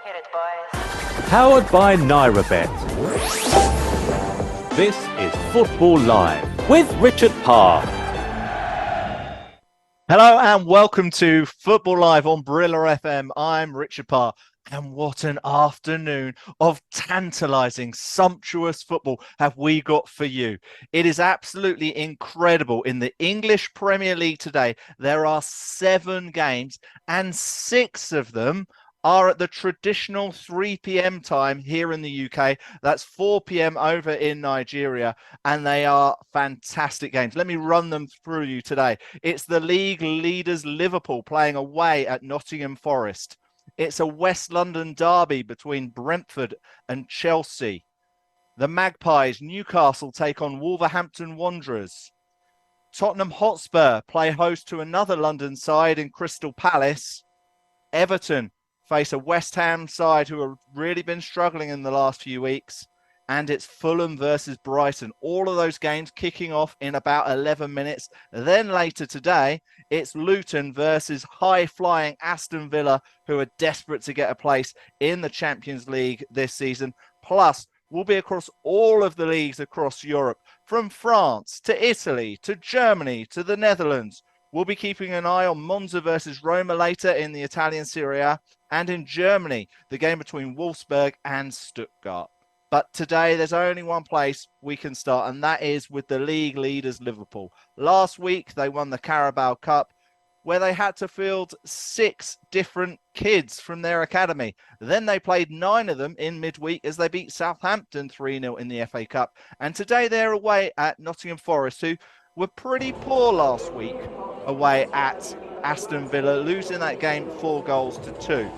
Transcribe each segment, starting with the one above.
Hit it, boys. Powered by NairaBet. This is Football Live with Richard Parr. Hello and welcome to Football Live on Brilla FM. I'm Richard Parr, and what an afternoon of tantalising, sumptuous football have we got for you. It is absolutely incredible. In the English Premier League today, there are 7 games and 6 of them are at the traditional 3 p.m. time here in the UK. That's 4 p.m. over in Nigeria, and they are fantastic games. Let me run them through you today. It's the league leaders Liverpool playing away at Nottingham Forest. It's a West London derby between Brentford and Chelsea. The Magpies, Newcastle, take on Wolverhampton Wanderers. Tottenham Hotspur play host to another London side in Crystal Palace. Everton face a West Ham side who have really been struggling in the last few weeks. And it's Fulham versus Brighton. All of those games kicking off in about 11 minutes. Then later today, it's Luton versus high-flying Aston Villa, who are desperate to get a place in the Champions League this season. Plus, we'll be across all of the leagues across Europe, from France to Italy to Germany to the Netherlands. We'll be keeping an eye on Monza versus Roma later in the Italian Serie A, and in Germany, the game between Wolfsburg and Stuttgart. But today, there's only one place we can start, and that is with the league leaders, Liverpool. Last week, they won the Carabao Cup, where they had to field 6 different kids from their academy. Then they played 9 of them in midweek as they beat Southampton 3-0 in the FA Cup. And today, they're away at Nottingham Forest, who were pretty poor last week away at Aston Villa, losing that game 4-2.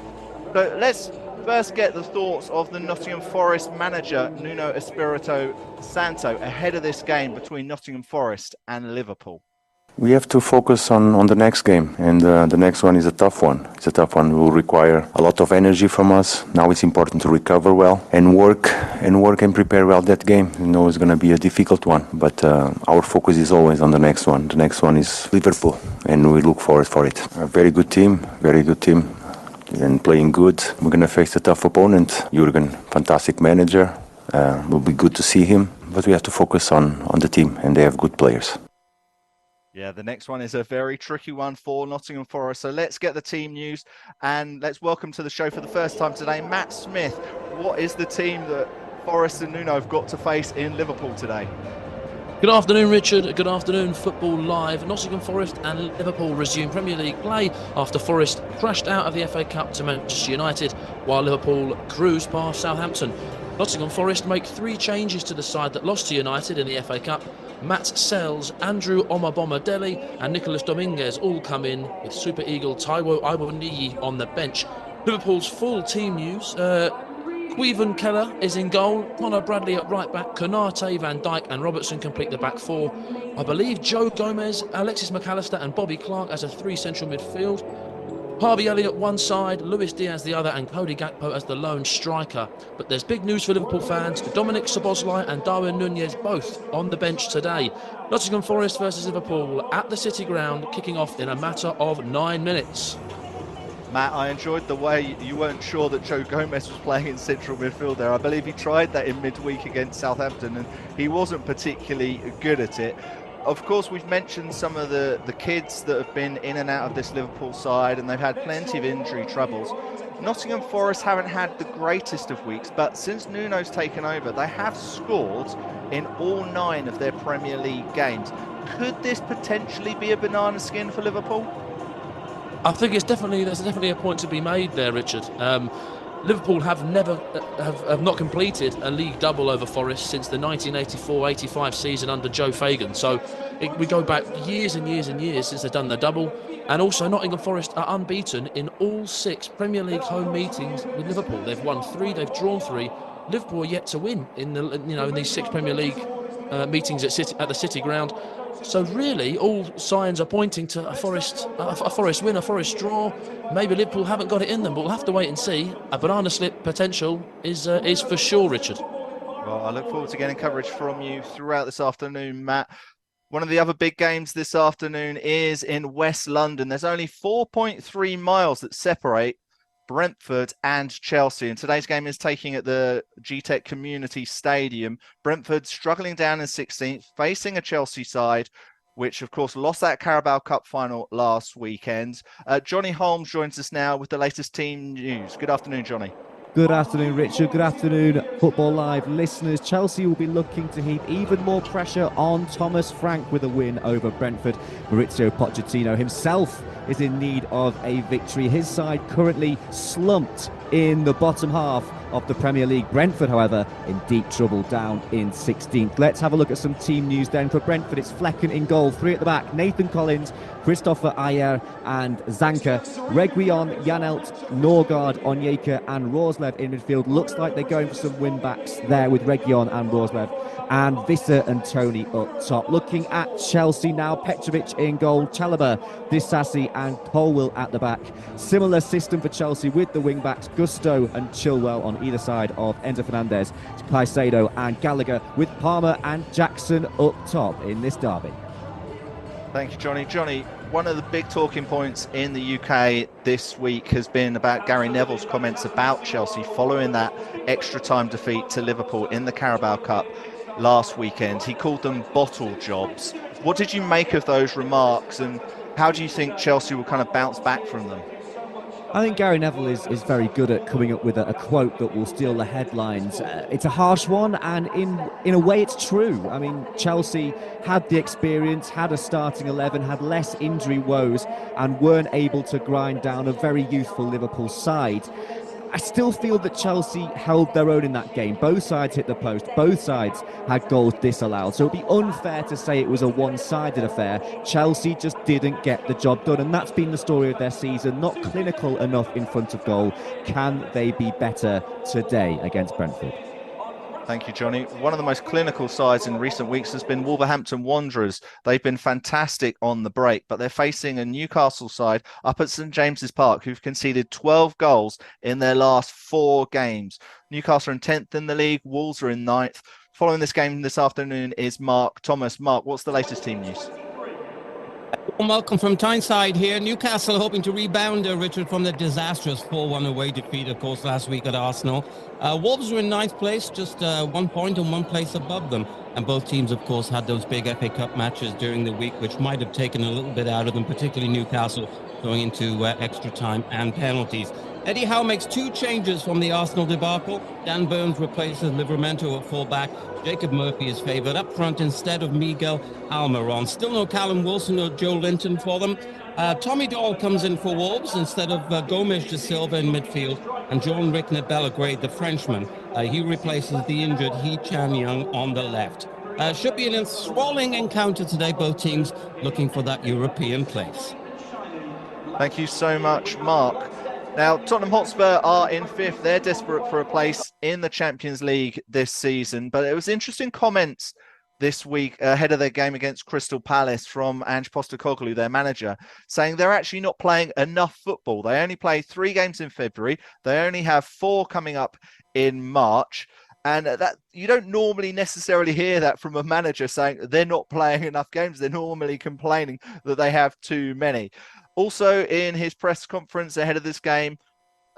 So let's first get the thoughts of the Nottingham Forest manager, Nuno Espirito Santo, ahead of this game between Nottingham Forest and Liverpool. We have to focus on the next game, and the next one is a tough one. It's a tough one. It will require a lot of energy from us. Now it's important to recover well and work and prepare well that game. You know, it's going to be a difficult one, but our focus is always on the next one. The next one is Liverpool, and we look forward for it. A very good team, and playing good. We're going to face a tough opponent. Jurgen, fantastic manager. Will be good to see him, but we have to focus on the team, and they have good players. Yeah, the next one is a very tricky one for Nottingham Forest. So let's get the team news and let's welcome to the show for the first time today, Matt Smith. What is the team that Forest and Nuno have got to face in Liverpool today? Good afternoon, Richard. Good afternoon, Football Live. Nottingham Forest and Liverpool resume Premier League play after Forest crashed out of the FA Cup to Manchester United, while Liverpool cruised past Southampton. Nottingham Forest make 3 changes to the side that lost to United in the FA Cup. Matt Sells, Andrew Omaboma-Dele and Nicolas Dominguez all come in, with Super Eagle Taiwo Iwoniyi on the bench. Liverpool's full team news. Queven Keller is in goal, Connor Bradley at right back, Konate, Van Dijk and Robertson complete the back 4. I believe Joe Gomez, Alexis McAllister and Bobby Clark as a 3 central midfield. Harvey Elliott one side, Luis Diaz the other and Cody Gakpo as the lone striker. But there's big news for Liverpool fans. Dominic Szoboszlai and Darwin Nunez both on the bench today. Nottingham Forest versus Liverpool at the City Ground, kicking off in a matter of 9 minutes. Matt, I enjoyed the way you weren't sure that Joe Gomez was playing in central midfield there. I believe he tried that in midweek against Southampton and he wasn't particularly good at it. Of course, we've mentioned some of the kids that have been in and out of this Liverpool side, and they've had plenty of injury troubles. Nottingham Forest haven't had the greatest of weeks, but since Nuno's taken over, they have scored in all 9 of their Premier League games. Could this potentially be a banana skin for Liverpool? I think there's definitely a point to be made there, Richard. Liverpool have not completed a league double over Forest since the 1984-85 season under Joe Fagan. So we go back years and years and years since they've done the double. And also Nottingham Forest are unbeaten in all 6 Premier League home meetings with Liverpool. They've won 3, they've drawn 3. Liverpool are yet to win in these 6 Premier League meetings at the City Ground. So really, all signs are pointing to a Forest win, a Forest draw. Maybe Liverpool haven't got it in them, but we'll have to wait and see. A banana slip potential is for sure, Richard. Well, I look forward to getting coverage from you throughout this afternoon, Matt. One of the other big games this afternoon is in West London. There's only 4.3 miles that separate Brentford and Chelsea. And today's game is taking at the GTEC Community Stadium. Brentford struggling down in 16th, facing a Chelsea side, which of course lost that Carabao Cup final last weekend. Johnny Holmes joins us now with the latest team news. Good afternoon, Johnny. Good afternoon, Richard. Good afternoon, Football Live listeners. Chelsea will be looking to heap even more pressure on Thomas Frank with a win over Brentford. Mauricio Pochettino himself is in need of a victory. His side currently slumped in the bottom half of the Premier League. Brentford, however, in deep trouble, down in 16th. Let's have a look at some team news then. For Brentford, it's Flecken in goal, 3 at the back, Nathan Collins, Christopher Ayer and Zanka, Reguilon, Janelt, Norgard, Onyeka and Roslev in midfield. Looks like they're going for some win-backs there with Reguilon and Roslev, and Visser and Tony up top. Looking at Chelsea now, Petrovic in goal, Chalobah, Disasi and Colwill at the back. Similar system for Chelsea with the wing-backs, Gusto and Chilwell on either side of Enzo Fernandez, Caicedo and Gallagher, with Palmer and Jackson up top in this derby. Thank you, Johnny. Johnny, one of the big talking points in the UK this week has been about Gary Neville's comments about Chelsea following that extra time defeat to Liverpool in the Carabao Cup last weekend. He called them bottle jobs. What did you make of those remarks, and how do you think Chelsea will kind of bounce back from them? I think Gary Neville is very good at coming up with a quote that will steal the headlines. It's a harsh one, and in a way it's true. I mean, Chelsea had the experience, had a starting 11, had less injury woes, and weren't able to grind down a very youthful Liverpool side. I still feel that Chelsea held their own in that game. Both sides hit the post. Both sides had goals disallowed. So it'd be unfair to say it was a one-sided affair. Chelsea just didn't get the job done, and that's been the story of their season. Not clinical enough in front of goal. Can they be better today against Brentford? Thank you, Johnny. One of the most clinical sides in recent weeks has been Wolverhampton Wanderers. They've been fantastic on the break, but they're facing a Newcastle side up at St James's Park who've conceded 12 goals in their last 4 games. Newcastle are in 10th in the league, Wolves are in 9th. Following this game this afternoon is Mark Thomas. Mark, what's the latest team news? Welcome from Tyneside here. Newcastle hoping to rebound, Richard, from the disastrous 4-1 away defeat, of course, last week at Arsenal. Wolves were in 9th place, just 1 point and 1 place above them. And both teams, of course, had those big FA Cup matches during the week, which might have taken a little bit out of them, particularly Newcastle going into extra time and penalties. Eddie Howe makes 2 changes from the Arsenal debacle. Dan Burns replaces Livramento at full-back. Jacob Murphy is favoured up front instead of Miguel Almiron. Still no Callum Wilson or Joe Linton for them. Tommy Doyle comes in for Wolves instead of Gomes de Silva in midfield, and John Rickner Bellegrade, the Frenchman. He replaces the injured Hee Chan Young on the left. Should be an enthralling encounter today, both teams looking for that European place. Thank you so much, Mark. Now, Tottenham Hotspur are in 5th. They're desperate for a place in the Champions League this season. But it was interesting comments this week ahead of their game against Crystal Palace from Ange Postecoglou, their manager, saying they're actually not playing enough football. They only play 3 games in February. They only have 4 coming up in March. And that you don't normally necessarily hear that from a manager saying they're not playing enough games. They're normally complaining that they have too many. Also, in his press conference ahead of this game,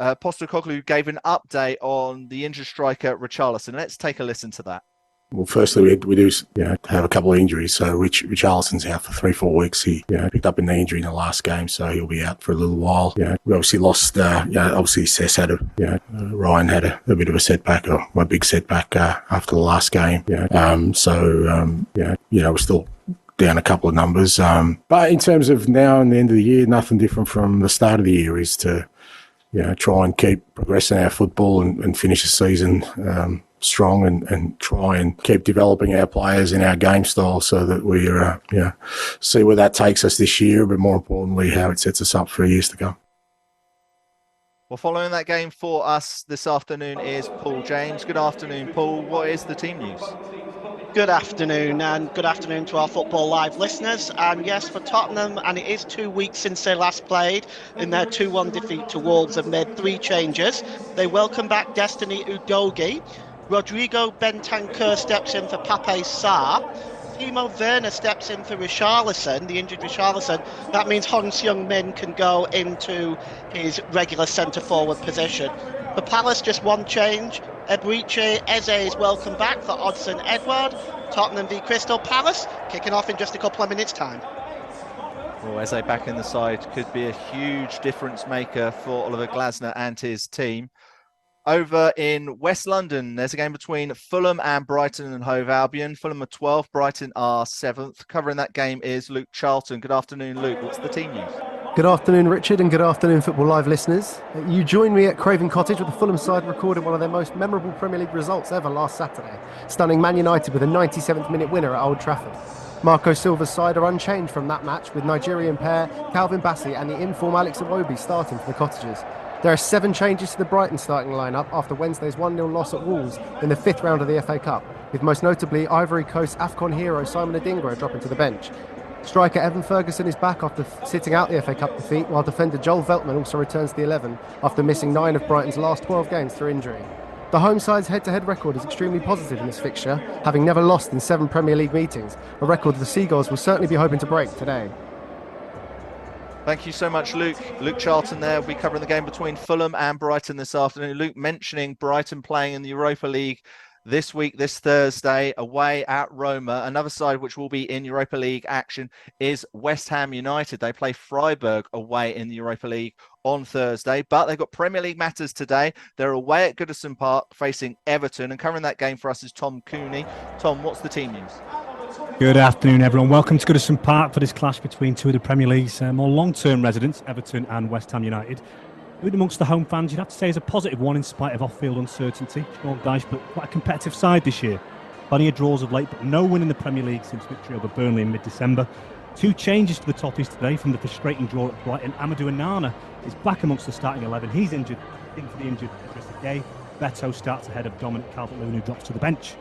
Postecoglou gave an update on the injured striker Richarlison. Let's take a listen to that. Well, firstly, we do have a couple of injuries. So Richarlison's out for 3-4 weeks. He picked up a knee injury in the last game, so he'll be out for a little while. We obviously lost. Obviously Cesc had Ryan had a bit of a setback, or a big setback after the last game. We're still down a couple of numbers. But in terms of now and the end of the year, nothing different from the start of the year is to try and keep progressing our football and finish the season strong and try and keep developing our players in our game style so that we see where that takes us this year, but more importantly, how it sets us up for years to come. Well, following that game for us this afternoon is Paul James. Good afternoon, Paul. What is the team news? Good afternoon, and good afternoon to our Football Live listeners. And yes, for Tottenham, and it is 2 weeks since they last played in their 2-1 defeat to Wolves, have made 3 changes. They welcome back Destiny Udogie. Rodrigo Bentancur steps in for Pape Sarr. Timo Werner steps in for Richarlison, the injured Richarlison, that means Hans Heung-min can go into his regular centre-forward position. For Palace, just one change. Ebriche Eze is welcome back for Odsonne Edouard. Tottenham v Crystal Palace, kicking off in just a couple of minutes' time. Well, Eze back in the side could be a huge difference maker for Oliver Glasner and his team. Over in West London, there's a game between Fulham and Brighton and Hove Albion. Fulham are 12th, Brighton are 7th. Covering that game is Luke Charlton. Good afternoon, Luke. What's the team news? Good afternoon, Richard, and good afternoon, Football Live listeners. You joined me at Craven Cottage with the Fulham side recorded one of their most memorable Premier League results ever last Saturday, stunning Man United with a 97th minute winner at Old Trafford. Marco Silva's side are unchanged from that match, with Nigerian pair Calvin Bassey and the inform Alex Iwobi starting for the Cottagers. There are 7 changes to the Brighton starting lineup after Wednesday's 1-0 loss at Wolves in the 5th round of the FA Cup, with most notably Ivory Coast AFCON hero Simon Adingra dropping to the bench. Striker Evan Ferguson is back after sitting out the FA Cup defeat, while defender Joel Veltman also returns to the 11 after missing 9 of Brighton's last 12 games through injury. The home side's head-to-head record is extremely positive in this fixture, having never lost in 7 Premier League meetings, a record the Seagulls will certainly be hoping to break today. Thank you so much, Luke. Luke Charlton there. We'll be covering the game between Fulham and Brighton this afternoon. Luke mentioning Brighton playing in the Europa League this week, this Thursday, away at Roma. Another side which will be in Europa League action is West Ham United. They play Freiburg away in the Europa League on Thursday, but they've got Premier League matters today. They're away at Goodison Park facing Everton, and covering that game for us is Tom Cooney. Tom, what's the team news? Good afternoon, everyone. Welcome to Goodison Park for this clash between two of the Premier League's more long-term residents, Everton and West Ham United. With amongst the home fans, you'd have to say is a positive one in spite of off-field uncertainty. Sean Dyche, but quite a competitive side this year. Plenty of draws of late, but no win in the Premier League since victory over Burnley in mid-December. 2 changes to the Toffees today from the frustrating draw at Brighton. Amadou Onana is back amongst the starting 11. He's injured. I think for the injured Idrissa Gueye. Beto starts ahead of Dominic Calvert-Lewin, who drops to the bench.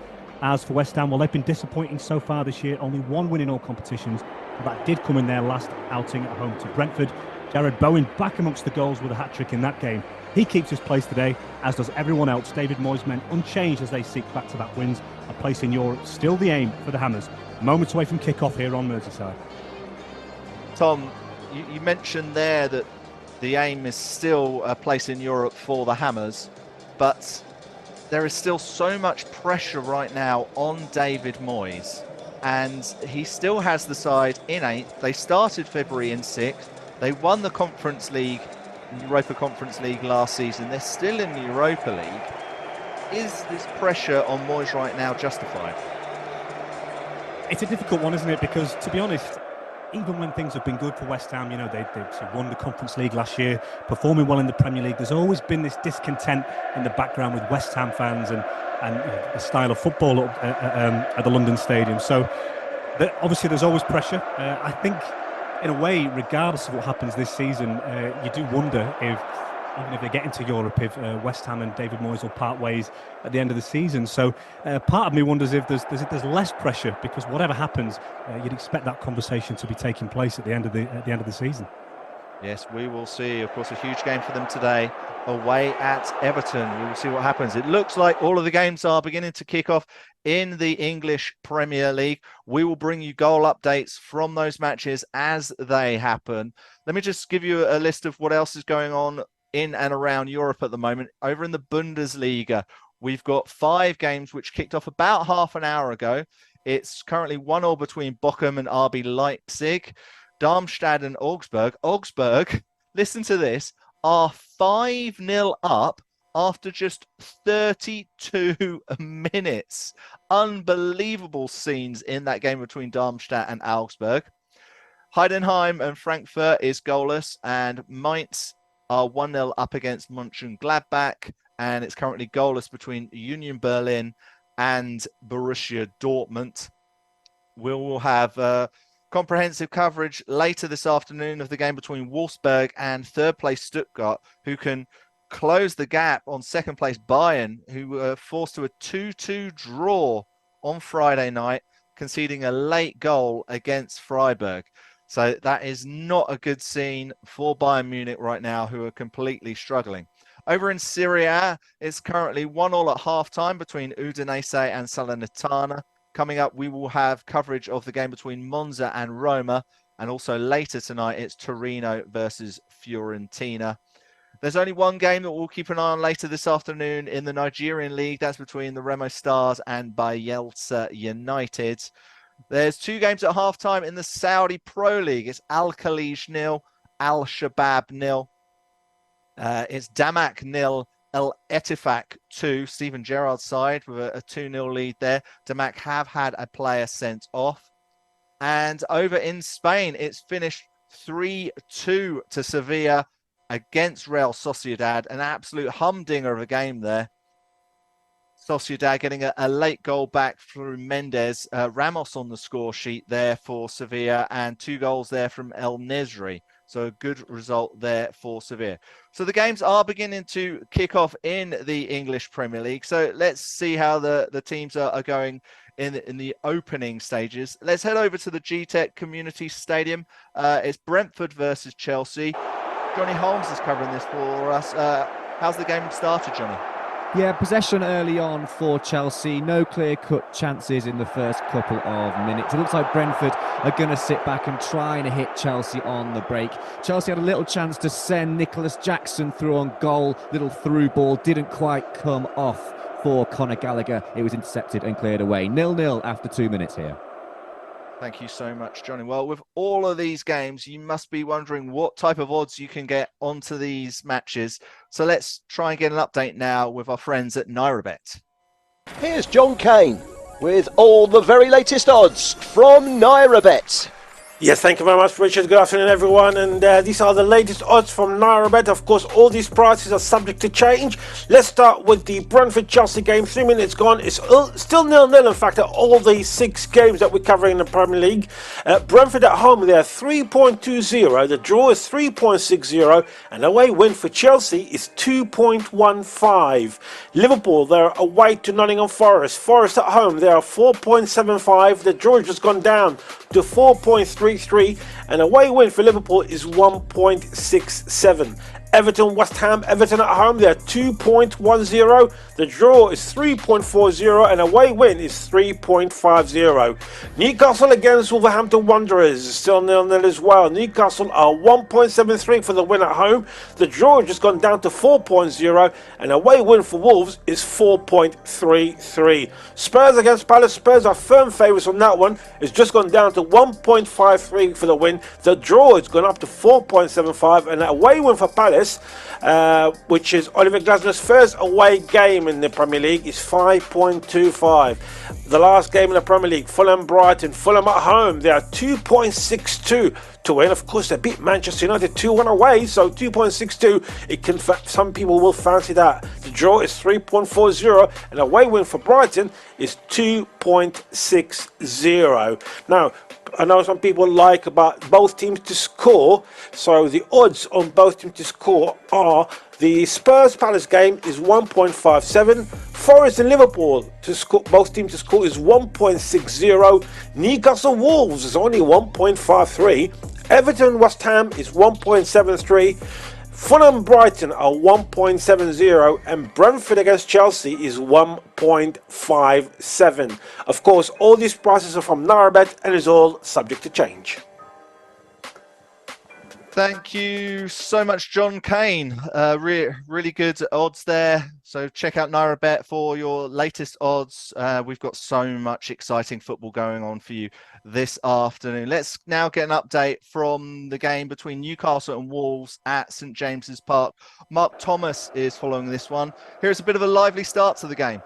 As for West Ham, well, they've been disappointing so far this year. Only 1 win in all competitions. But that did come in their last outing at home to Brentford. Jared Bowen back amongst the goals with a hat-trick in that game. He keeps his place today, as does everyone else. David Moyes' men unchanged as they seek back-to-back wins. A place in Europe, still the aim for the Hammers. Moments away from kick-off here on Merseyside. Tom, you mentioned there that the aim is still a place in Europe for the Hammers, but there is still so much pressure right now on David Moyes, and he still has the side in 8th. They started February in 6th. They won the Conference League, Europa Conference League last season. They're still in the Europa League. Is this pressure on Moyes right now justified? It's a difficult one, isn't it? Because, to be honest, even when things have been good for West Ham, you know, they won the Conference League last year, performing well in the Premier League. There's always been this discontent in the background with West Ham fans and you know, the style of football at the London Stadium. So, obviously, there's always pressure. I think, in a way, regardless of what happens this season, you do wonder if, even if they get into Europe, if West Ham and David Moyes will part ways at the end of the season. So part of me wonders if there's less pressure, because whatever happens, you'd expect that conversation to be taking place at the end of the season. Yes, we will see. Of course, a huge game for them today away at Everton. We will see what happens. It looks like all of the games are beginning to kick off in the English Premier League. We will bring you goal updates from those matches as they happen. Let me just give you a list of what else is going on in and around Europe at the moment. Over in the Bundesliga, we've got 5 games which kicked off about half an hour ago. It's currently 1-1 between Bochum and RB Leipzig. Darmstadt and Augsburg. Augsburg, listen to this, are 5-0 up after just 32 minutes. Unbelievable scenes in that game between Darmstadt and Augsburg. Heidenheim and Frankfurt is goalless, and Mainz are 1-0 up against Mönchengladbach, and it's currently goalless between Union Berlin and Borussia Dortmund. We will have comprehensive coverage later this afternoon of the game between Wolfsburg and third place Stuttgart, who can close the gap on second place Bayern, who were forced to a 2-2 draw on Friday night, conceding a late goal against Freiburg. So that is not a good scene for Bayern Munich right now, who are completely struggling. Over in Serie A, it's currently 1-1 at half-time between Udinese and Salernitana. Coming up, we will have coverage of the game between Monza and Roma. And also later tonight, it's Torino versus Fiorentina. There's only one game that we'll keep an eye on later this afternoon in the Nigerian League. That's between the Remo Stars and Bayelsa United. There's two games at halftime in the Saudi Pro League. It's Al Khalij 0, Al Shabab 0. It's Damak 0, El Etifak 2. Stephen Gerrard's side with a 2-0 lead there. Damak have had a player sent off. And over in Spain, it's finished 3-2 to Sevilla against Real Sociedad. An absolute humdinger of a game there. Sociedad getting a late goal back through Mendes. Ramos on the score sheet there for Sevilla, and 2 goals there from El Nesri. So a good result there for Sevilla. So the games are beginning to kick off in the English Premier League. So let's see how the teams are going in the opening stages. Let's head over to the G-Tech Community Stadium. It's Brentford versus Chelsea. Johnny Holmes is covering this for us. How's the game started, Johnny? Yeah, possession early on for Chelsea. No clear-cut chances in the first couple of minutes. It looks like Brentford are going to sit back and try and hit Chelsea on the break. Chelsea had a little chance to send Nicholas Jackson through on goal. Little through ball didn't quite come off for Conor Gallagher. It was intercepted and cleared away. 0-0 after 2 minutes here. Thank you so much, Johnny. Well, with all of these games, you must be wondering what type of odds you can get onto these matches. So let's try and get an update now with our friends at NairaBet. Here's John Kane with all the very latest odds from NairaBet. Yes, thank you very much, Richard. Good afternoon, everyone. And these are the latest odds from NairaBet. Of course, all these prices are subject to change. Let's start with the Brentford-Chelsea game. 3 minutes gone. It's still 0-0, in fact, at all the 6 games that we're covering in the Premier League. Brentford at home, they're 3.20. The draw is 3.60. And away win for Chelsea is 2.15. Liverpool, they're away to Nottingham Forest. Forest at home, they are 4.75. The draw has just gone down to 4.33, and away win for Liverpool is 1.67. Everton, West Ham, Everton at home, they're 2.10. The draw is 3.40 and away win is 3.50. Newcastle against Wolverhampton Wanderers, still 0-0 as well. Newcastle are 1.73 for the win at home. The draw has just gone down to 4.0 and away win for Wolves is 4.33. Spurs against Palace, Spurs are firm favourites on that one. It's just gone down to 1.53 for the win. The draw has gone up to 4.75 and away win for Palace, which is Oliver Glasner's first away game in the Premier League, is 5.25. The last game in the Premier League, Fulham-Brighton. Fulham at home, they are 2.62 to win. Of course, they beat Manchester United 2-1 away, so 2.62. It can, some people will fancy that. The draw is 3.40, and away win for Brighton is 2.60. Now, I know some people like about both teams to score, so the odds on both teams to score are the Spurs Palace game is 1.57, Forest and Liverpool to score, both teams to score, is 1.60, Newcastle Wolves is only 1.53, Everton West Ham is 1.73, Fulham Brighton are 1.70 and Brentford against Chelsea is 1.57. Of course, all these prices are from NairaBet and is all subject to change. Thank you so much, John Kane. Really good odds there. So check out NairaBet for your latest odds. We've got so much exciting football going on for you this afternoon. Let's now get an update from the game between Newcastle and Wolves at St James's Park. Mark Thomas is following this one. Here's a bit of a lively start to the game.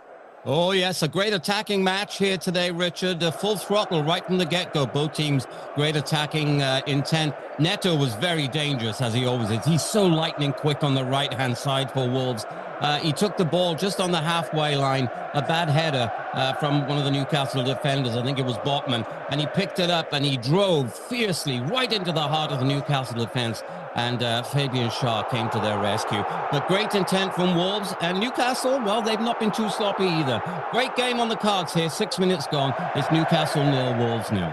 Oh, yes, a great attacking match here today, Richard. Full throttle right from the get-go. Both teams, great attacking intent. Neto was very dangerous, as he always is. He's so lightning quick on the right-hand side for Wolves. He took the ball just on the halfway line, a bad header from one of the Newcastle defenders. I think it was Botman. And he picked it up and he drove fiercely right into the heart of the Newcastle defence. And Fabian Schär came to their rescue. But great intent from Wolves. And Newcastle, well, they've not been too sloppy either. Great game on the cards here. 6 minutes gone. It's Newcastle 0, Wolves 0.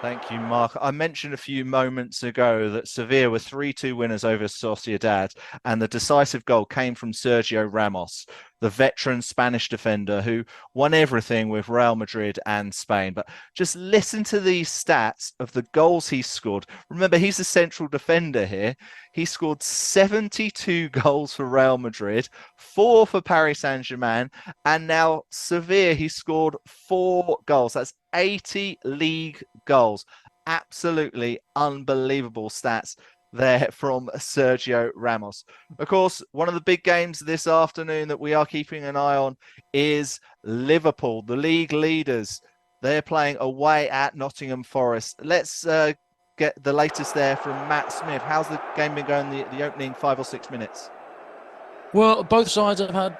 Thank you, Mark. I mentioned a few moments ago that Sevilla were 3-2 winners over Sociedad, and the decisive goal came from Sergio Ramos. the veteran Spanish defender who won everything with Real Madrid and Spain. But just listen to these stats of the goals he scored. Remember, he's the central defender here. He scored 72 goals for Real Madrid, 4 for Paris Saint-Germain, and now Sevilla, he scored 4 goals. That's 80 league goals. Absolutely unbelievable stats there from Sergio Ramos. Of course, one of the big games this afternoon that we are keeping an eye on is Liverpool, the league leaders. They're playing away at Nottingham Forest. Let's get the latest there from Matt Smith. How's the game been going the opening 5 or 6 minutes? Well, both sides have had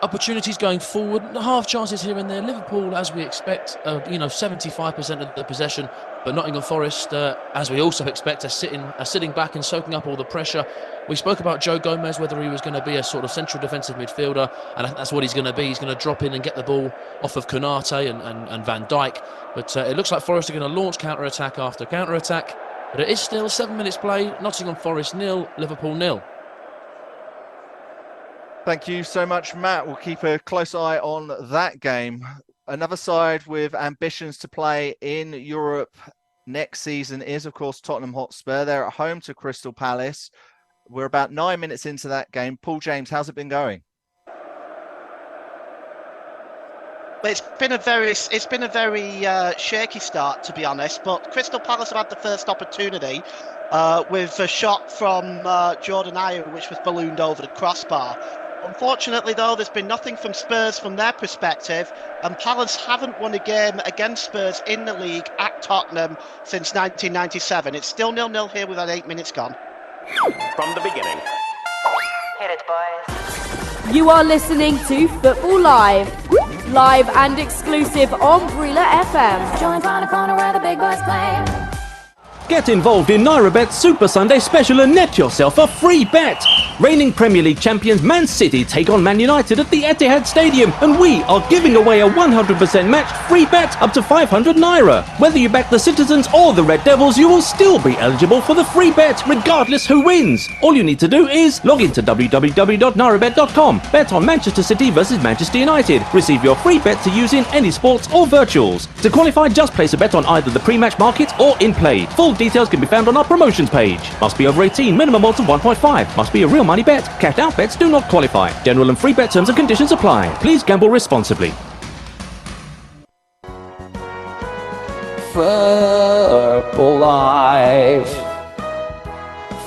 opportunities going forward, half chances here and there. Liverpool, as we expect, 75% of the possession, but Nottingham Forest, as we also expect, are sitting back and soaking up all the pressure. We spoke about Joe Gomez, whether he was going to be a sort of central defensive midfielder, and that's what he's going to be. He's going to drop in and get the ball off of Konate and Van Dijk. But it looks like Forest are going to launch counter-attack after counter-attack. But it is still 7 minutes play. Nottingham Forest 0, Liverpool 0. Thank you so much, Matt. We'll keep a close eye on that game. Another side with ambitions to play in Europe next season is, of course, Tottenham Hotspur. They're at home to Crystal Palace. We're about 9 minutes into that game. Paul James, how's it been going? It's been a very shaky start, to be honest. But Crystal Palace have had the first opportunity with a shot from Jordan Ayew, which was ballooned over the crossbar. Unfortunately, though, there's been nothing from Spurs from their perspective, and Palace haven't won a game against Spurs in the league at Tottenham since 1997. It's still 0-0 here with that 8 minutes gone. From the beginning. Hit it, boys. You are listening to Football Live. Live and exclusive on Brila FM. Join round the corner where the big boys play. Get involved in NairaBet's Super Sunday Special and net yourself a free bet. Reigning Premier League champions Man City take on Man United at the Etihad Stadium, and we are giving away a 100% matched free bet up to 500 Naira. Whether you back the Citizens or the Red Devils, you will still be eligible for the free bet, regardless who wins. All you need to do is log into www.nairabet.com, bet on Manchester City versus Manchester United, receive your free bet to use in any sports or virtuals. To qualify, just place a bet on either the pre-match market or in play. Full details can be found on our promotions page. Must be over 18, minimum odds of 1.5. Must be a real money bet. Cash out bets do not qualify. General and free bet terms and conditions apply. Please gamble responsibly. Football Live.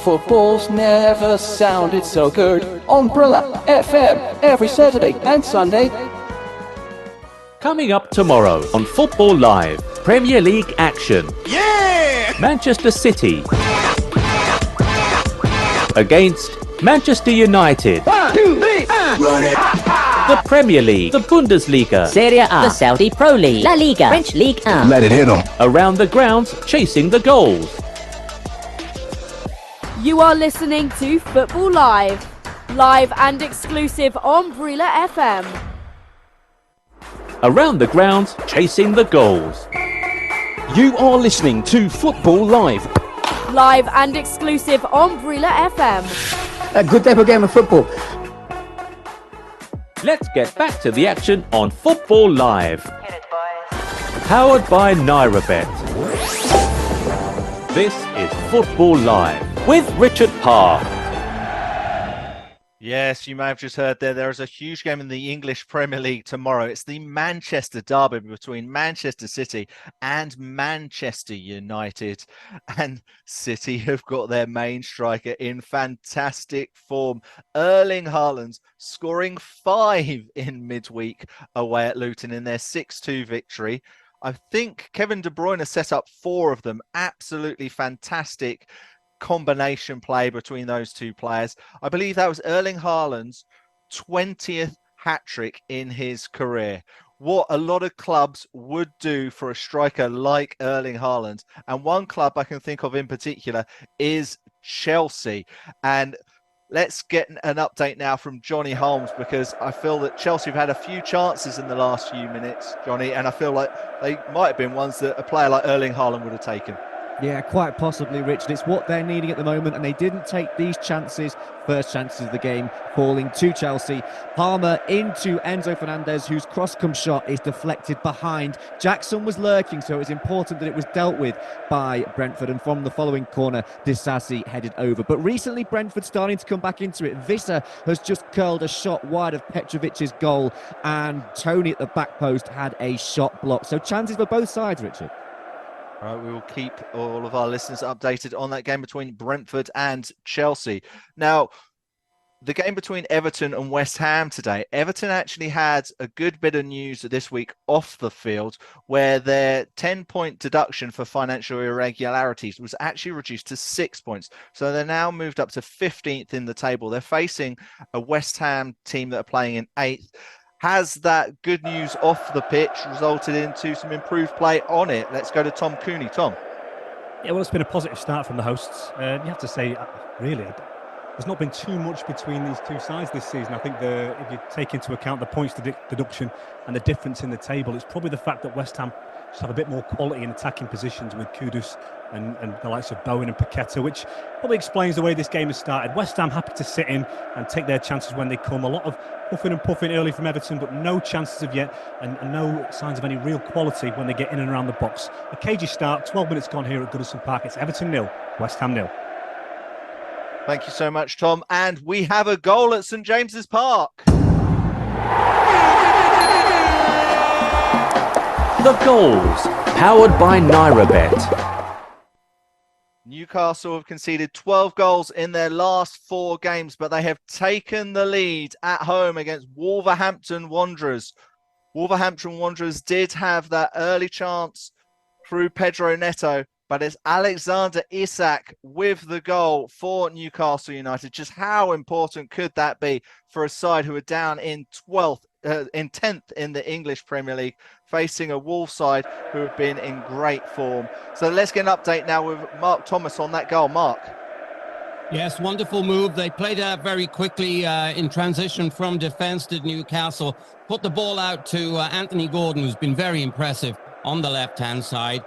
Football's never sounded so good on Brila FM every Saturday and Sunday. Coming up tomorrow on Football Live, Premier League action. Yeah! Manchester City against Manchester United. 1, 2, 3, run it! The Premier League, the Bundesliga, Serie A, the Saudi Pro League, La Liga, French League 1. Let it hit them. Around the grounds, chasing the goals. You are listening to Football Live. Live and exclusive on Brila FM. Around the grounds, chasing the goals. You are listening to Football Live. Live and exclusive on Brila FM. A good type of game of football. Let's get back to the action on Football Live. Powered by NairaBet. This is Football Live with Richard Parr. Yes, you may have just heard there is a huge game in the English Premier League tomorrow. It's the Manchester derby between Manchester City and Manchester United. And City have got their main striker in fantastic form. Erling Haaland scoring 5 in midweek away at Luton in their 6-2 victory. I think Kevin De Bruyne set up 4 of them. Absolutely fantastic combination play between those two players. I believe that was Erling Haaland's 20th hat-trick in his career. What a lot of clubs would do for a striker like Erling Haaland. And one club I can think of in particular is Chelsea. And let's get an update now from Johnny Holmes, because I feel that Chelsea have had a few chances in the last few minutes, Johnny, and I feel like they might have been ones that a player like Erling Haaland would have taken. Yeah, quite possibly, Richard. It's what they're needing at the moment, and they didn't take these chances, first chances of the game, falling to Chelsea. Palmer into Enzo Fernandez, whose cross-come shot is deflected behind. Jackson was lurking, so it was important that it was dealt with by Brentford, and from the following corner, Disasi headed over. But recently, Brentford starting to come back into it. Visser has just curled a shot wide of Petrovic's goal, and Tony at the back post had a shot blocked. So chances for both sides, Richard. All right, we will keep all of our listeners updated on that game between Brentford and Chelsea. Now, the game between Everton and West Ham today, Everton actually had a good bit of news this week off the field, where their 10-point deduction for financial irregularities was actually reduced to 6 points. So they're now moved up to 15th in the table. They're facing a West Ham team that are playing in 8th. Has that good news off the pitch resulted into some improved play on it? Let's go to Tom Cooney. Tom. Yeah, well, it's been a positive start from the hosts. You have to say, really, there's not been too much between these two sides this season. I think if you take into account the points deduction and the difference in the table, it's probably the fact that West Ham just have a bit more quality in attacking positions with Kudus and the likes of Bowen and Paqueta, which probably explains the way this game has started. West Ham happy to sit in and take their chances when they come. A lot of puffing and puffing early from Everton, but no chances of yet, and no signs of any real quality when they get in and around the box. A cagey start, 12 minutes gone here at Goodison Park. It's Everton 0, West Ham 0. Thank you so much, Tom. And we have a goal at St James's Park. The goals, powered by NairaBet. Newcastle have conceded 12 goals in their last 4 games, but they have taken the lead at home against Wolverhampton Wanderers. Wolverhampton Wanderers did have that early chance through Pedro Neto, but it's Alexander Isak with the goal for Newcastle United. Just how important could that be for a side who are down in 10th in the English Premier League, facing a Wolves side who have been in great form. So let's get an update now with Mark Thomas on that goal. Mark. Yes, wonderful move. They played out very quickly in transition from defence to Newcastle. Put the ball out to Anthony Gordon, who's been very impressive on the left-hand side.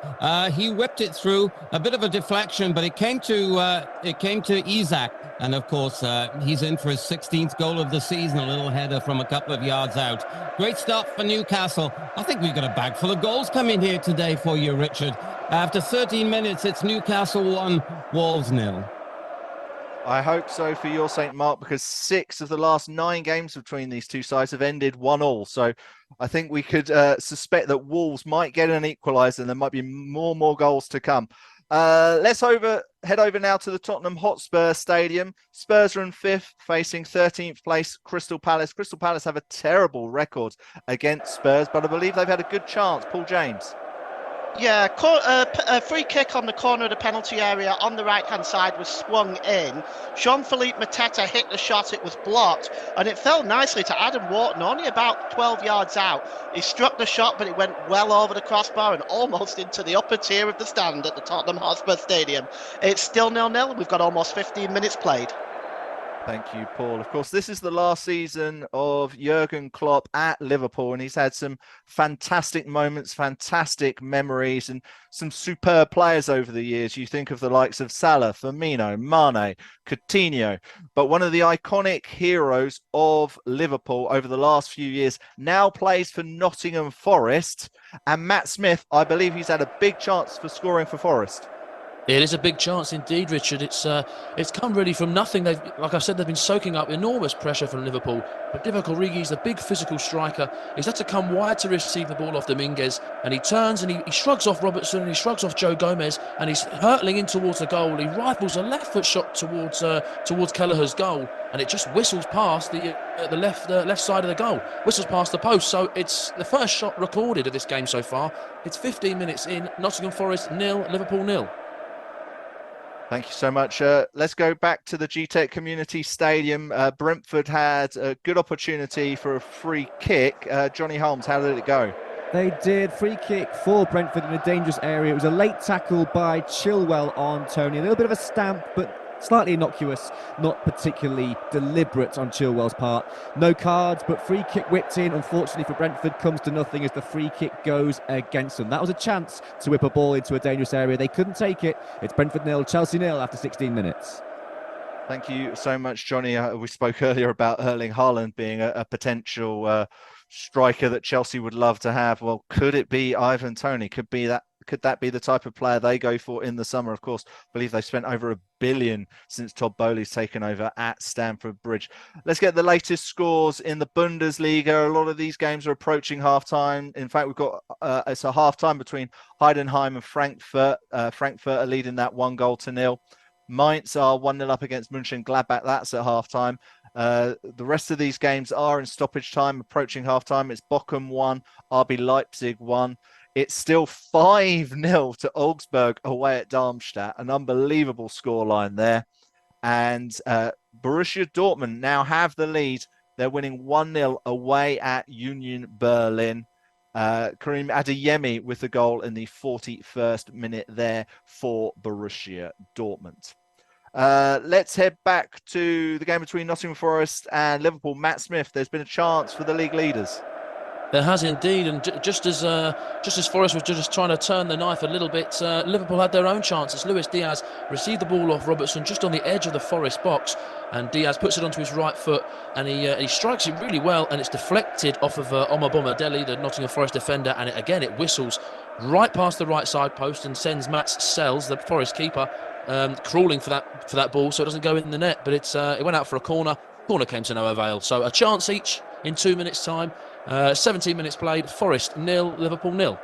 He whipped it through, a bit of a deflection, but it came to Isak. And of course, he's in for his 16th goal of the season, a little header from a couple of yards out. Great start for Newcastle. I think we've got a bag full of goals coming here today for you, Richard. After 13 minutes, it's Newcastle 1, Wolves 0. I hope so for your sake, Mark, because 6 of the last 9 games between these two sides have ended 1-1. So I think we could suspect that Wolves might get an equaliser and there might be more goals to come. Let's head over now to the Tottenham Hotspur Stadium. Spurs are in 5th, facing 13th place Crystal Palace. Crystal Palace have a terrible record against Spurs, but I believe they've had a good chance. Paul James. Yeah, a free kick on the corner of the penalty area on the right-hand side was swung in. Jean-Philippe Mateta hit the shot, it was blocked, and it fell nicely to Adam Wharton, only about 12 yards out. He struck the shot, but it went well over the crossbar and almost into the upper tier of the stand at the Tottenham Hotspur Stadium. It's still 0-0, we've got almost 15 minutes played. Thank you, Paul. Of course, this is the last season of Jurgen Klopp at Liverpool, and he's had some fantastic moments, fantastic memories, and some superb players over the years. You think of the likes of Salah, Firmino, Mane, Coutinho, but one of the iconic heroes of Liverpool over the last few years now plays for Nottingham Forest, and Matt Smith, I believe he's had a big chance for scoring for Forest. It is a big chance indeed, Richard. It's come really from nothing. Like I said, they've been soaking up enormous pressure from Liverpool. But Divock Origi's a big physical striker. He's had to come wide to receive the ball off Dominguez, and he turns and he shrugs off Robertson and he shrugs off Joe Gomez, and he's hurtling in towards the goal. He rifles a left foot shot towards Kelleher's goal, and it just whistles past the left side of the goal. Whistles past the post. So it's the first shot recorded of this game so far. It's 15 minutes in. Nottingham Forest 0, Liverpool 0. Thank you so much. Let's go back to the GTEC Community Stadium. Brentford had a good opportunity for a free kick. Johnny Holmes, how did it go? They did. Free kick for Brentford in a dangerous area. It was a late tackle by Chilwell on Tony. A little bit of a stamp, but Slightly innocuous, not particularly deliberate on Chilwell's part. No cards, but free kick whipped in. Unfortunately for Brentford, comes to nothing as the free kick goes against them. That was a chance to whip a ball into a dangerous area. They couldn't take it. It's Brentford 0, Chelsea 0 after 16 minutes. Thank you so much, Johnny. We spoke earlier about Erling Haaland being a potential striker that Chelsea would love to have. Well, could it be Ivan Toney? Could that be the type of player they go for in the summer? Of course, I believe they've spent over $1 billion since Todd Bowley's taken over at Stamford Bridge. Let's get the latest scores in the Bundesliga. A lot of these games are approaching half-time. In fact, we've got it's a half-time between Heidenheim and Frankfurt. Frankfurt are leading that 1-0. Mainz are 1-0 up against Mönchengladbach. That's at half-time. The rest of these games are in stoppage time, approaching half-time. It's Bochum 1, RB Leipzig 1. It's still 5-0 to Augsburg away at Darmstadt. An unbelievable scoreline there. And Borussia Dortmund now have the lead. They're winning 1-0 away at Union Berlin. Karim Adeyemi with the goal in the 41st minute there for Borussia Dortmund. Let's head back to the game between Nottingham Forest and Liverpool. Matt Smith, there's been a chance for the league leaders. There has indeed, and just as Forest was just trying to turn the knife a little bit, Liverpool had their own chances. Luis Diaz received the ball off Robertson just on the edge of the Forest box, and Diaz puts it onto his right foot, and he strikes it really well, and it's deflected off of Omar Bomadeli, the Nottingham Forest defender, and it whistles right past the right side post and sends Mats Sells, the Forest keeper, crawling for that ball, so it doesn't go in the net. But it went out for a corner. Corner came to no avail. So a chance each in 2 minutes' time. 17 minutes played. Forest 0, Liverpool 0.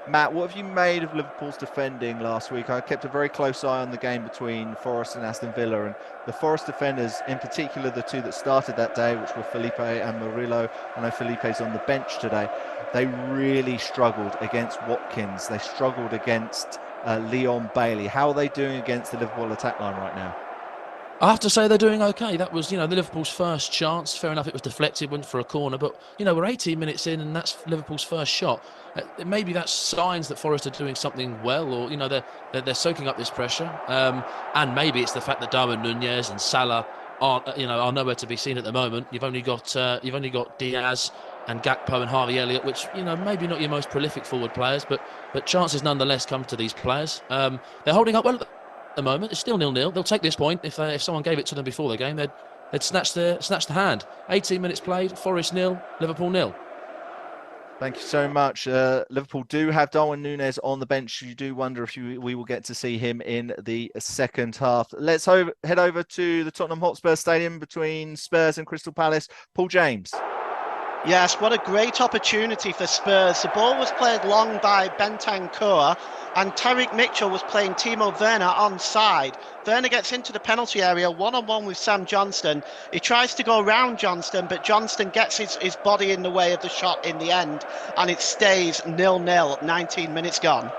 Matt, what have you made of Liverpool's defending last week? I kept a very close eye on the game between Forest and Aston Villa, and the Forest defenders, in particular the two that started that day, which were Felipe and Murillo. I know Felipe's on the bench today. They really struggled against Watkins. They struggled against Leon Bailey. How are they doing against the Liverpool attack line right now? I have to say they're doing okay. That was, the Liverpool's first chance. Fair enough, it was deflected, went for a corner. But, we're 18 minutes in and that's Liverpool's first shot. Maybe that's signs that Forest are doing something well, or, they're soaking up this pressure. And maybe it's the fact that Darwin Nunez and Salah are nowhere to be seen at the moment. You've only got Diaz and Gakpo and Harvey Elliott, which, maybe not your most prolific forward players, but chances nonetheless come to these players. They're holding up well at the moment. It's still 0-0. They'll take this point. If someone gave it to them before the game, they'd snatch the hand. 18 minutes played, Forest 0, Liverpool 0. Thank you so much. Liverpool do have Darwin Nunez on the bench. You do wonder if we will get to see him in the second half. Let's head over to the Tottenham Hotspur Stadium between Spurs and Crystal Palace. Paul James. Yes, what a great opportunity for Spurs. The ball was played long by Bentancur, and Tariq Mitchell was playing Timo Werner onside. Werner gets into the penalty area, one-on-one with Sam Johnston. He tries to go around Johnston, but Johnston gets his body in the way of the shot in the end, and it stays 0-0, 19 minutes gone.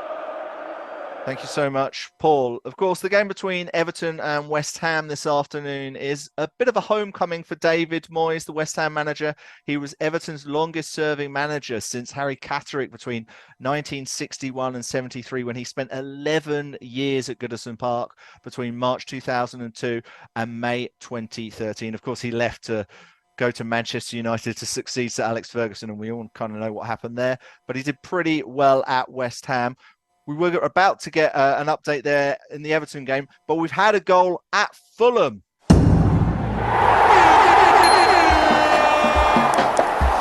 Thank you so much, Paul. Of course, the game between Everton and West Ham this afternoon is a bit of a homecoming for David Moyes, the West Ham manager. He was Everton's longest-serving manager since Harry Catterick between 1961 and 73, when he spent 11 years at Goodison Park between March 2002 and May 2013. Of course, he left to go to Manchester United to succeed Sir Alex Ferguson, and we all kind of know what happened there. But he did pretty well at West Ham. We were about to get an update there in the Everton game, but we've had a goal at Fulham.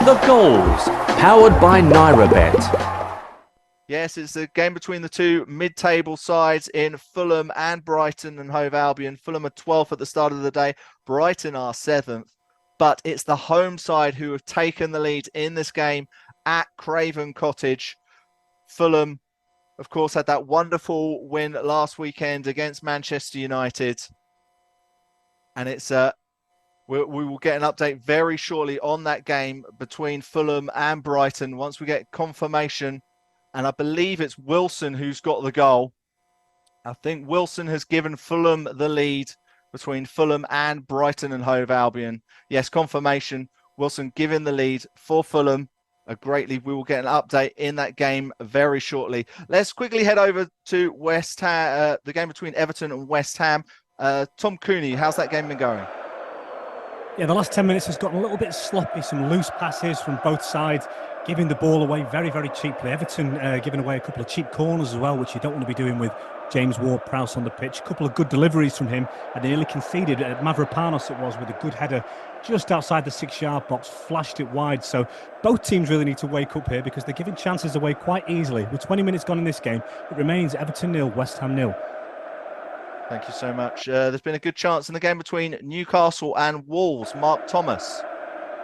The goals, powered by NairaBet. Yes, it's a game between the two mid-table sides in Fulham and Brighton and Hove Albion. Fulham are 12th at the start of the day. Brighton are 7th. But it's the home side who have taken the lead in this game at Craven Cottage. Fulham, of course, had that wonderful win last weekend against Manchester United. And it's we will get an update very shortly on that game between Fulham and Brighton once we get confirmation. And I believe it's Wilson who's got the goal. I think Wilson has given Fulham the lead between Fulham and Brighton and Hove Albion. Yes, confirmation. Wilson giving the lead for Fulham. Greatly, we will get an update in that game very shortly. Let's quickly head over to West Ham, the game between Everton and West Ham. Tom Cooney, how's that game been going? Yeah, the last 10 minutes has gotten a little bit sloppy. Some loose passes from both sides, giving the ball away very, very cheaply. Everton giving away a couple of cheap corners as well, which you don't want to be doing with James Ward-Prowse on the pitch. A couple of good deliveries from him, and they nearly conceded. Mavropanos it was, with a good header just outside the 6-yard box, flashed it wide. So both teams really need to wake up here, because they're giving chances away quite easily. With 20 minutes gone in this game, it remains Everton 0, West Ham 0. Thank you so much. There's been a good chance in the game between Newcastle and Wolves. Mark Thomas.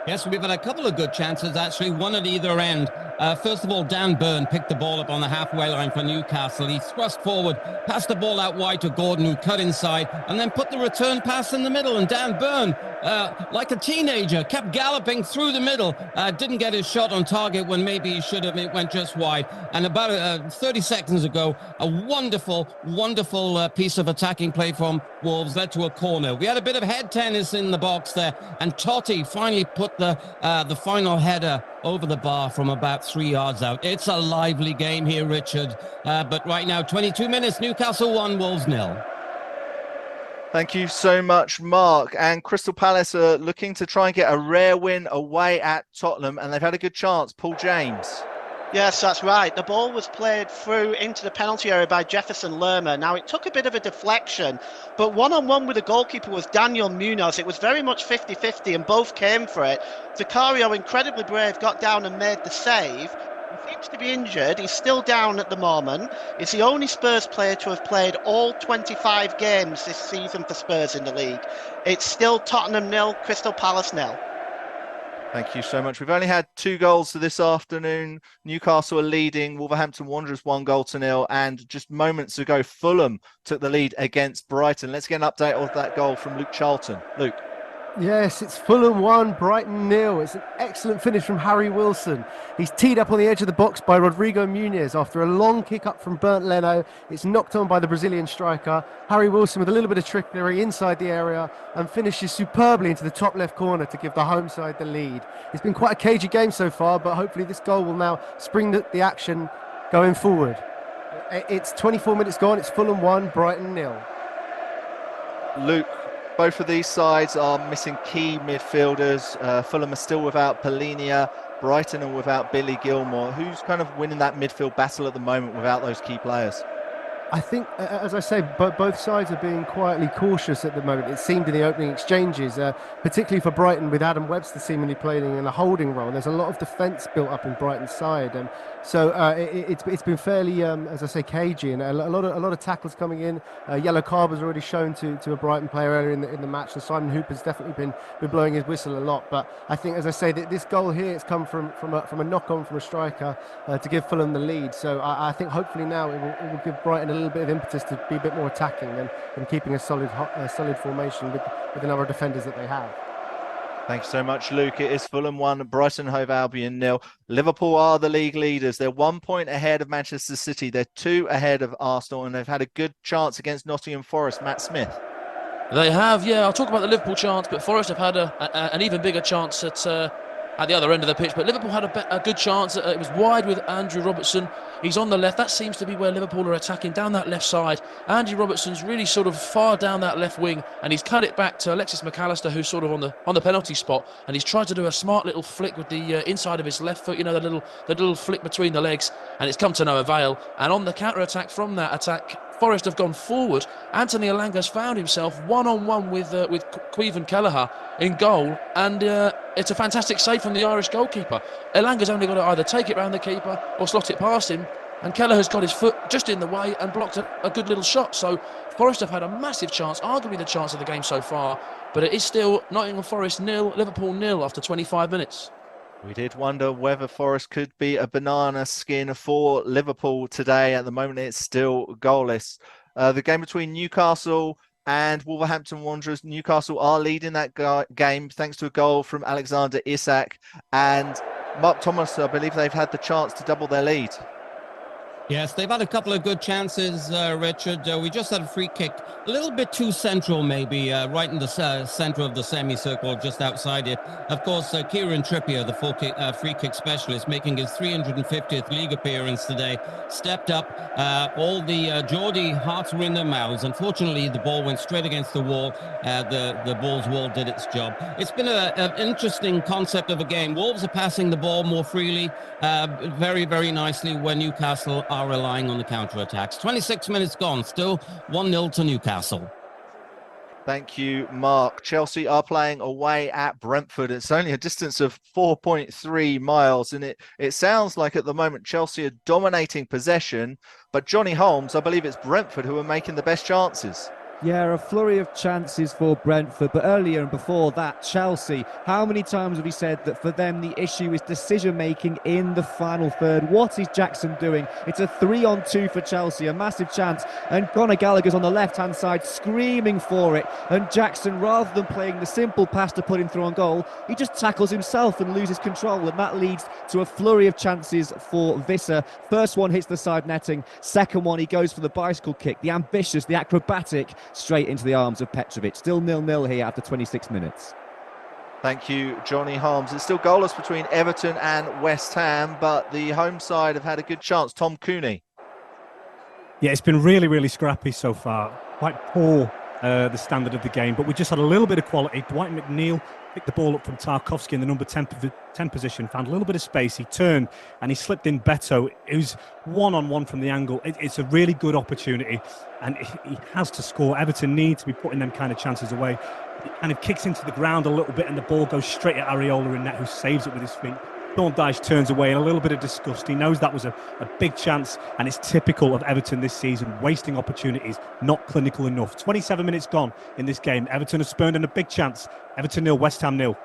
Yes, we've had a couple of good chances, actually, one at either end. First of all, Dan Burn picked the ball up on the halfway line for Newcastle. He thrust forward, passed the ball out wide to Gordon, who cut inside, and then put the return pass in the middle. And Dan Burn, like a teenager, kept galloping through the middle. Didn't get his shot on target when maybe he should have. It went just wide. And about 30 seconds ago, a wonderful, wonderful piece of attacking play from Wolves led to a corner. We had a bit of head tennis in the box there, and Totti finally put the final header over the bar from about 3 yards out. It's a lively game here, Richard. But right now, 22 minutes, Newcastle 1, Wolves 0. Thank you so much, Mark. And Crystal Palace are looking to try and get a rare win away at Tottenham, and they've had a good chance. Paul James. Yes, that's right. The ball was played through into the penalty area by Jefferson Lerma. Now, it took a bit of a deflection, but one-on-one with the goalkeeper was Daniel Munoz. It was very much 50-50, and both came for it. Vicario, incredibly brave, got down and made the save. He seems to be injured. He's still down at the moment. He's the only Spurs player to have played all 25 games this season for Spurs in the league. It's still Tottenham 0, Crystal Palace 0. Thank you so much. We've only had 2 goals this afternoon. Newcastle are leading Wolverhampton Wanderers 1-0, and just moments ago, Fulham took the lead against Brighton. Let's get an update of that goal from Luke Charlton. Luke. Yes, it's Fulham 1, Brighton 0. It's an excellent finish from Harry Wilson. He's teed up on the edge of the box by Rodrigo Muniz after a long kick up from Bernd Leno. It's knocked on by the Brazilian striker. Harry Wilson with a little bit of trickery inside the area and finishes superbly into the top left corner to give the home side the lead. It's been quite a cagey game so far, but hopefully this goal will now spring the action going forward. It's 24 minutes gone. It's Fulham 1, Brighton 0. Luke, both of these sides are missing key midfielders. Fulham are still without Polinia. Brighton are without Billy Gilmore. Who's kind of winning that midfield battle at the moment without those key players? I think, as I say, both sides are being quietly cautious at the moment. It seemed in the opening exchanges, particularly for Brighton, with Adam Webster seemingly playing in a holding role. There's a lot of defence built up in Brighton's side, and so it's been fairly, as I say, cagey, and a lot of tackles coming in. Yellow card was already shown to a Brighton player earlier in the match, and Simon Hooper's definitely been blowing his whistle a lot. But I think, as I say, that this goal here has come from a knock-on from a striker to give Fulham the lead. So I think hopefully now it will give Brighton a little bit of impetus to be a bit more attacking and keeping a solid formation with the number of defenders that they have. Thank you so much, Luke. It is Fulham 1, Brighton Hove Albion 0. Liverpool are the league leaders. They're 1 point ahead of Manchester City. They're 2 ahead of Arsenal, and they've had a good chance against Nottingham Forest. Matt Smith. They have, yeah. I'll talk about the Liverpool chance, but Forest have had an even bigger chance at the other end of the pitch. But Liverpool had a good chance. It was wide with Andrew Robertson. He's on the left. That seems to be where Liverpool are attacking, down that left side. Andy Robertson's really sort of far down that left wing, and he's cut it back to Alexis McAllister, who's sort of on the penalty spot, and he's tried to do a smart little flick with the inside of his left foot, you know, the little flick between the legs, and it's come to no avail. And on the counter-attack from that attack, Forest have gone forward. Anthony Elanga's found himself one-on-one with Caoimhin Kelleher in goal, and it's a fantastic save from the Irish goalkeeper. Elanga's only got to either take it round the keeper or slot it past him, and Kelleher's got his foot just in the way and blocked a good little shot. So Forest have had a massive chance, arguably the chance of the game so far, but it is still Nottingham Forest 0, Liverpool 0 after 25 minutes. We did wonder whether Forest could be a banana skin for Liverpool today. At the moment, it's still goalless. The game between Newcastle and Wolverhampton Wanderers. Newcastle are leading that game thanks to a goal from Alexander Isak. And Mark Thomas, I believe they've had the chance to double their lead. Yes, they've had a couple of good chances, Richard. We just had a free kick, a little bit too central, maybe, right in the centre of the semicircle, just outside it. Of course, Kieran Trippier, the free kick specialist, making his 350th league appearance today, stepped up. All the Geordie hearts were in their mouths. Unfortunately, the ball went straight against the wall. The Bulls wall did its job. It's been an interesting concept of a game. Wolves are passing the ball more freely, very, very nicely, when Newcastle are relying on the counter-attacks. 26 minutes gone, still 1-0 to Newcastle. Thank you, Mark. Chelsea are playing away at Brentford. It's only a distance of 4.3 miles, and it sounds like at the moment Chelsea are dominating possession, but Johnny Holmes, I believe it's Brentford who are making the best chances. Yeah, a flurry of chances for Brentford, but earlier and before that, Chelsea. How many times have we said that for them the issue is decision-making in the final third? What is Jackson doing? It's a 3-on-2 for Chelsea, a massive chance, and Conor Gallagher's on the left-hand side screaming for it, and Jackson, rather than playing the simple pass to put him through on goal, he just tackles himself and loses control, and that leads to a flurry of chances for Visser. First one hits the side netting, second one he goes for the bicycle kick, the ambitious, the acrobatic, straight into the arms of Petrovic. Still 0-0 here after 26 minutes. Thank you, Johnny Holmes. It's still goalless between Everton and West Ham, but the home side have had a good chance. Tom Cooney. Yeah, it's been really, really scrappy so far. Quite poor, the standard of the game, but we just had a little bit of quality. Dwight McNeil picked the ball up from Tarkovsky in the number 10 position, found a little bit of space, he turned and he slipped in Beto, who's one-on-one from the angle. It's a really good opportunity and he has to score. Everton need to be putting them kind of chances away. He kind of kicks into the ground a little bit and the ball goes straight at Areola in net, who saves it with his feet. Sean Dyche turns away in a little bit of disgust. He knows that was a big chance, and it's typical of Everton this season, wasting opportunities, not clinical enough. 27 minutes gone in this game. Everton has spurned in a big chance. Everton 0, West Ham 0.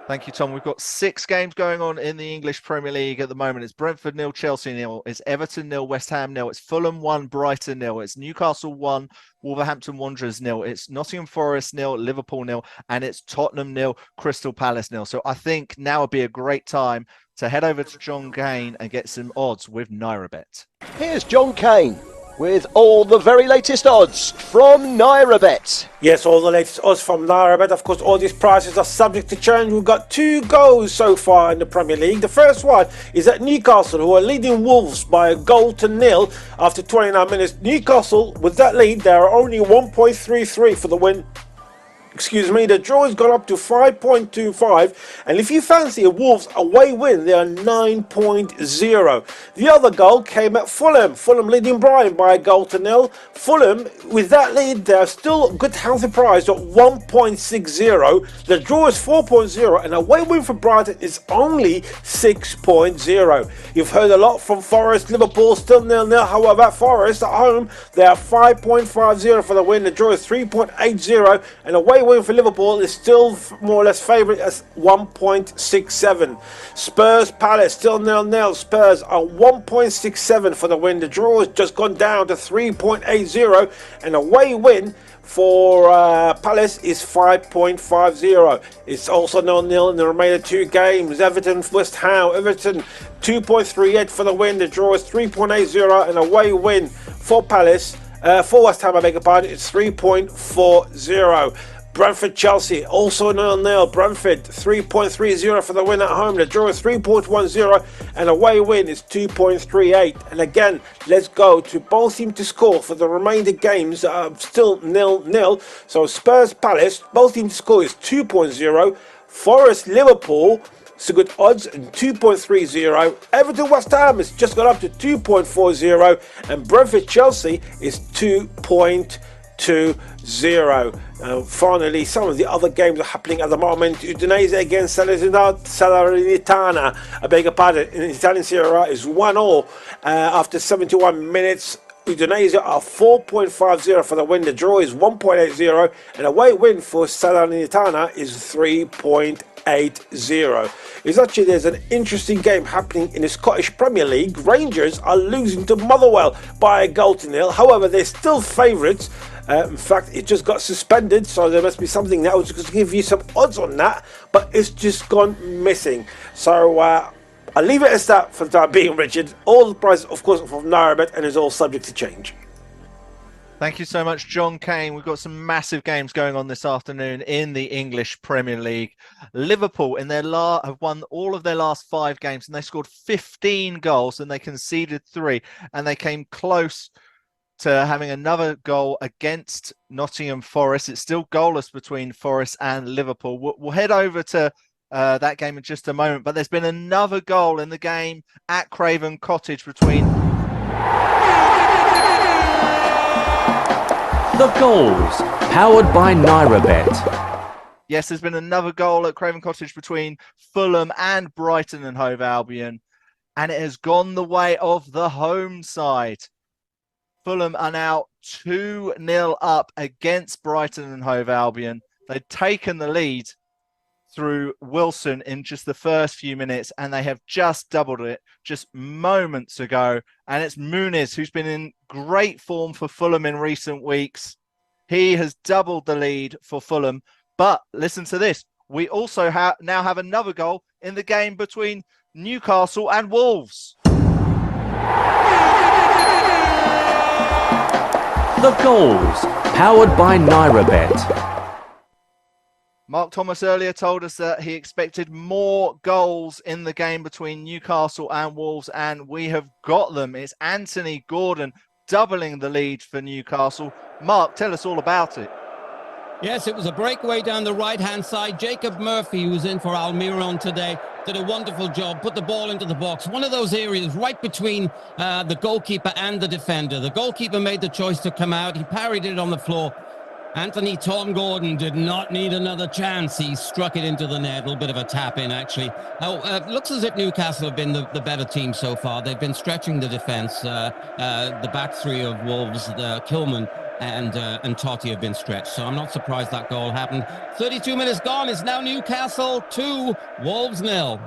Thank you, Tom. We've got 6 games going on in the English Premier League at the moment. It's Brentford 0, Chelsea 0. It's Everton 0, West Ham 0. It's Fulham 1, Brighton 0. It's Newcastle 1, Wolverhampton Wanderers 0. It's Nottingham Forest 0, Liverpool 0. And it's Tottenham 0, Crystal Palace 0. So I think now would be a great time to head over to John Kane and get some odds with NairaBet. Here's John Kane with all the very latest odds from NairaBet. Yes, all the latest odds from NairaBet. Of course, all these prices are subject to change. We've got 2 goals so far in the Premier League. The first one is at Newcastle, who are leading Wolves by 1-0 after 29 minutes. Newcastle, with that lead, they are only 1.33 for the win. The draw has gone up to 5.25, and if you fancy a Wolves away win, they are 9.0. The other goal came at Fulham. Fulham leading Brighton by 1-0. Fulham, with that lead, they're still good healthy price at 1.60. The draw is 4.0, and away win for Brighton is only 6.0. You've heard a lot from Forest. Liverpool still 0-0. However, Forest at home, they are 5.50 for the win. The draw is 3.80, and away win for Liverpool is still more or less favourite as 1.67. Spurs Palace still 0-0. Spurs are 1.67 for the win. The draw has just gone down to 3.80, and away win for Palace is 5.50. It's also 0-0 in the remaining 2 games. Everton West Ham. Everton 2.38 for the win. The draw is 3.80, and away win for Palace. For West Ham, I beg your pardon, it's 3.40. Brentford Chelsea also 0-0. Brentford 3.30 for the win at home. The draw is 3.10, and away win is 2.38. And again, let's go to both teams to score for the remainder games. Still 0-0. So Spurs Palace, both teams to score is 2.0. Forest Liverpool, it's a good odds, and 2.30. Everton West Ham has just got up to 2.40, and Brentford Chelsea is 2.20. Finally, some of the other games are happening at the moment. Udinese against Salernitana, I beg your pardon, in Italian Serie A is 1-0 after 71 minutes. Udinese are 4.50 for the win. The draw is 1.80, and away win for Salernitana is 3.80. It's actually, there's an interesting game happening in the Scottish Premier League. Rangers are losing to Motherwell by 1-0. However, they're still favourites. In fact, it just got suspended, so there must be something that was going to give you some odds on that, but it's just gone missing. So I'll leave it as that for the time being, Richard. All the prices, of course, from Nairabet, and is all subject to change. Thank you so much, John Kane. We've got some massive games going on this afternoon in the English Premier League. Liverpool in their have won all of their last 5 games, and they scored 15 goals and they conceded 3, and they came close to having another goal against Nottingham Forest. It's still goalless between Forest and Liverpool. We'll head over to that game in just a moment, but there's been another goal in the game at Craven Cottage between The goals, powered by Nairabet. Yes, there's been another goal at Craven Cottage between Fulham and Brighton and Hove Albion, and it has gone the way of the home side. Fulham are now 2-0 up against Brighton and Hove Albion. They've taken the lead through Wilson in just the first few minutes, and they have just doubled it just moments ago. And it's Muniz, who's been in great form for Fulham in recent weeks. He has doubled the lead for Fulham. But listen to this. We also now have another goal in the game between Newcastle and Wolves. The goals, powered by Nairabet. Mark Thomas earlier told us that he expected more goals in the game between Newcastle and Wolves, and we have got them. It's Anthony Gordon doubling the lead for Newcastle. Mark, tell us all about it. Yes, it was a breakaway down the right-hand side. Jacob Murphy, who was in for Almiron today, did a wonderful job, put the ball into the box. One of those areas right between the goalkeeper and the defender. The goalkeeper made the choice to come out. He parried it on the floor. Anthony Tom Gordon did not need another chance. He struck it into the net. A little bit of a tap in, actually. Looks as if Newcastle have been the better team so far. They've been stretching the defence. The back three of Wolves, Kilman and Totti have been stretched. So I'm not surprised that goal happened. 32 minutes gone. It's now Newcastle 2, Wolves 0.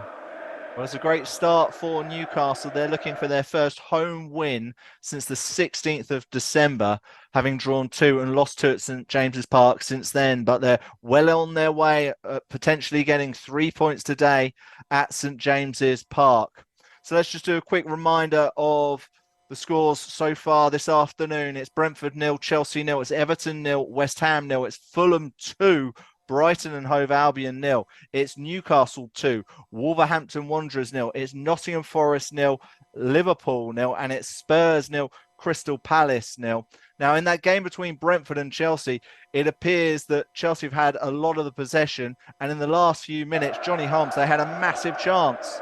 Well, it's a great start for Newcastle. They're looking for their first home win since the 16th of December, having drawn 2 and lost 2 at St James's Park since then. But they're well on their way, potentially getting 3 points today at St James's Park. So let's just do a quick reminder of the scores so far this afternoon. It's Brentford 0, Chelsea 0, it's Everton 0, West Ham 0, it's Fulham 2, Brighton and Hove Albion 0. It's Newcastle 2, Wolverhampton Wanderers 0. It's Nottingham Forest 0, Liverpool 0, and it's Spurs 0, Crystal Palace 0. Now, in that game between Brentford and Chelsea, it appears that Chelsea have had a lot of the possession, and in the last few minutes, Johnny Holmes, they had a massive chance.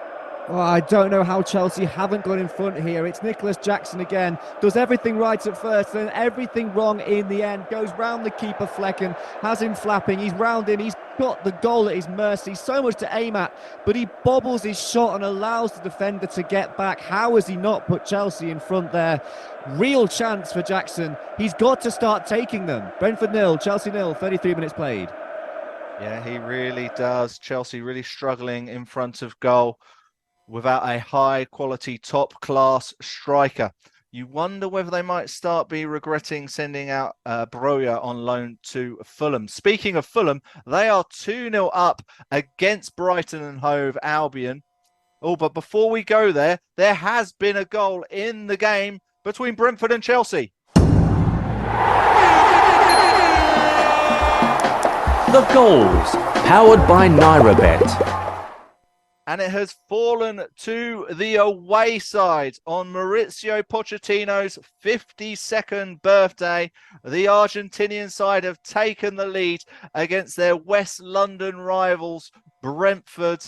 Oh, I don't know how Chelsea haven't got in front here. It's Nicholas Jackson again. Does everything right at first, then everything wrong in the end. Goes round the keeper Flecken, has him flapping. He's round him. He's got the goal at his mercy. So much to aim at, but he bobbles his shot and allows the defender to get back. How has he not put Chelsea in front there? Real chance for Jackson. He's got to start taking them. Brentford 0, Chelsea 0, 33 minutes played. Yeah, he really does. Chelsea really struggling in front of goal without a high-quality, top-class striker. You wonder whether they might be regretting sending out Broja on loan to Fulham. Speaking of Fulham, they are 2-0 up against Brighton and Hove Albion. Oh, but before we go there has been a goal in the game between Brentford and Chelsea. The goals, powered by Nairabet. And it has fallen to the away side on Maurizio Pochettino's 52nd birthday. The Argentinian side have taken the lead against their West London rivals, Brentford.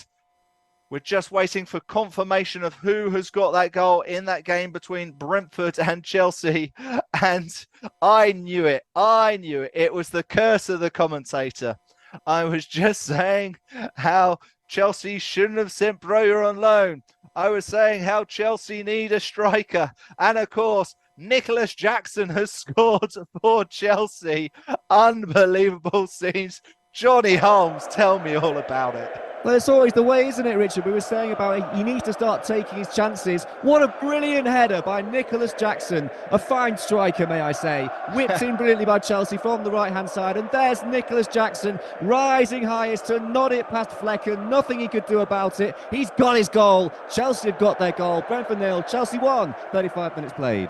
We're just waiting for confirmation of who has got that goal in that game between Brentford and Chelsea. And I knew it. It was the curse of the commentator. I was just saying how Chelsea shouldn't have sent Broja on loan. I was saying how Chelsea need a striker. And of course, Nicholas Jackson has scored for Chelsea. Unbelievable scenes. Johnny Holmes, tell me all about it. Well, it's always the way, isn't it, Richard? We were saying about he needs to start taking his chances. What a brilliant header by Nicholas Jackson. A fine striker, may I say. Whipped in brilliantly by Chelsea from the right-hand side. And there's Nicholas Jackson rising highest to nod it past Flecken. Nothing he could do about it. He's got his goal. Chelsea have got their goal. Brentford 0, Chelsea 1. 35 minutes played.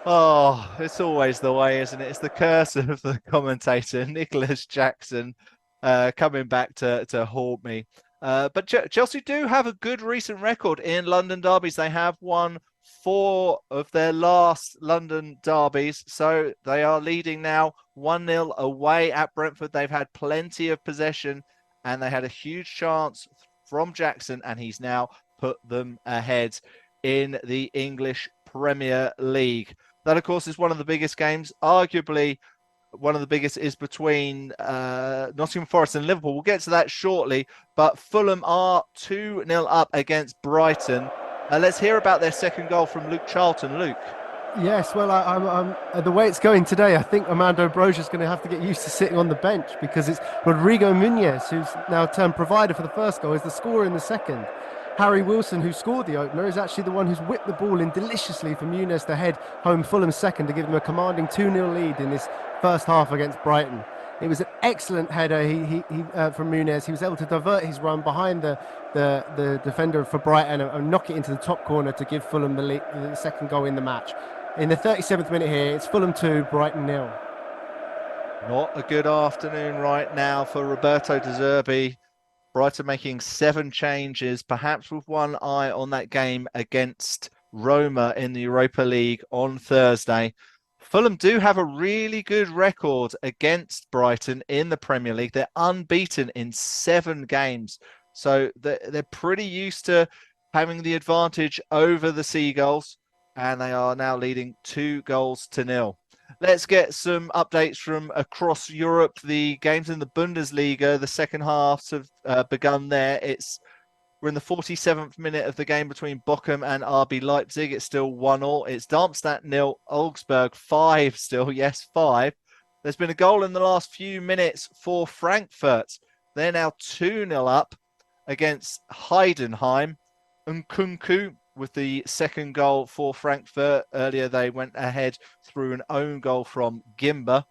Oh, it's always the way, isn't it? It's the curse of the commentator, Nicholas Jackson. Coming back to haunt me. But Chelsea do have a good recent record in London derbies. They have won 4 of their last London derbies. So they are leading now 1-0 away at Brentford. They've had plenty of possession and they had a huge chance from Jackson, and he's now put them ahead in the English Premier League. That, of course, is one of the biggest games, arguably one of the biggest is between Nottingham Forest and Liverpool. We'll get to that shortly, but Fulham are 2-0 up against Brighton. Let's hear about their second goal from Luke Charlton. Luke. Yes, well, I'm the way it's going today, I think Armando Broja's going to have to get used to sitting on the bench, because it's Rodrigo Muniz, who's now turned provider for the first goal, is the scorer in the second. Harry Wilson, who scored the opener, is actually the one who's whipped the ball in deliciously for Muniz to head home Fulham's second to give them a commanding 2-0 lead in this first half against Brighton. It was an excellent header from Muniz. He was able to divert his run behind the defender for Brighton and knock it into the top corner to give Fulham the second goal in the match. In the 37th minute here, it's Fulham 2, Brighton 0. Not a good afternoon right now for Roberto De Zerbi. Brighton making 7 changes, perhaps with one eye on that game against Roma in the Europa League on Thursday. Fulham do have a really good record against Brighton in the Premier League. They're unbeaten in 7 games. So they're pretty used to having the advantage over the Seagulls, and they are now leading 2-0. Let's get some updates from across Europe. The games in the Bundesliga, the second halves have begun there. We're in the 47th minute of the game between Bochum and RB Leipzig. It's still 1-1. It's Darmstadt 0, Augsburg 5 still. Yes, 5. There's been a goal in the last few minutes for Frankfurt. They're now 2-0 up against Heidenheim. Nkunku with the second goal for Frankfurt. Earlier they went ahead through an own goal from Gimba.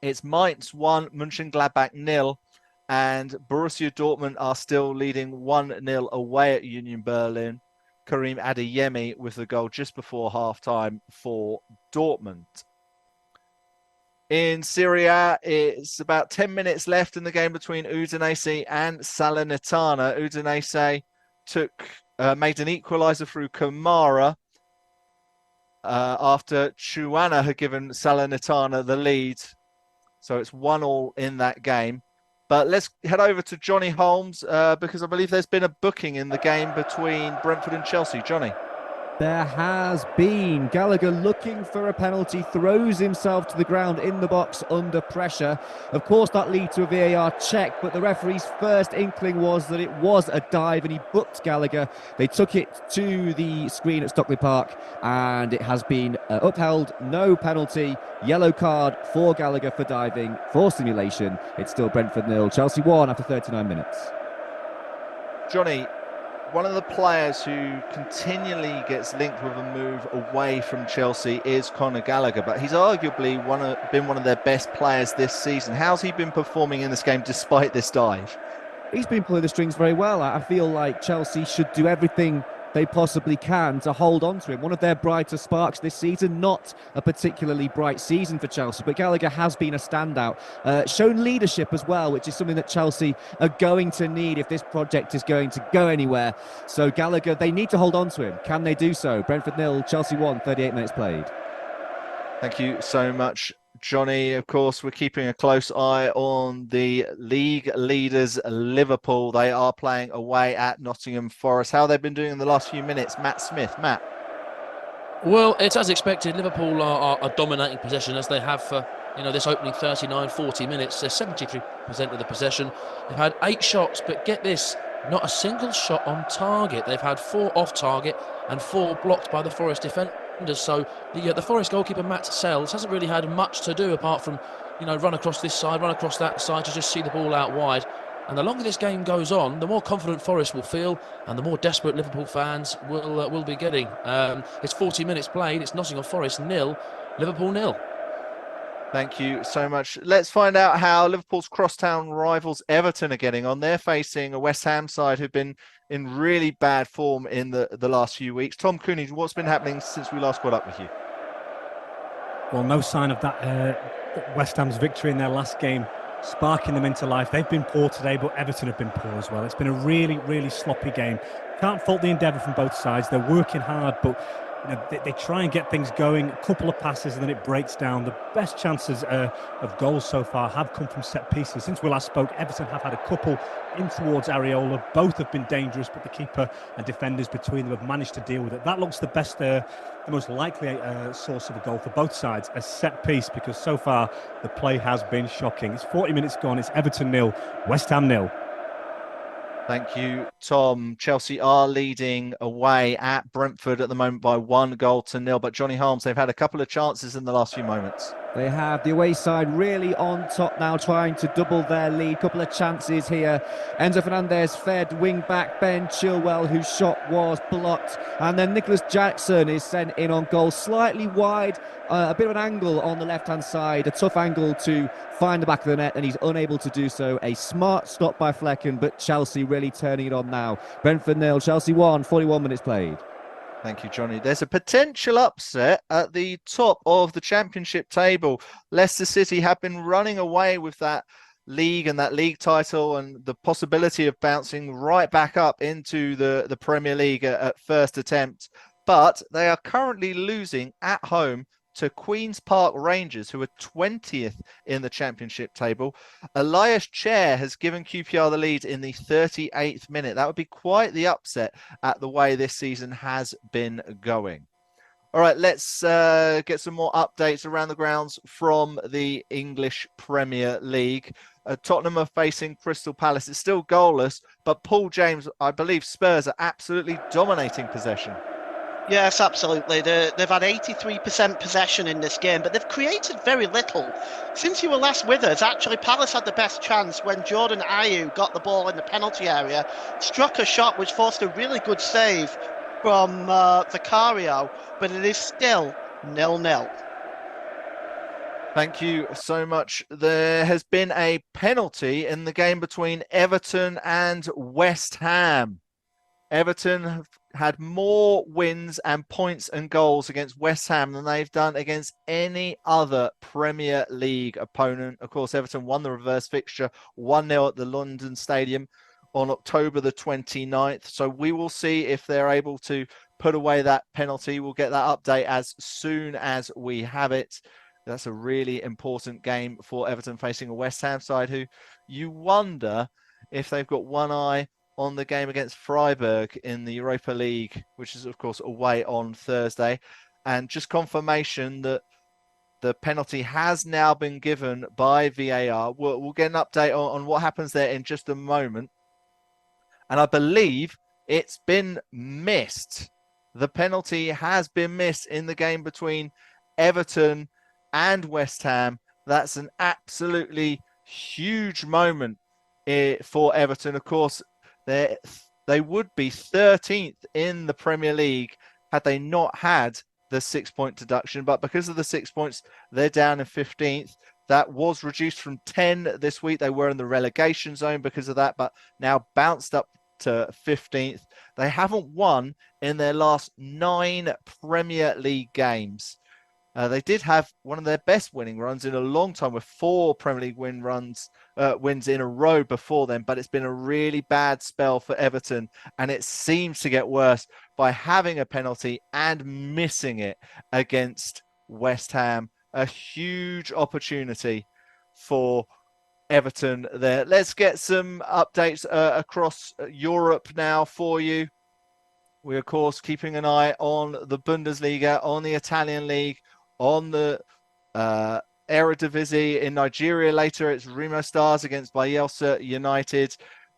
It's Mainz 1, Mönchengladbach 0. And Borussia Dortmund are still leading 1-0 away at Union Berlin. Karim Adeyemi with the goal just before half-time for Dortmund. In Serie A, it's about 10 minutes left in the game between Udinese and Salernitana. Udinese made an equaliser through Kamara after Chuana had given Salernitana the lead. So it's 1-1 in that game. But let's head over to Johnny Holmes because I believe there's been a booking in the game between Brentford and Chelsea. Johnny. There has been. Gallagher looking for a penalty, throws himself to the ground in the box under pressure. Of course, that leads to a VAR check, but the referee's first inkling was that it was a dive and he booked Gallagher. They took it to the screen at Stockley Park and it has been upheld. No penalty. Yellow card for Gallagher for diving, for simulation. It's still Brentford 0, Chelsea 1 after 39 minutes. Johnny, one of the players who continually gets linked with a move away from Chelsea is Conor Gallagher, but he's arguably been one of their best players this season. How's he been performing in this game despite this dive? He's been pulling the strings very well. I feel like Chelsea should do everything they possibly can to hold on to him. One of their brighter sparks this season, not a particularly bright season for Chelsea, but Gallagher has been a standout. Shown leadership as well, which is something that Chelsea are going to need if this project is going to go anywhere. So Gallagher, they need to hold on to him. Can they do so? Brentford 0, Chelsea 1, 38 minutes played. Thank you so much, Johnny. Of course, we're keeping a close eye on the league leaders, Liverpool. They are playing away at Nottingham Forest. How they've been doing in the last few minutes, Matt Smith. Matt. Well, it's as expected. Liverpool are dominating possession as they have for this opening 39-40 minutes. They're 73% of the possession. They've had 8 shots, but get this, not a single shot on target. They've had 4 off target and 4 blocked by the Forest defenders. So the Forest goalkeeper Matt Sells hasn't really had much to do apart from run across this side, run across that side to just see the ball out wide. And the longer this game goes on, the more confident Forest will feel, and the more desperate Liverpool fans will be getting. It's 40 minutes played. It's Nottingham Forest 0, Liverpool 0. Thank you so much. Let's find out how Liverpool's crosstown rivals Everton are getting on. They're facing a West Ham side who've been in really bad form in the last few weeks. Tom Cooney, what's been happening since we last caught up with you? Well, no sign of that West Ham's victory in their last game sparking them into life. They've been poor today, but Everton have been poor as well. It's been a really, really sloppy game. Can't fault the endeavour from both sides. They're working hard, but they try and get things going. A couple of passes and then it breaks down. The best chances of goals so far have come from set pieces. Since we last spoke, Everton have had a couple in towards Areola. Both have been dangerous, but the keeper and defenders between them have managed to deal with it. That looks the best, the most likely source of a goal for both sides, a set piece, because so far the play has been shocking. It's 40 minutes gone. It's Everton 0, West Ham 0. Thank you, Tom. Chelsea are leading away at Brentford at the moment by 1-0, but Johnny Holmes, they've had a couple of chances in the last few moments. They have the away side really on top now, trying to double their lead. Couple of chances here. Enzo Fernandez fed wing back Ben Chilwell, whose shot was blocked. And then Nicholas Jackson is sent in on goal, slightly wide, a bit of an angle on the left-hand side, a tough angle to find the back of the net, and he's unable to do so. A smart stop by Flecken, but Chelsea really turning it on now. Brentford 0, Chelsea 1, 41 minutes played. Thank you, Johnny. There's a potential upset at the top of the championship table. Leicester City have been running away with that league and that league title and the possibility of bouncing right back up into the Premier League at first attempt. But they are currently losing at home to Queen's Park Rangers, who are 20th in the championship table. Elias Chair has given QPR the lead in the 38th minute. That would be quite the upset at the way this season has been going. All right, let's get some more updates around the grounds from the English Premier League. Tottenham are facing Crystal Palace. It's still goalless, but Paul James, I believe Spurs are absolutely dominating possession. Yes, absolutely. They've had 83% possession in this game, but they've created very little. Since you were last with us, actually, Palace had the best chance when Jordan Ayew got the ball in the penalty area, struck a shot which forced a really good save from Vicario, but it is still 0-0. Thank you so much. There has been a penalty in the game between Everton and West Ham. Everton have had more wins and points and goals against West Ham than they've done against any other Premier League opponent. Of course, Everton won the reverse fixture 1-0 at the London Stadium on October the 29th. So we will see if they're able to put away that penalty. We'll get that update as soon as we have it. That's a really important game for Everton, facing a West Ham side who you wonder if they've got one eye on the game against Freiburg in the Europa League, which is, of course, away on Thursday. And just confirmation that the penalty has now been given by VAR. We'll get an update on what happens there in just a moment. And I believe it's been missed. The penalty has been missed in the game between Everton and West Ham. That's an absolutely huge moment for Everton. Of course, they would be 13th in the Premier League had they not had the 6-point deduction. But because of the 6 points, they're down in 15th. That was reduced from 10 this week. They were in the relegation zone because of that, but now bounced up to 15th. They haven't won in their last 9 Premier League games. They did have one of their best winning runs in a long time with 4 Premier League wins in a row before then, but it's been a really bad spell for Everton, and it seems to get worse by having a penalty and missing it against West Ham. A huge opportunity for Everton there. Let's get some updates across Europe now for you. We're, of course, keeping an eye on the Bundesliga, on the Italian League, on the Eredivisie. In Nigeria later, it's Remo Stars against Bayelsa United.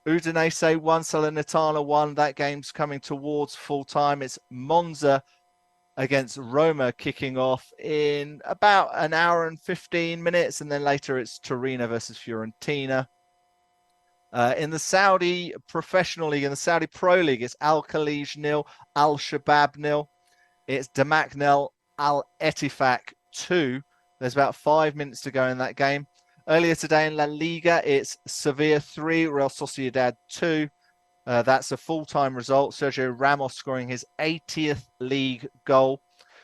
Udinese 1, Salernitana 1. That game's coming towards full time. It's Monza against Roma kicking off in about an hour and 15 minutes. And then later it's Torino versus Fiorentina. In the Saudi Professional League, in the Saudi Pro League, it's Al Khalij 0, Al Shabab 0. It's Damak 0, Al Etifak 2. There's about 5 minutes to go in that game. Earlier today in La Liga, it's Sevilla 3, Real Sociedad 2. That's a full-time result. Sergio Ramos scoring his 80th league goal,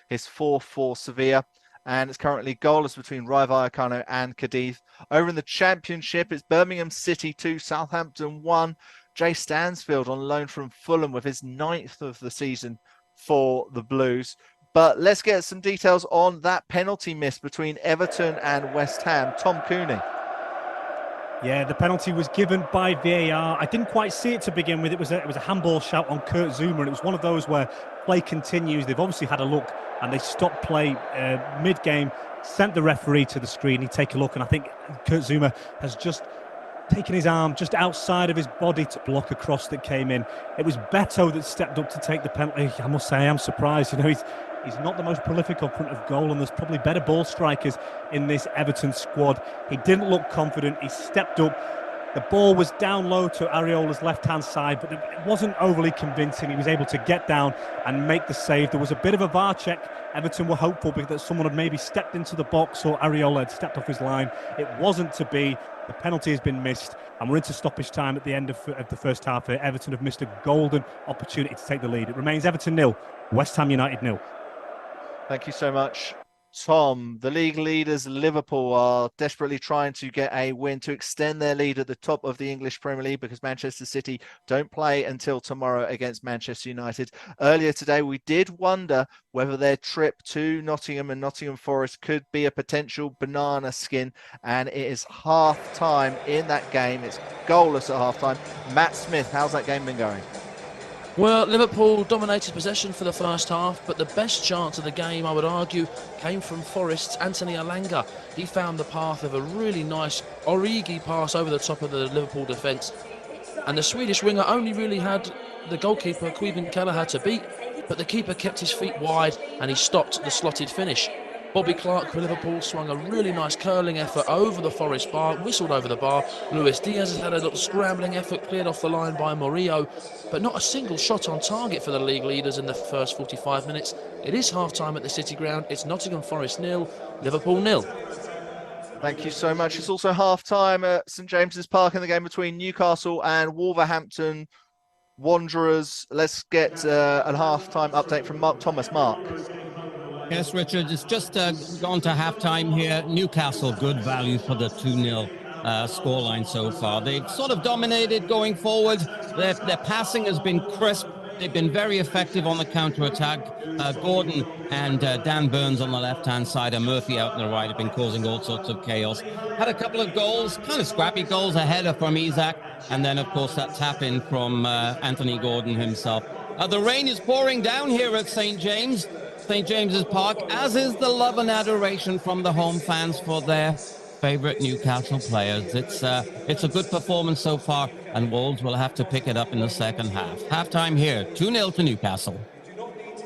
his 4th for Sevilla. And it's currently goalless between Rayo Vallecano and Cadiz. Over in the Championship, it's Birmingham City 2, Southampton 1. Jay Stansfield on loan from Fulham with his 9th of the season for the Blues. But let's get some details on that penalty miss between Everton and West Ham. Tom Cooney. Yeah, the penalty was given by VAR. I didn't quite see it to begin with. It was a handball shout on Kurt Zuma, and it was one of those where play continues. They've obviously had a look, and they stopped play mid-game, sent the referee to the screen. He'd take a look, and I think Kurt Zuma has just taken his arm just outside of his body to block a cross that came in. It was Beto that stepped up to take the penalty. I must say, I am surprised. You know, he's not the most prolific in front of goal, and there's probably better ball strikers in this Everton squad. He didn't look confident. He stepped up. The ball was down low to Areola's left-hand side, but it wasn't overly convincing. He was able to get down and make the save. There was a bit of a VAR check. Everton were hopeful because someone had maybe stepped into the box or Areola had stepped off his line. It wasn't to be. The penalty has been missed, and we're into stoppage time at the end of the first half here. Everton have missed a golden opportunity to take the lead. It remains Everton 0, West Ham United 0. Thank you so much, Tom. The league leaders, Liverpool, are desperately trying to get a win to extend their lead at the top of the English Premier League because Manchester City don't play until tomorrow against Manchester United. Earlier today, we did wonder whether their trip to Nottingham and Nottingham Forest could be a potential banana skin, and it is half-time in that game. It's goalless at half-time. Matt Smith, how's that game been going? Well, Liverpool dominated possession for the first half, but the best chance of the game, I would argue, came from Forest's Anthony Elanga. He found the path of a really nice Origi pass over the top of the Liverpool defence. And the Swedish winger only really had the goalkeeper, Queben Kelleher, to beat, but the keeper kept his feet wide and he stopped the slotted finish. Bobby Clark for Liverpool swung a really nice curling effort over the Forest bar, whistled over the bar. Luis Diaz has had a little scrambling effort cleared off the line by Murillo, but not a single shot on target for the league leaders in the first 45 minutes. It is half-time at the City Ground. It's Nottingham Forest 0, Liverpool 0. Thank you so much. It's also half-time at St James's Park in the game between Newcastle and Wolverhampton Wanderers. Let's get a half-time update from Mark Thomas. Mark. Yes, Richard, it's just gone to halftime here. Newcastle, good value for the 2-0 scoreline so far. They've sort of dominated going forward. Their passing has been crisp. They've been very effective on the counter-attack. Gordon and Dan Burns on the left-hand side and Murphy out on the right have been causing all sorts of chaos. Had a couple of goals, kind of scrappy goals, a header from Isak, and then, of course, that tap-in from Anthony Gordon himself. The rain is pouring down here at St. James's Park, as is the love and adoration from the home fans for their favourite Newcastle players. It's a good performance so far, and Wolves will have to pick it up in the second half. Half-time here, 2-0 to Newcastle.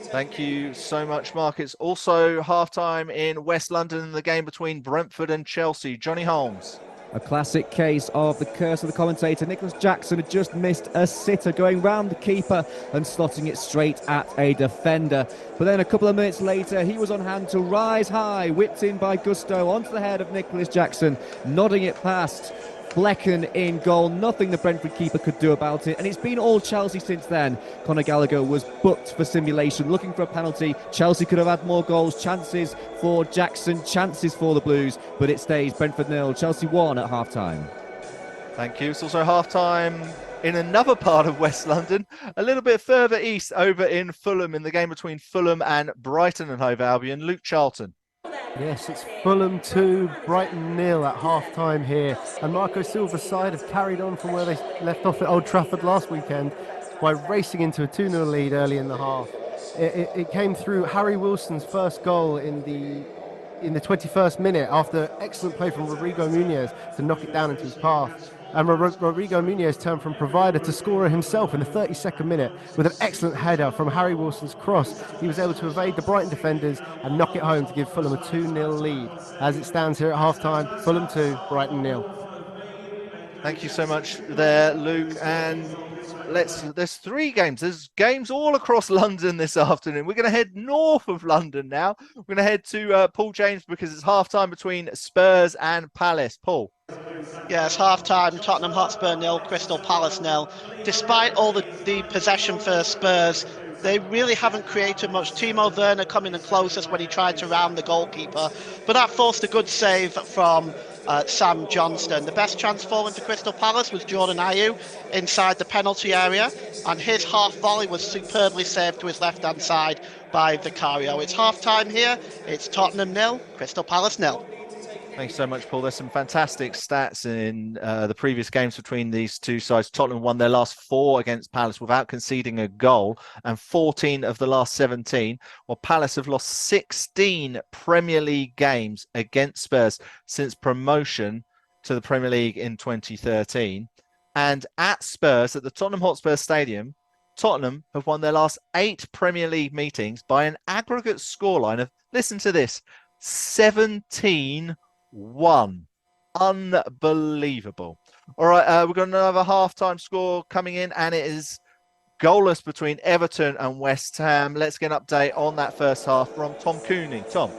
Thank you so much, Mark. It's also half-time in West London in the game between Brentford and Chelsea. Johnny Holmes. A classic case of the curse of the commentator. Nicholas Jackson had just missed a sitter going round the keeper and slotting it straight at a defender. But then a couple of minutes later, he was on hand to rise high, whipped in by Gusto onto the head of Nicholas Jackson, nodding it past. Flecken in goal, nothing the Brentford keeper could do about it, and it's been all Chelsea since then. Conor Gallagher was booked for simulation, looking for a penalty. Chelsea could have had more goals, chances for Jackson, chances for the Blues, but it stays Brentford 0, Chelsea 1 at half-time. Thank you. It's also half-time in another part of West London, a little bit further east, over in Fulham, in the game between Fulham and Brighton and Hove Albion. Luke Charlton. Yes, it's Fulham 2, Brighton 0 at half-time here. And Marco Silva's side have carried on from where they left off at Old Trafford last weekend by racing into a 2-0 lead early in the half. It came through Harry Wilson's first goal in the 21st minute after excellent play from Rodrigo Muniz to knock it down into his path. And Rodrigo Muniz turned from provider to scorer himself in the 32nd minute with an excellent header from Harry Wilson's cross. He was able to evade the Brighton defenders and knock it home to give Fulham a 2-0 lead. As it stands here at half-time, Fulham 2, Brighton 0. Thank you so much there, Luke. And there's 3 games. There's games all across London this afternoon. We're going to head north of London now. We're going to head to Paul James because it's half time between Spurs and Palace. Paul. Yeah, it's half-time. Tottenham Hotspur 0, Crystal Palace 0. Despite all the possession for Spurs, they really haven't created much. Timo Werner coming the closest when he tried to round the goalkeeper, but that forced a good save from Sam Johnston. The best chance falling for Crystal Palace was Jordan Ayew inside the penalty area, and his half volley was superbly saved to his left-hand side by Vicario. It's half-time here. It's Tottenham 0, Crystal Palace 0. Thanks so much, Paul. There's some fantastic stats in the previous games between these two sides. Tottenham won their last 4 against Palace without conceding a goal, and 14 of the last 17. While Palace have lost 16 Premier League games against Spurs since promotion to the Premier League in 2013. And at Spurs, at the Tottenham Hotspur Stadium, Tottenham have won their last 8 Premier League meetings by an aggregate scoreline of, listen to this, 17-1. Unbelievable. All right, we've got another half-time score coming in, and it is goalless between Everton and West Ham. Let's get an update on that first half from Tom Cooney. Tom.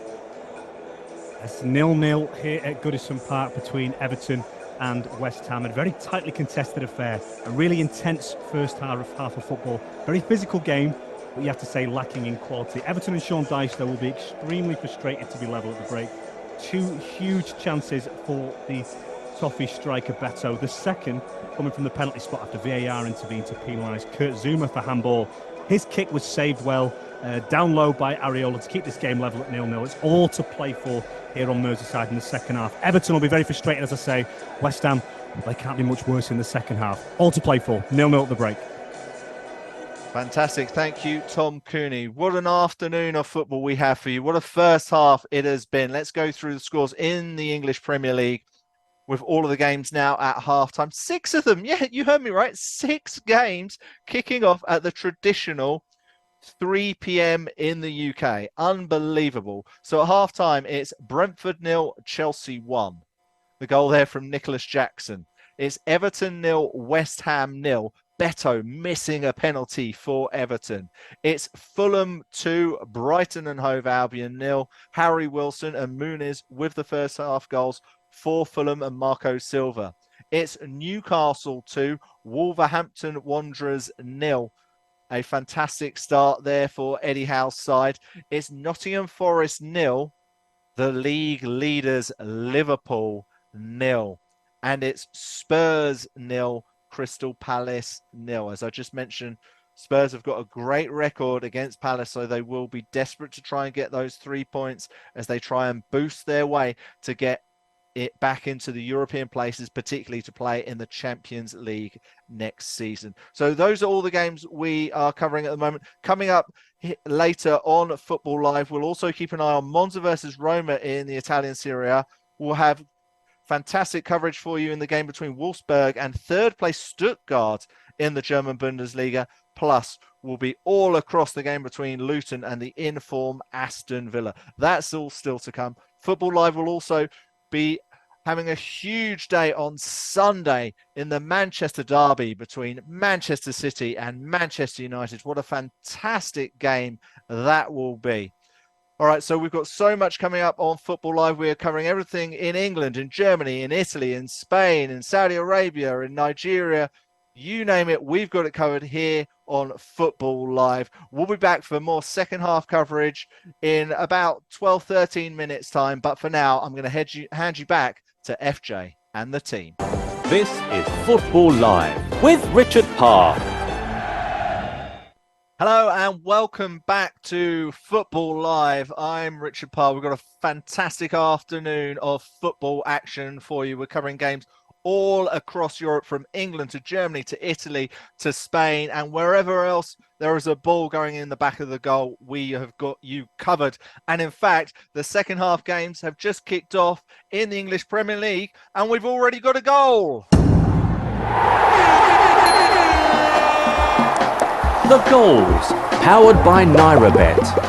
It's 0-0 here at Goodison Park between Everton and West Ham. A very tightly contested affair. A really intense first half of football. Very physical game, but you have to say lacking in quality. Everton and Sean Dyche, though, will be extremely frustrated to be level at the break. 2 huge chances for the Toffee striker Beto. The second coming from the penalty spot after VAR intervened to penalise Kurt Zuma for handball. His kick was saved well, down low by Areola to keep this game level at 0-0. It's all to play for here on Merseyside in the second half. Everton will be very frustrated, as I say. West Ham, they can't be much worse in the second half. All to play for, 0-0 at the break. Fantastic. Thank you, Tom Cooney. What an afternoon of football we have for you. What a first half it has been. Let's go through the scores in the English Premier League with all of the games now at halftime. 6 of them. Yeah, you heard me right. 6 games kicking off at the traditional 3 p.m. in the UK. Unbelievable. So at halftime, it's Brentford 0, Chelsea 1. The goal there from Nicholas Jackson. It's Everton 0, West Ham 0. Beto missing a penalty for Everton. It's Fulham 2, Brighton and Hove Albion 0. Harry Wilson and Muniz with the first half goals for Fulham and Marco Silva. It's Newcastle 2, Wolverhampton Wanderers 0. A fantastic start there for Eddie Howe's side. It's Nottingham Forest 0, the league leaders Liverpool 0. And it's Spurs 0, Crystal Palace 0. As I just mentioned, Spurs have got a great record against Palace, so they will be desperate to try and get those 3 points as they try and boost their way to get it back into the European places, particularly to play in the Champions League next season. So those are all the games we are covering at the moment. Coming up later on Football Live, we'll also keep an eye on Monza versus Roma in the Italian Serie A. We'll have fantastic coverage for you in the game between Wolfsburg and third place Stuttgart in the German Bundesliga. Plus, we'll be all across the game between Luton and the in-form Aston Villa. That's all still to come. Football Live will also be having a huge day on Sunday in the Manchester derby between Manchester City and Manchester United. What a fantastic game that will be. All right, so we've got so much coming up on Football Live. We are covering everything in England, in Germany, in Italy, in Spain, in Saudi Arabia, in Nigeria. You name it, we've got it covered here on Football Live. We'll be back for more second half coverage in about 12, 13 minutes time. But for now, I'm going to hand you back to FJ and the team. This is Football Live with Richard Parr. Hello and welcome back to Football Live. I'm Richard Parr. We've got a fantastic afternoon of football action for you. We're covering games all across Europe, from England to Germany to Italy to Spain, and wherever else there is a ball going in the back of the goal, we have got you covered. And in fact, the second half games have just kicked off in the English Premier League, and we've already got a goal. The goals, powered by NairaBet.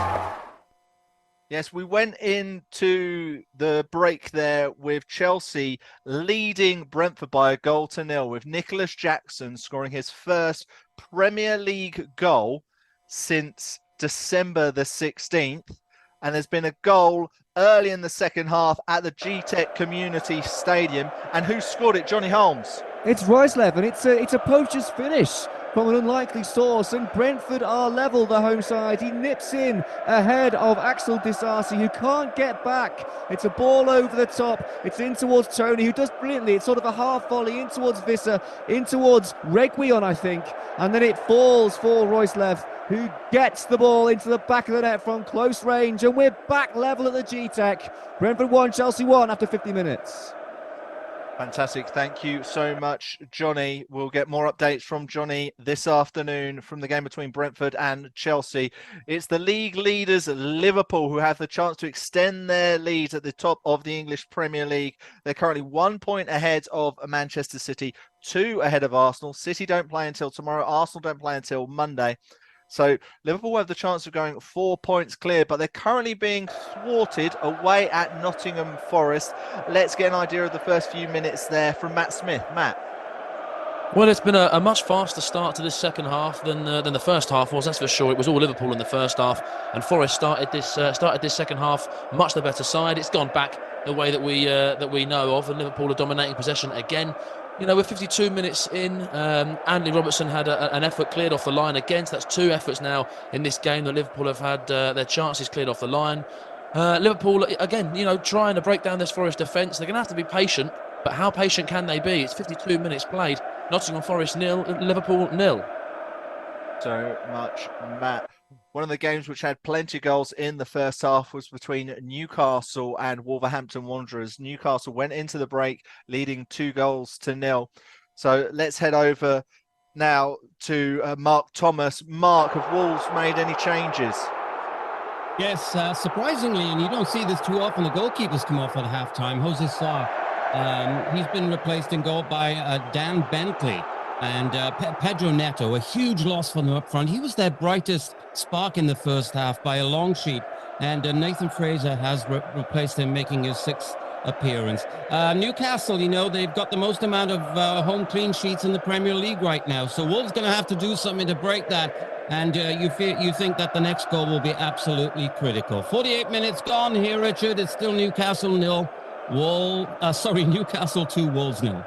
Yes, we went into the break there with Chelsea leading Brentford by 1-0 with Nicholas Jackson scoring his first Premier League goal since December the 16th. And there's been a goal early in the second half at the GTEC Community Stadium. And who scored it? Johnny Holmes. It's Roislev, and it's a poacher's finish from an unlikely source, and Brentford are level, the home side. He nips in ahead of Axel Disasi, who can't get back. It's a ball over the top. It's in towards Tony, who does brilliantly. It's sort of a half volley in towards Visser, in towards Reguilon, I think, and then it falls for Roislev, who gets the ball into the back of the net from close range, and we're back level at the GTEC. Brentford 1, Chelsea 1 after 50 minutes. Fantastic. Thank you so much, Johnny. We'll get more updates from Johnny this afternoon from the game between Brentford and Chelsea. It's the league leaders, Liverpool, who have the chance to extend their lead at the top of the English Premier League. They're currently 1 point ahead of Manchester City, 2 ahead of Arsenal. City don't play until tomorrow. Arsenal don't play until Monday. So Liverpool have the chance of going 4 points clear, but they're currently being thwarted away at Nottingham Forest. Let's get an idea of the first few minutes there from Matt Smith. Matt. Well, it's been a much faster start to this second half than the first half was, that's for sure. It was all Liverpool in the first half, and Forest started this second half much the better side. It's gone back the way that we know of, and Liverpool are dominating possession again. You know, we're 52 minutes in. Andy Robertson had an effort cleared off the line again. So that's 2 efforts now in this game that Liverpool have had their chances cleared off the line. Liverpool, again, you know, trying to break down this Forest defence. They're going to have to be patient, but how patient can they be? It's 52 minutes played. Nottingham Forest 0, Liverpool 0. So much, Matt. One of the games which had plenty of goals in the first half was between Newcastle and Wolverhampton Wanderers. Newcastle went into the break leading 2-0. So let's head over now to Mark Thomas. Mark, have Wolves made any changes? Yes, surprisingly, and you don't see this too often, the goalkeepers come off at halftime. Jose Sarr, he's been replaced in goal by Dan Bentley. And Pedro Neto, a huge loss from them up front. He was their brightest spark in the first half by a long sheet. And Nathan Fraser has replaced him, making his 6th appearance. Newcastle, you know, they've got the most amount of home clean sheets in the Premier League right now. So Wolves going to have to do something to break that. And you think that the next goal will be absolutely critical. 48 minutes gone here, Richard. It's still Newcastle 0. Newcastle 2, Wolves 0.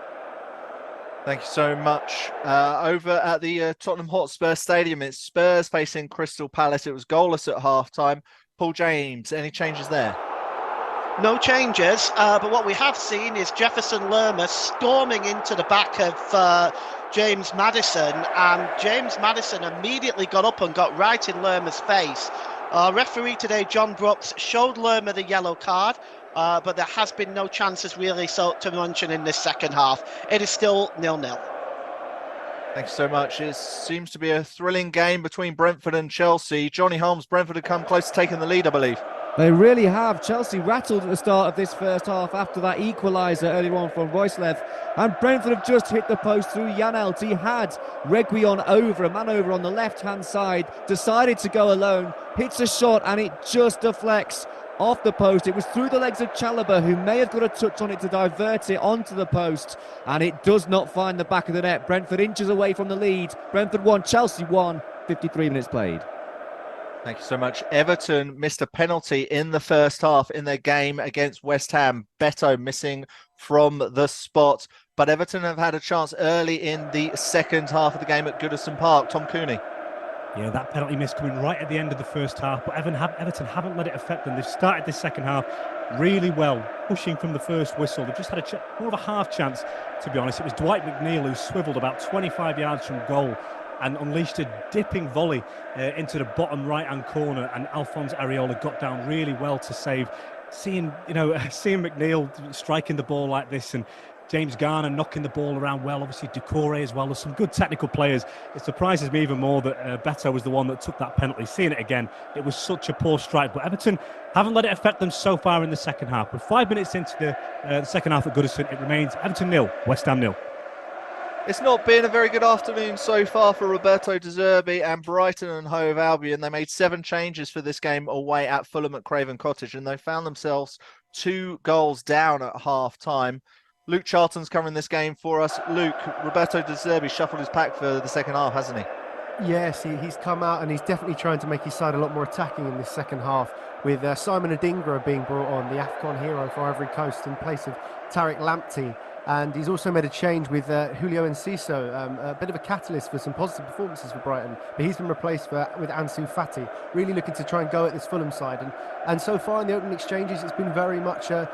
Thank you so much. Over at the Tottenham Hotspur Stadium, it's Spurs facing Crystal Palace. It was goalless at half-time. Paul James, any changes there? No changes, but what we have seen is Jefferson Lerma storming into the back of James Maddison, and James Maddison immediately got up and got right in Lerma's face. Referee today, John Brooks, showed Lerma the yellow card. But there has been no chances really to mention in this second half. It is still 0-0. Thank you so much. It seems to be a thrilling game between Brentford and Chelsea. Johnny Holmes, Brentford have come close to taking the lead, I believe. They really have. Chelsea rattled at the start of this first half after that equaliser earlier on from Roislev. And Brentford have just hit the post through Janelt. He had Reguilon over, a man over on the left-hand side, decided to go alone, hits a shot and it just deflects off the post. It was through the legs of Chalobah, who may have got a touch on it to divert it onto the post, and it does not find the back of the net. Brentford inches away from the lead. Brentford 1, Chelsea 1, 53 minutes played. Thank you so much. Everton missed a penalty in the first half in their game against West Ham. Beto missing from the spot, but Everton have had a chance early in the second half of the game at Goodison Park. Tom Cooney. Yeah, that penalty miss coming right at the end of the first half, but Everton haven't let it affect them. They've started this second half really well, pushing from the first whistle. They've just had more of a half chance, to be honest. It was Dwight McNeil who swiveled about 25 yards from goal and unleashed a dipping volley into the bottom right-hand corner, and Alphonse Areola got down really well to save. Seeing McNeil striking the ball like this, and James Garner knocking the ball around well, obviously Doucouré as well. There's some good technical players. It surprises me even more that Beto was the one that took that penalty. Seeing it again, it was such a poor strike. But Everton haven't let it affect them so far in the second half. We're 5 minutes into the second half at Goodison. It remains Everton 0, West Ham 0. It's not been a very good afternoon so far for Roberto De Zerbi and Brighton and Hove Albion. They made 7 changes for this game away at Fulham at Craven Cottage, and they found themselves 2 goals down at half-time. Luke Charlton's covering this game for us. Luke, Roberto De Zerbi shuffled his pack for the second half, hasn't he? Yes, he's come out and he's definitely trying to make his side a lot more attacking in this second half, with Simon Adingra being brought on, the AFCON hero for Ivory Coast, in place of Tariq Lamptey. And he's also made a change with Julio Enciso, a bit of a catalyst for some positive performances for Brighton. But he's been replaced with Ansu Fati, really looking to try and go at this Fulham side. And so far in the opening exchanges, it's been very much a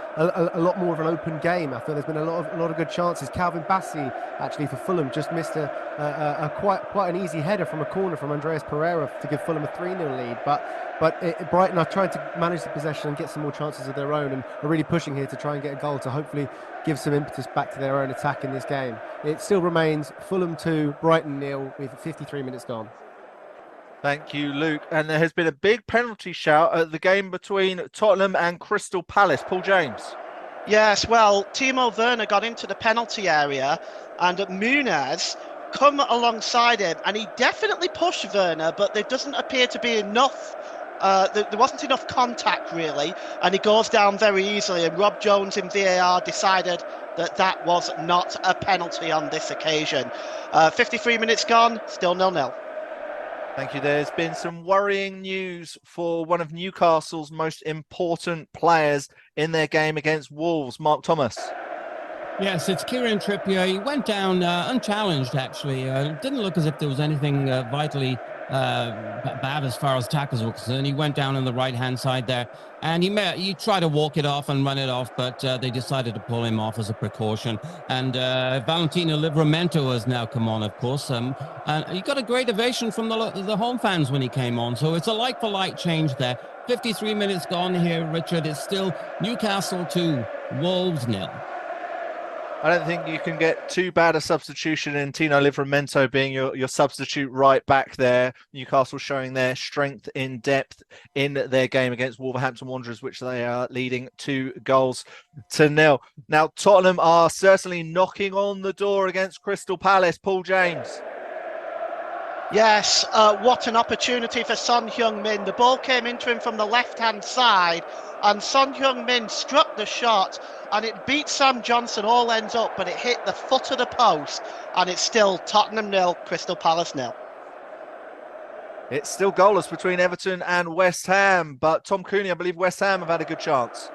lot more of an open game. I feel there's been a lot of good chances. Calvin Bassey, actually, for Fulham, just missed a quite an easy header from a corner from Andreas Pereira to give Fulham a 3-0 lead. But Brighton are trying to manage the possession and get some more chances of their own, and are really pushing here to try and get a goal to hopefully give some impetus back to their own attack in this game. It still remains Fulham 2, Brighton 0 with 53 minutes gone. Thank you, Luke. And there has been a big penalty shout at the game between Tottenham and Crystal Palace. Paul James. Yes, well, Timo Werner got into the penalty area and Muniz come alongside him, and he definitely pushed Werner, but there doesn't appear to be enough. There wasn't enough contact, really, and he goes down very easily, and Rob Jones in VAR decided that was not a penalty on this occasion. 53 minutes gone, still 0-0. Thank you. There's been some worrying news for one of Newcastle's most important players in their game against Wolves, Mark Thomas. Yes, it's Kieran Trippier. He went down unchallenged, actually. Didn't look as if there was anything vitally bad as far as tackles were concerned. He went down on the right-hand side there, and he tried to walk it off and run it off, but they decided to pull him off as a precaution. And Valentino Livramento has now come on, of course. And he got a great ovation from the home fans when he came on. So it's a like-for-like change there. 53 minutes gone here, Richard. It's still Newcastle 2, Wolves 0. I don't think you can get too bad a substitution in Tino Livramento being your substitute right back there. Newcastle showing their strength in depth in their game against Wolverhampton Wanderers, which they are leading 2-0. Now, Tottenham are certainly knocking on the door against Crystal Palace. Paul James. Yes, what an opportunity for Son Heung-min. The ball came into him from the left-hand side, and Son Heung-min struck the shot, and it beat Sam Johnson all ends up, but it hit the foot of the post, and it's still Tottenham 0, Crystal Palace 0. It's still goalless between Everton and West Ham, but Tom Cooney, I believe West Ham have had a good chance.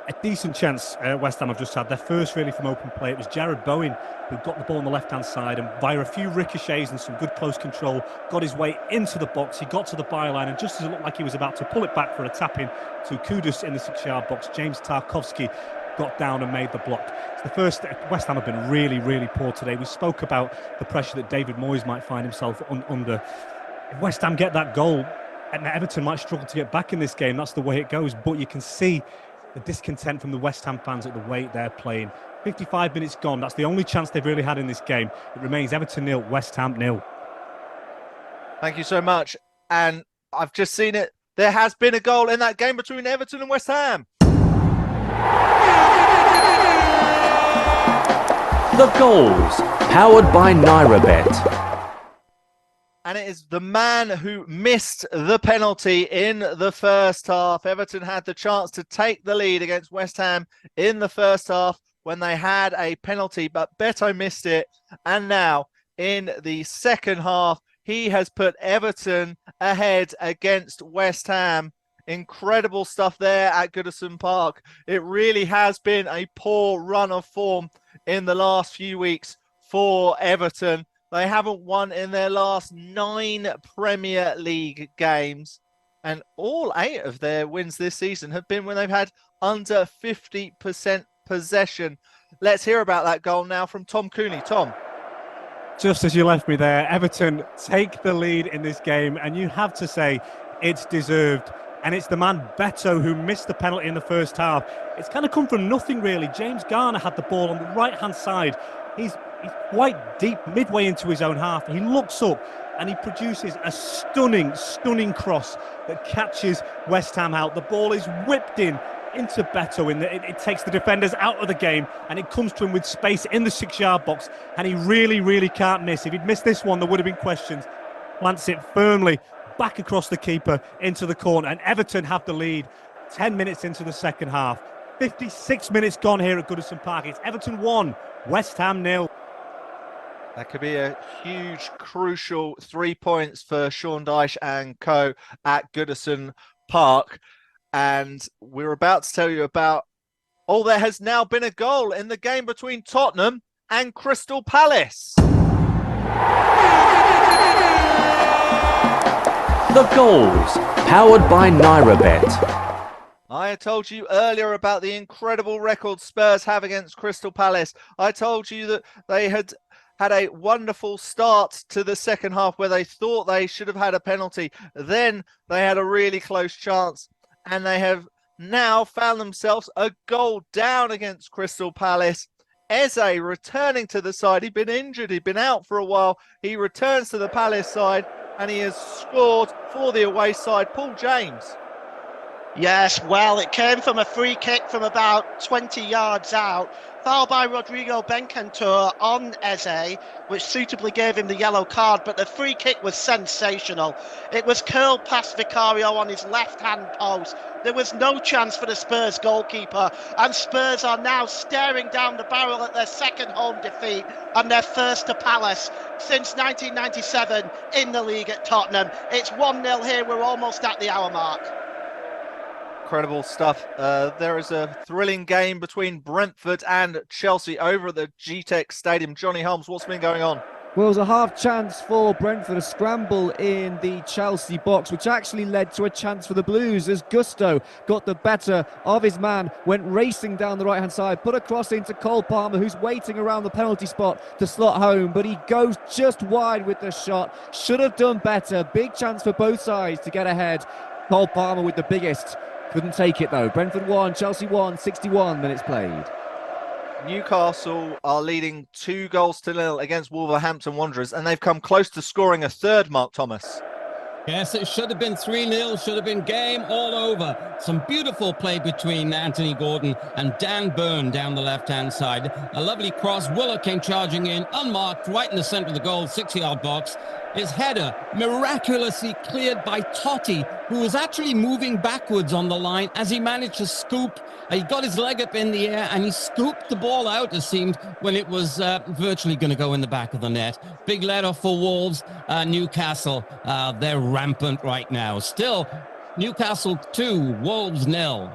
A decent chance West Ham have just had. Their first really from open play. It was Jared Bowen who got the ball on the left-hand side, and via a few ricochets and some good close control, got his way into the box. He got to the byline, and just as it looked like he was about to pull it back for a tap-in to Kudus in the 6-yard box, James Tarkowski got down and made the block. It's the first. West Ham have been really, really poor today. We spoke about the pressure that David Moyes might find himself under. If West Ham get that goal, and Everton might struggle to get back in this game, that's the way it goes. But you can see the discontent from the West Ham fans at the way they're playing. 55 minutes gone. That's the only chance they've really had in this game. It remains Everton 0, West Ham 0. Thank you so much. And I've just seen it. There has been a goal in that game between Everton and West Ham. The goals, powered by NairaBet. And it is the man who missed the penalty in the first half. Everton had the chance to take the lead against West Ham in the first half when they had a penalty, but Beto missed it. And now, in the second half, he has put Everton ahead against West Ham. Incredible stuff there at Goodison Park. It really has been a poor run of form in the last few weeks for Everton. They haven't won in their last 9 Premier League games, and all 8 of their wins this season have been when they've had under 50% possession. Let's hear about that goal now from Tom Cooney. Tom. Just as you left me there, Everton take the lead in this game, and you have to say it's deserved. And it's the man Beto who missed the penalty in the first half. It's kind of come from nothing, really. James Garner had the ball on the right-hand side. He's quite deep, midway into his own half. He looks up and he produces a stunning cross that catches West Ham out. The ball is whipped in into Beto. It takes the defenders out of the game, and it comes to him with space in the 6-yard box, and he really, really can't miss. If he'd missed this one, there would have been questions. Plants it firmly back across the keeper into the corner, and Everton have the lead 10 minutes into the second half. 56 minutes gone here at Goodison Park. It's Everton 1, West Ham 0. That could be a huge, crucial 3 points for Sean Dyche and co at Goodison Park. And we're about to tell you about, there has now been a goal in the game between Tottenham and Crystal Palace. The goals, powered by NairaBet. I told you earlier about the incredible record Spurs have against Crystal Palace. I told you that they had a wonderful start to the second half where they thought they should have had a penalty. Then they had a really close chance, and they have now found themselves a goal down against Crystal Palace. Eze returning to the side. He'd been injured. He'd been out for a while. He returns to the Palace side, and he has scored for the away side. Paul James. Yes, well, it came from a free kick from about 20 yards out. Foul by Rodrigo Bencantor on Eze, which suitably gave him the yellow card, but the free kick was sensational. It was curled past Vicario on his left-hand post. There was no chance for the Spurs goalkeeper, and Spurs are now staring down the barrel at their second home defeat and their first to Palace since 1997 in the league at Tottenham. It's 1-0 here. We're almost at the hour mark. Incredible stuff. There is a thrilling game between Brentford and Chelsea over at the GTEC Stadium. Johnny Holmes, what's been going on? Well, it was a half chance for Brentford, a scramble in the Chelsea box, which actually led to a chance for the Blues as Gusto got the better of his man, went racing down the right-hand side, put a cross into Cole Palmer, who's waiting around the penalty spot to slot home, but he goes just wide with the shot. Should have done better. Big chance for both sides to get ahead. Cole Palmer with the biggest. Couldn't take it though. Brentford 1, Chelsea 1, 61 minutes played. Newcastle are leading 2-0 against Wolverhampton Wanderers, and they've come close to scoring a third, Mark Thomas. Yes, it should have been 3-0, should have been game all over. Some beautiful play between Anthony Gordon and Dan Burn down the left-hand side. A lovely cross. Willer came charging in, unmarked, right in the centre of the goal, 6-yard box. His header miraculously cleared by Totti, who was actually moving backwards on the line as he managed to scoop. He got his leg up in the air and he scooped the ball out, it seemed, when it was virtually going to go in the back of the net. Big let-off for Wolves. Newcastle, they're rampant right now. Still, Newcastle 2, Wolves 0.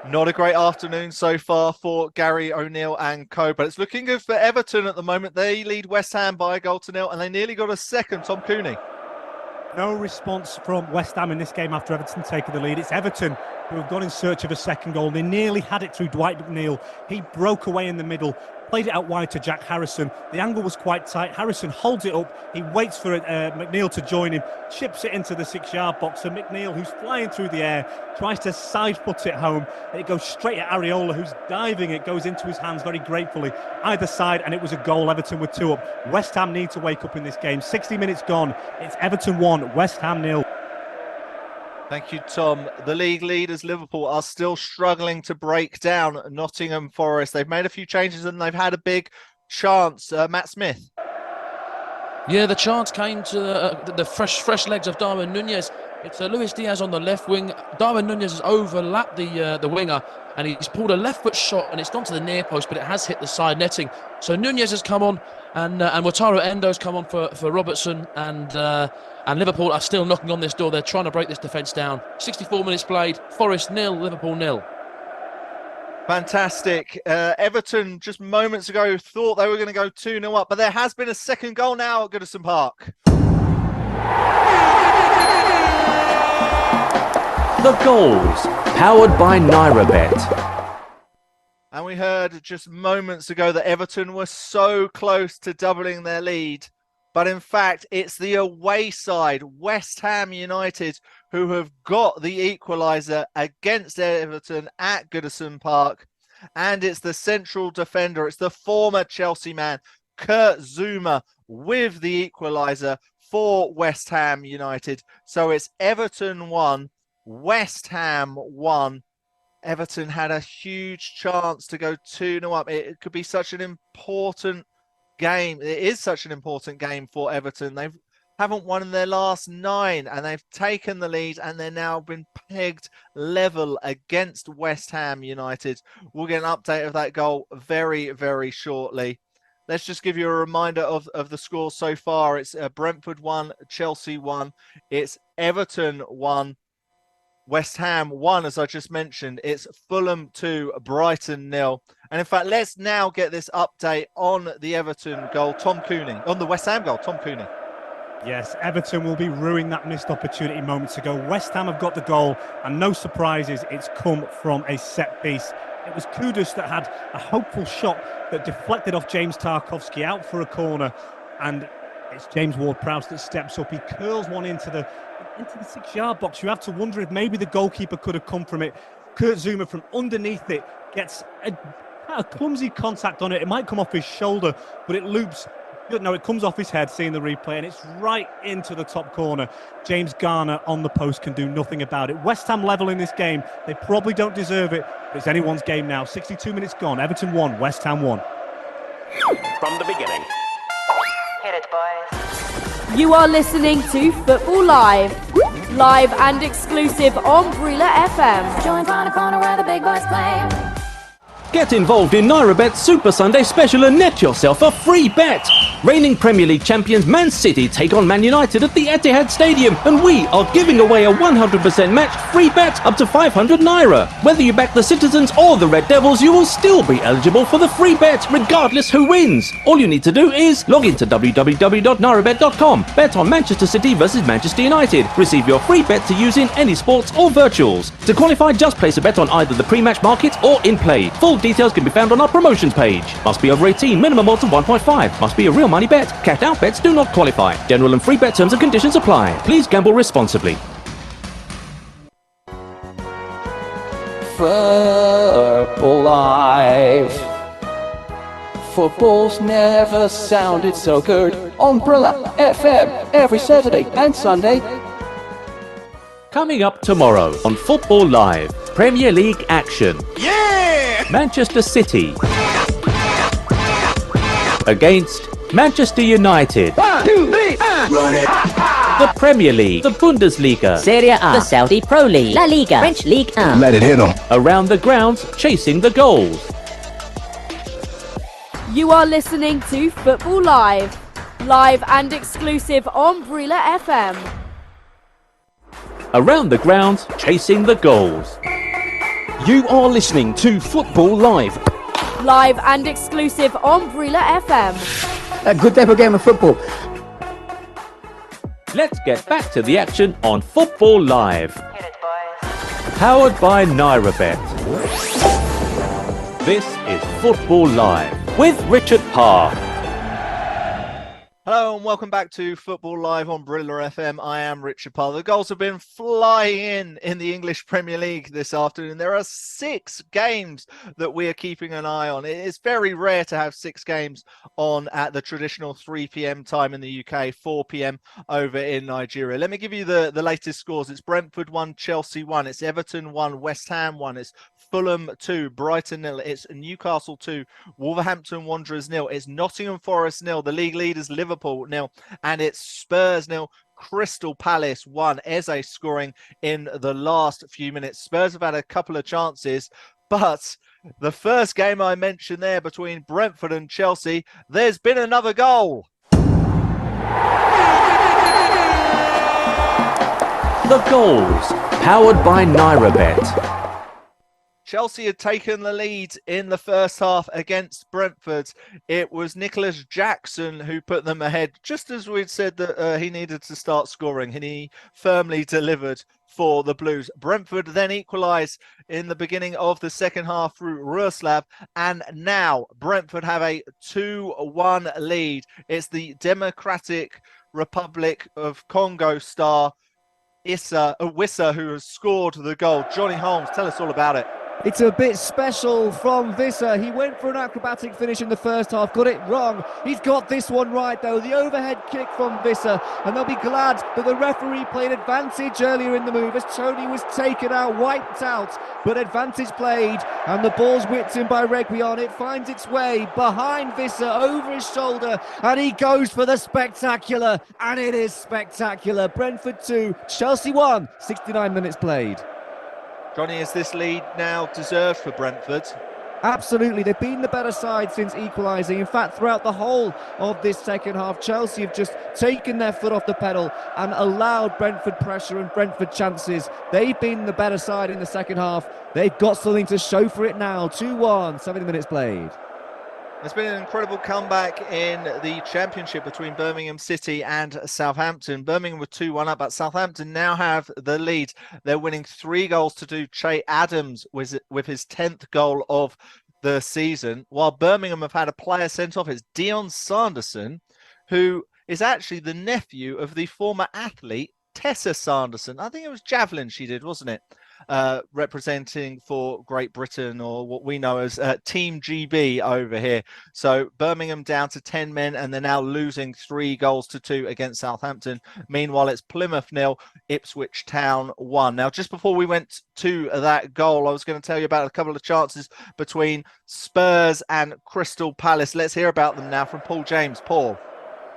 Not a great afternoon so far for Gary O'Neill and co, but it's looking good for Everton at the moment. They lead West Ham by 1-0, and they nearly got a second. Tom Cooney. No response from West Ham in this game after Everton taking the lead. It's Everton who have gone in search of a second goal. They nearly had it through Dwight McNeil. He broke away in the middle, played it out wide to Jack Harrison. The angle was quite tight. Harrison holds it up. He waits for McNeil to join him, chips it into the 6-yard box. And McNeil, who's flying through the air, tries to side foot it home. It goes straight at Areola, who's diving. It goes into his hands very gratefully. Either side, and it was a goal. Everton with 2 up. West Ham need to wake up in this game. 60 minutes gone. It's Everton 1, West Ham 0. Thank you, Tom. The league leaders, Liverpool, are still struggling to break down Nottingham Forest. They've made a few changes and they've had a big chance. Matt Smith. Yeah, the chance came to the fresh legs of Darwin Nunez. It's Luis Diaz on the left wing. Darwin Nunez has overlapped the winger, and he's pulled a left foot shot, and it's gone to the near post, but it has hit the side netting. So Nunez has come on, and Wataru Endo's come on for Robertson, and Liverpool are still knocking on this door. They're trying to break this defence down. 64 minutes played. Forest 0, Liverpool 0. Fantastic. Everton just moments ago thought they were going to go 2-0 up, but there has been a second goal now at Goodison Park. The goals, powered by NairaBet. And we heard just moments ago that Everton were so close to doubling their lead. But in fact, it's the away side, West Ham United, who have got the equaliser against Everton at Goodison Park. And it's the central defender, it's the former Chelsea man, Kurt Zouma, with the equaliser for West Ham United. So it's Everton 1, West Ham 1. Everton had a huge chance to go 2-0 up. It could be such an important game. It is such an important game for Everton. They haven't won in their last 9, and they've taken the lead, and they're now been pegged level against West Ham United. We'll get an update of that goal very, very shortly. Let's just give you a reminder of the score so far. It's Brentford 1, Chelsea 1. It's Everton 1, West Ham 1, as I just mentioned. It's Fulham 2, Brighton 0. And in fact, let's now get this update on the Everton goal, Tom Cooney. On the West Ham goal, Tom Cooney. Yes, Everton will be ruining that missed opportunity moments ago. West Ham have got the goal, and no surprises, it's come from a set piece. It was Kudus that had a hopeful shot that deflected off James Tarkowski out for a corner, and it's James Ward-Prowse that steps up. He curls one into the 6-yard box. You have to wonder if maybe the goalkeeper could have come from it. Kurt Zouma from underneath it gets a clumsy contact on it. It might come off his shoulder, but it loops. No, it comes off his head, seeing the replay, and it's right into the top corner. James Garner on the post can do nothing about it. West Ham level in this game. They probably don't deserve it, but it's anyone's game now. 62 minutes gone. Everton 1, West Ham 1. From the beginning. Hit it, boys. You are listening to Football Live. Live and exclusive on Brila FM. Join round the corner where the big boys play. Get involved in NairaBet's Super Sunday Special and net yourself a free bet. Reigning Premier League champions Man City take on Man United at the Etihad Stadium, and we are giving away a 100% matched free bet up to 500 Naira. Whether you back the Citizens or the Red Devils, you will still be eligible for the free bet, regardless who wins. All you need to do is log into www.nairabet.com, bet on Manchester City versus Manchester United, receive your free bet to use in any sports or virtuals. To qualify, just place a bet on either the pre-match market or in play. Full details can be found on our promotions page. Must be over 18, minimum odds of 1.5. Must be a real money bet. Cash out bets do not qualify. General and free bet terms and conditions apply. Please gamble responsibly. Football Live. Football's never sounded so good. On Brilla FM every Saturday and Sunday. Coming up tomorrow on Football Live, Premier League action. Yeah! Manchester City against Manchester United. 1, 2, 3, run it! The Premier League, the Bundesliga, Serie A, the Saudi Pro League, La Liga, French League 1. Let it hit them. around the grounds, chasing the goals. You are listening to Football Live. Live and exclusive on Brila FM. Around the grounds, chasing the goals. You are listening to Football Live. Live and exclusive on Brila FM. A good type of game of football. Let's get back to the action on Football Live. Powered by NairaBet. This is Football Live with Richard Parr. Hello and welcome back to Football Live on Brilla FM. I am Richard Parr. The goals have been flying in the English Premier League this afternoon. There are 6 games that we are keeping an eye on. It is very rare to have 6 games on at the traditional 3 p.m. time in the UK, 4 p.m. over in Nigeria. Let me give you the latest scores. It's Brentford 1, Chelsea 1. It's Everton 1, West Ham 1. It's Fulham 2, Brighton 0. It's Newcastle 2, Wolverhampton Wanderers 0. It's Nottingham Forest 0. The league leaders Liverpool 0, and it's Spurs 0, Crystal Palace 1. Eze scoring in the last few minutes. Spurs have had a couple of chances, but the first game I mentioned there between Brentford and Chelsea, there's been another goal. The goals, powered by NairaBet. Chelsea had taken the lead in the first half against Brentford. It was Nicholas Jackson who put them ahead, just as we'd said that he needed to start scoring, and he firmly delivered for the Blues. Brentford then equalised in the beginning of the second half through Ruslav, and now Brentford have a 2-1 lead. It's the Democratic Republic of Congo star Wissa who has scored the goal. Johnny Holmes, tell us all about it. It's a bit special from Visser. He went for an acrobatic finish in the first half, got it wrong. He's got this one right though, the overhead kick from Visser, and they'll be glad that the referee played advantage earlier in the move as Tony was taken out, wiped out, but advantage played, and the ball's whipped in by Reguilon. It finds its way behind Visser, over his shoulder, and he goes for the spectacular, and it is spectacular. Brentford 2, Chelsea 1, 69 minutes played. Johnny, is this lead now deserved for Brentford? Absolutely, they've been the better side since equalising. In fact, throughout the whole of this second half, Chelsea have just taken their foot off the pedal and allowed Brentford pressure and Brentford chances. They've been the better side in the second half. They've got something to show for it now. 2-1, 70 minutes played. There's been an incredible comeback in the Championship between Birmingham City and Southampton. Birmingham were 2-1 up, but Southampton now have the lead. They're winning 3-2. Che Adams with his 10th goal of the season, while Birmingham have had a player sent off. It's Dion Sanderson, who is actually the nephew of the former athlete Tessa Sanderson. I think it was javelin she did, wasn't it? Representing for Great Britain, or what we know as Team GB over here. So Birmingham down to 10 men, and they're now losing 3-2 against Southampton. Meanwhile, it's Plymouth 0, Ipswich Town 1. Now, just before we went to that goal, I was going to tell you about a couple of chances between Spurs and Crystal Palace. Let's hear about them now from Paul James. Paul.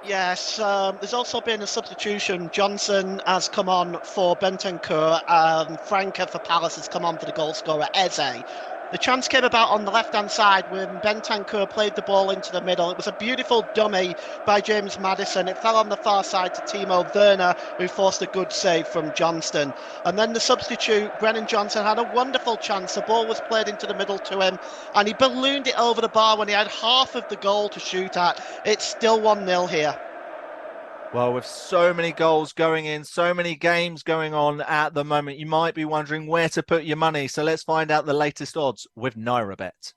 Yes, there's also been a substitution. Johnson has come on for Bentancur, and Franca for Palace has come on for the goal scorer, Eze. The chance came about on the left-hand side when Bentancur played the ball into the middle. It was a beautiful dummy by James Maddison. It fell on the far side to Timo Werner, who forced a good save from Johnston. And then the substitute, Brennan Johnson, had a wonderful chance. The ball was played into the middle to him, and he ballooned it over the bar when he had half of the goal to shoot at. It's still 1-0 here. Well, with so many goals going in, so many games going on at the moment, you might be wondering where to put your money. So let's find out the latest odds with NairaBet.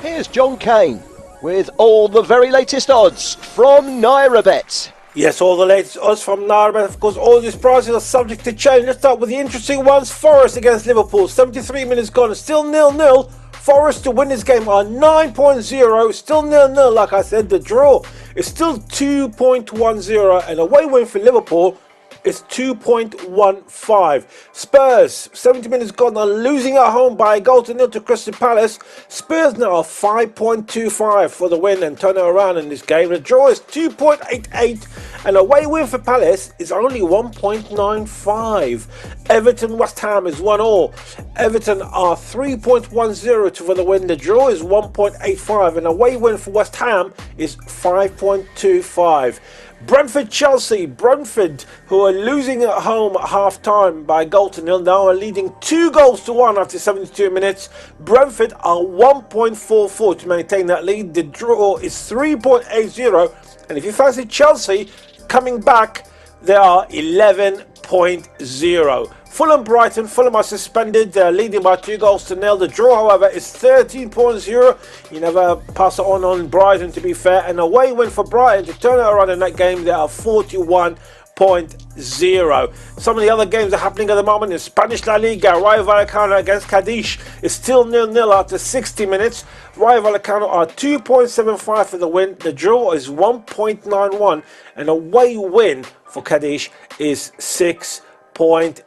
Here's John Kane with all the very latest odds from NairaBet. Yes, all the latest odds from NairaBet. Of course, all these prices are subject to change. Let's start with the interesting ones. Forest against Liverpool. 73 minutes gone. It's still 0-0. Forest to win this game are 9.0. Still 0-0. Like I said, the draw is still 2.10. And away win for Liverpool is 2.15. Spurs, 70 minutes gone, are losing at home by 1-0 to Crystal Palace. Spurs now are 5.25 for the win and turn it around in this game. The draw is 2.88, and away win for Palace is only 1.95. Everton West Ham is 1-1. Everton are 3.10 for the win. The draw is 1.85, and away win for West Ham is 5.25. Brentford Chelsea. Brentford, who are losing at home at half time by 1-0, now are leading 2-1 after 72 minutes. Brentford are 1.44 to maintain that lead. The draw is 3.80, and if you fancy Chelsea coming back, they are 11.0. Fulham Brighton. Fulham are suspended. They're leading by 2-0. The draw, however, is 13.0. You never pass it on Brighton, to be fair. And away win for Brighton to turn it around in that game. They are 41.0. Some of the other games are happening at the moment in Spanish La Liga. Rayo Vallecano against Cadiz is still 0-0 after 60 minutes. Rayo Vallecano are 2.75 for the win. The draw is 1.91, and away win for Cadiz is 6.0.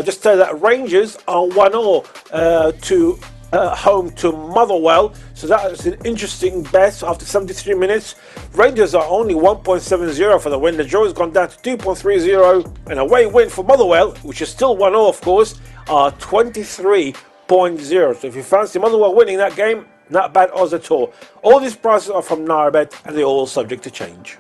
Just tell you that Rangers are 1-0 to home to Motherwell, so that is an interesting bet after 73 minutes. Rangers are only 1.70 for the win. The draw has gone down to 2.30, and away win for Motherwell, which is still 1-0 of course, are 23.0. So if you fancy Motherwell winning that game, not bad odds at all. All these prices are from NairaBet, and they're all subject to change.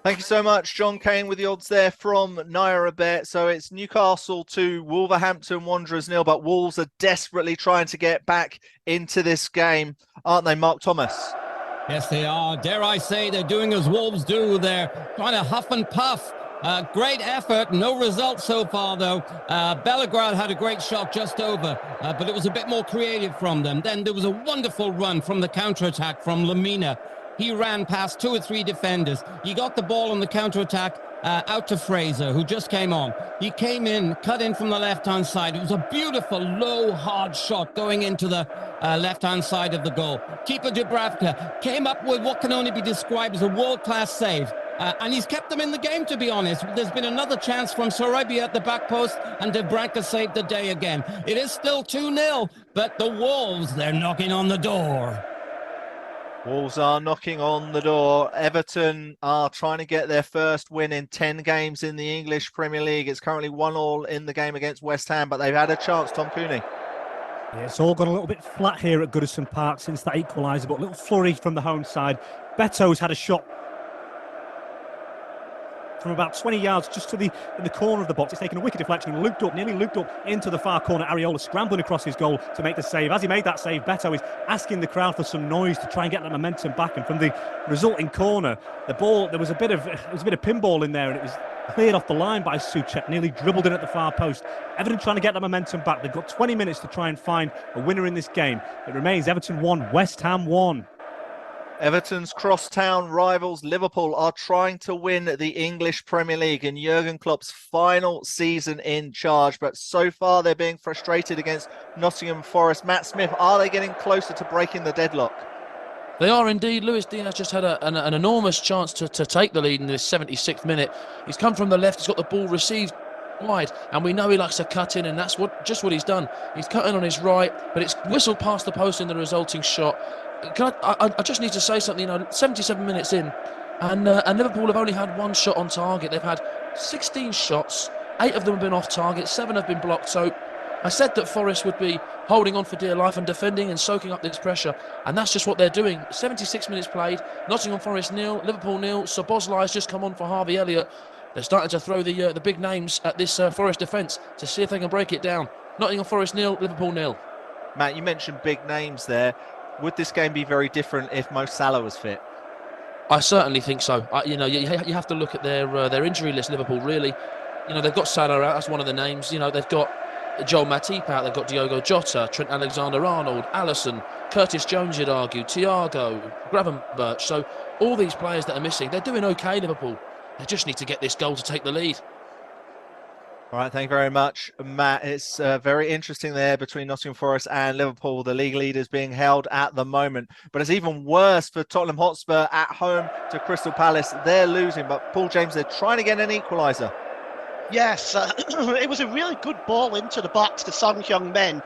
Thank you so much, John Kane, with the odds there from NairaBet. So it's Newcastle 2, Wolverhampton Wanderers 0, but Wolves are desperately trying to get back into this game, aren't they, Mark Thomas? Yes, they are. Dare I say, they're doing as Wolves do. They're trying to huff and puff. Great effort, no result so far, though. Belgrade had a great shot just over, but it was a bit more creative from them. Then there was a wonderful run from the counter-attack from Lamina. He ran past 2 or 3 defenders. He got the ball on the counter-attack, out to Fraser, who just came on. He came in, cut in from the left-hand side. It was a beautiful, low, hard shot going into the left-hand side of the goal. Keeper Dubravka came up with what can only be described as a world-class save. And he's kept them in the game, to be honest. There's been another chance from Sarabia at the back post, and Dubravka saved the day again. It is still 2-0, but the Wolves, they're knocking on the door. Wolves are knocking on the door. Everton are trying to get their first win in 10 games in the English Premier League. It's currently 1-1 in the game against West Ham, but they've had a chance, Tom Cooney. Yeah, it's all gone a little bit flat here at Goodison Park since that equaliser, but a little flurry from the home side. Beto's had a shot from about 20 yards just in the corner of the box. It's taken a wicked deflection, nearly looped up into the far corner. Areola scrambling across his goal to make the save. As he made that save, Beto is asking the crowd for some noise to try and get that momentum back. And from the resulting corner, the ball, there was a bit of pinball in there, and it was cleared off the line by Souček, nearly dribbled in at the far post. Everton trying to get that momentum back. They've got 20 minutes to try and find a winner in this game. It remains Everton 1, West Ham 1. Everton's crosstown rivals Liverpool are trying to win the English Premier League in Jurgen Klopp's final season in charge, but so far they're being frustrated against Nottingham Forest. Matt Smith, are they getting closer to breaking the deadlock? They are indeed. Luis Diaz just had an enormous chance to take the lead in this 76th minute. He's come from the left, he's got the ball received wide, and we know he likes to cut in, and that's just what he's done. He's cut in on his right, but it's whistled past the post in the resulting shot. I just need to say something. 77 minutes in, and Liverpool have only had one shot on target. They've had 16 shots, 8 of them have been off target, 7 have been blocked. So I said that Forest would be holding on for dear life and defending and soaking up this pressure, and that's just what they're doing. 76 minutes played, Nottingham Forest 0, Liverpool 0. Szoboszlai has just come on for Harvey Elliott. They're starting to throw the big names at this Forest defence to see if they can break it down. Nottingham Forest 0, Liverpool 0. Matt, you mentioned big names there. Would this game be very different if Mo Salah was fit? I certainly think so. You have to look at their injury list, Liverpool, really. They've got Salah out, that's one of the names. They've got Joel Matip out, they've got Diogo Jota, Trent Alexander-Arnold, Alisson, Curtis Jones, you'd argue, Thiago, Gravenberch. So all these players that are missing, they're doing okay, Liverpool. They just need to get this goal to take the lead. All right, thank you very much, Matt. It's very interesting there between Nottingham Forest and Liverpool, the league leaders being held at the moment. But it's even worse for Tottenham Hotspur at home to Crystal Palace. They're losing, but Paul James, they're trying to get an equaliser. Yes, it was a really good ball into the box to Son Heung-min.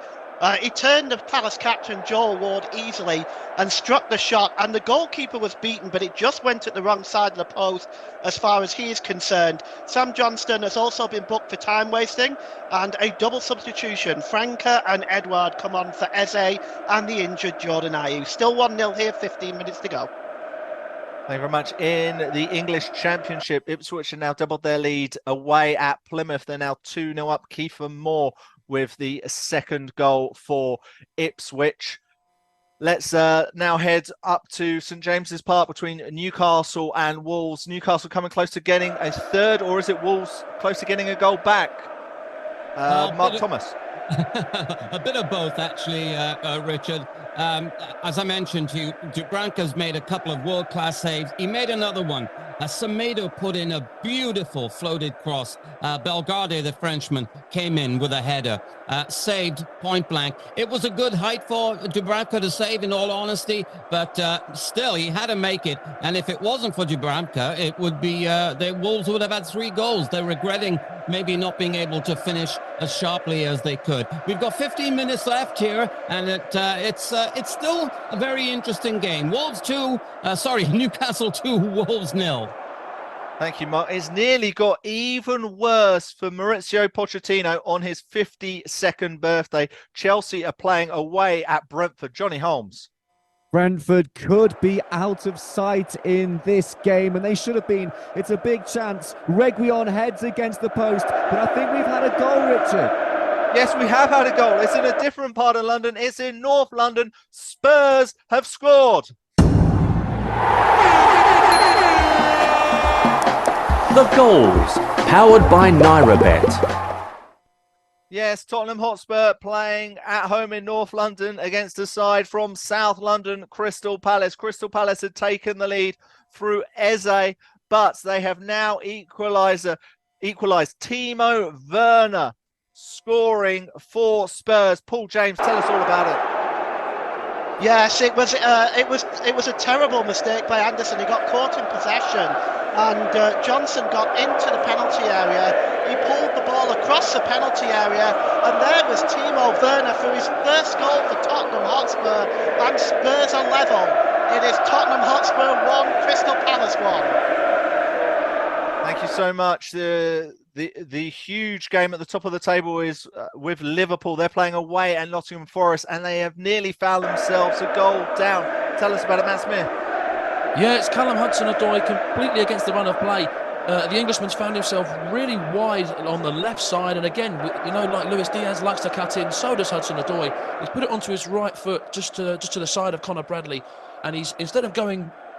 He turned the Palace captain Joel Ward easily and struck the shot, and the goalkeeper was beaten, but it just went at the wrong side of the post as far as he is concerned. Sam Johnston has also been booked for time wasting, and a double substitution. Franca and Edouard come on for Eze and the injured Jordan Ayew. Still 1-0 here, 15 minutes to go. Thank you very much. In the English Championship, Ipswich have now doubled their lead away at Plymouth. They're now 2-0 up. Kiefer Moore with the second goal for Ipswich. Let's now head up to St James's Park between Newcastle and Wolves. Newcastle coming close to getting a third, or is it Wolves close to getting a goal back? Mark Thomas. A bit of both, actually, Richard. As I mentioned to you, Dubravka's made a couple of world-class saves. He made another one. Semedo put in a beautiful floated cross. Bellegarde, the Frenchman, came in with a header, saved point blank. It was a good height for Dubravka to save, in all honesty, but still, he had to make it. And if it wasn't for Dubravka, it would be the Wolves would have had 3 goals. They're regretting maybe not being able to finish as sharply as they could. We've got 15 minutes left here, and it's still a very interesting game. Newcastle 2, Wolves 0. Thank you, Mark. It's nearly got even worse for Mauricio Pochettino on his 52nd birthday. Chelsea are playing away at Brentford. Johnny Holmes. Brentford could be out of sight in this game, and they should have been. It's a big chance. Reguilon heads against the post, but I think we've had a goal, Richard. Yes, we have had a goal. It's in a different part of London. It's in North London. Spurs have scored. The goals, powered by NairaBet. Yes, Tottenham Hotspur playing at home in North London against a side from South London, Crystal Palace. Crystal Palace had taken the lead through Eze, but they have now equalised. Timo Werner scoring for Spurs. Paul James, tell us all about it. Yes, it was a terrible mistake by Anderson. He got caught in possession, and Johnson got into the penalty area. He pulled the ball across the penalty area, and there was Timo Werner for his first goal for Tottenham Hotspur, and Spurs are level. It is Tottenham Hotspur 1, Crystal Palace 1. Thank you so much. The huge game at the top of the table is with Liverpool. They're playing away at Nottingham Forest, and they have nearly found themselves a goal down. Tell us about it, Matt Smith. Yeah, it's Callum Hudson-Odoi completely against the run of play. The Englishman's found himself really wide on the left side, and again, like Luis Diaz likes to cut in, so does Hudson-Odoi. He's put it onto his right foot, just to the side of Conor Bradley, and he's, instead of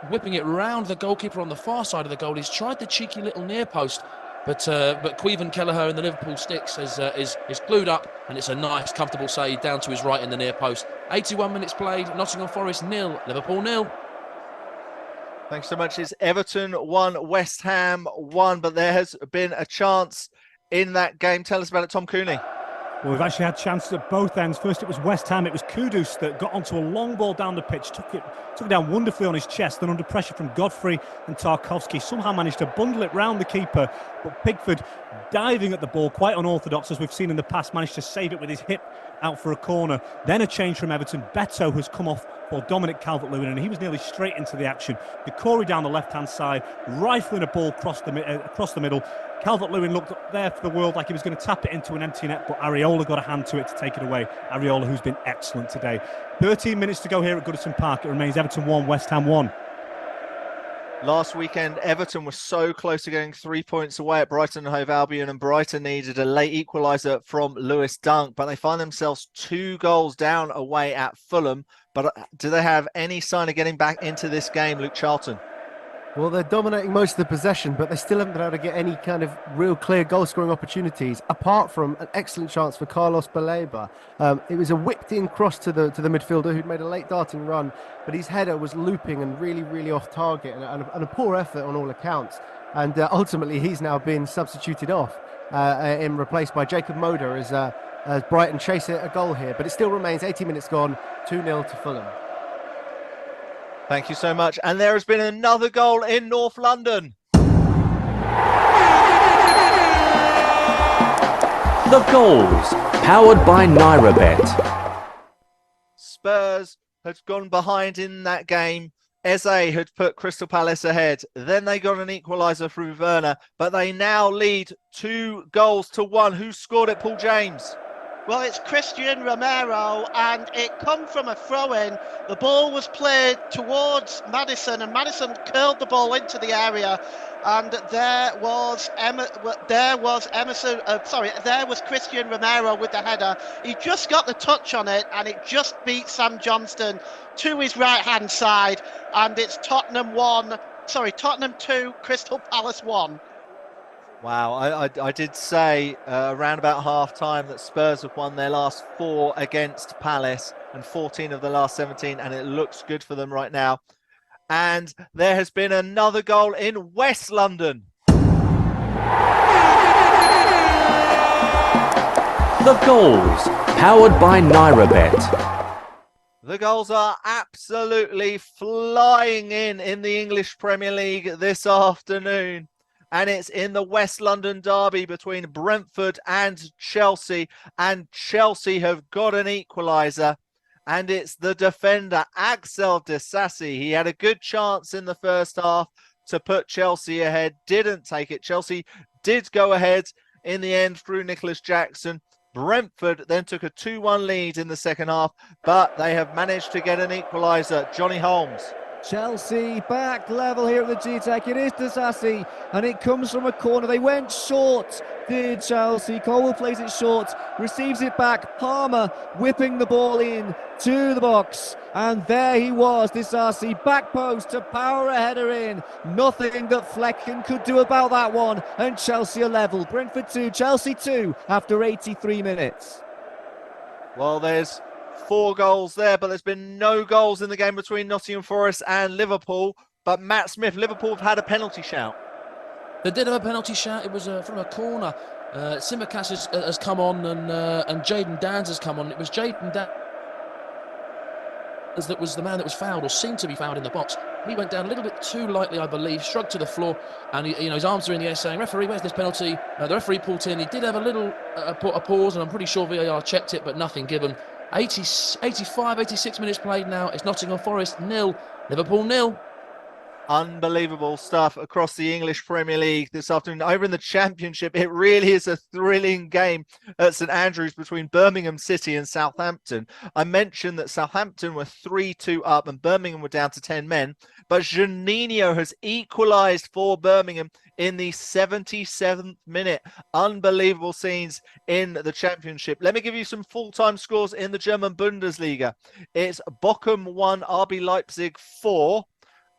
whipping it round the goalkeeper on the far side of the goal, he's tried the cheeky little near post, but Caoimhin Kelleher in the Liverpool sticks is glued up, and it's a nice, comfortable save down to his right in the near post. 81 minutes played, Nottingham Forest 0, Liverpool 0. Thanks so much. It's Everton 1, West Ham 1, but there has been a chance in that game. Tell us about it, Tom Cooney. Well, we've actually had chances at both ends. First, it was West Ham. It was Kudus that got onto a long ball down the pitch, took it down wonderfully on his chest, then under pressure from Godfrey and Tarkowski, somehow managed to bundle it round the keeper. But Pickford, diving at the ball, quite unorthodox as we've seen in the past, managed to save it with his hip out for a corner. Then a change from Everton. Beto has come off for Dominic Calvert-Lewin, and he was nearly straight into the action. Decore down the left-hand side, rifling a ball across the middle. Calvert-Lewin looked there for the world like he was going to tap it into an empty net, but Areola got a hand to it to take it away. Areola, who's been excellent today. 13 minutes to go here at Goodison Park. It remains Everton 1, West Ham 1. Last weekend, Everton was so close to getting 3 points away at Brighton and Hove Albion, and Brighton needed a late equaliser from Lewis Dunk, but they find themselves 2 goals down away at Fulham. But do they have any sign of getting back into this game, Luke Charlton? Well, they're dominating most of the possession, but they still haven't been able to get any kind of real clear goal-scoring opportunities, apart from an excellent chance for Carlos Baleba. It was a whipped-in cross to the midfielder who'd made a late darting run, but his header was looping and really, really off target, and a poor effort on all accounts. And ultimately, he's now been substituted off and replaced by Jacob Moder as Brighton chase a goal here. But it still remains 80 minutes gone, 2-0 to Fulham. Thank you so much. And there has been another goal in North London. The goals, powered by NairaBet. Spurs had gone behind in that game. Eze had put Crystal Palace ahead. Then they got an equaliser through Werner, but they now lead 2-1. Who scored it, Paul James? Well, it's Christian Romero, and it come from a throw-in. The ball was played towards Maddison, and Maddison curled the ball into the area. And there was Christian Romero with the header. He just got the touch on it, and it just beat Sam Johnston to his right-hand side. And it's Tottenham 2, Crystal Palace 1. Wow, I did say around about half-time that Spurs have won their last 4 against Palace and 14 of the last 17, and it looks good for them right now. And there has been another goal in West London. The goals, powered by NairaBet. The goals are absolutely flying in the English Premier League this afternoon. And it's in the West London derby between Brentford and Chelsea. And Chelsea have got an equaliser. And it's the defender, Axel Disasi. He had a good chance in the first half to put Chelsea ahead. Didn't take it. Chelsea did go ahead in the end through Nicholas Jackson. Brentford then took a 2-1 lead in the second half. But they have managed to get an equaliser. Johnny Holmes. Chelsea back level here at the G-Tech. It is Disasi, and it comes from a corner. They went short, did Chelsea. Colwell plays it short, receives it back. Palmer whipping the ball in to the box, and there he was, Disasi, back post to power a header in. Nothing that Flecken could do about that one, and Chelsea are level. Brentford 2, Chelsea 2 after 83 minutes. Well, there's 4 goals there, but there's been no goals in the game between Nottingham Forest and Liverpool. But Matt Smith, Liverpool have had a penalty shout. They did have a penalty shout. It was from a corner. Simicast has come on, and Jaden Dans has come on. It was Jaden Dans that was the man that was fouled, or seemed to be fouled in the box. He went down a little bit too lightly, I believe, shrugged to the floor, and his arms are in the air saying, "Referee, where's this penalty?" The referee pulled in. He did have a little a pause, and I'm pretty sure VAR checked it, but nothing given. 85, 86 minutes played now. It's Nottingham Forest 0, Liverpool 0. Unbelievable stuff across the English Premier League this afternoon. Over in the Championship, it really is a thrilling game at St Andrews between Birmingham City and Southampton. I mentioned that Southampton were 3-2 up and Birmingham were down to 10 men, but Juninho has equalised for Birmingham in the 77th minute. Unbelievable scenes in the Championship. Let me give you some full-time scores in the German Bundesliga. It's Bochum 1, RB Leipzig 4.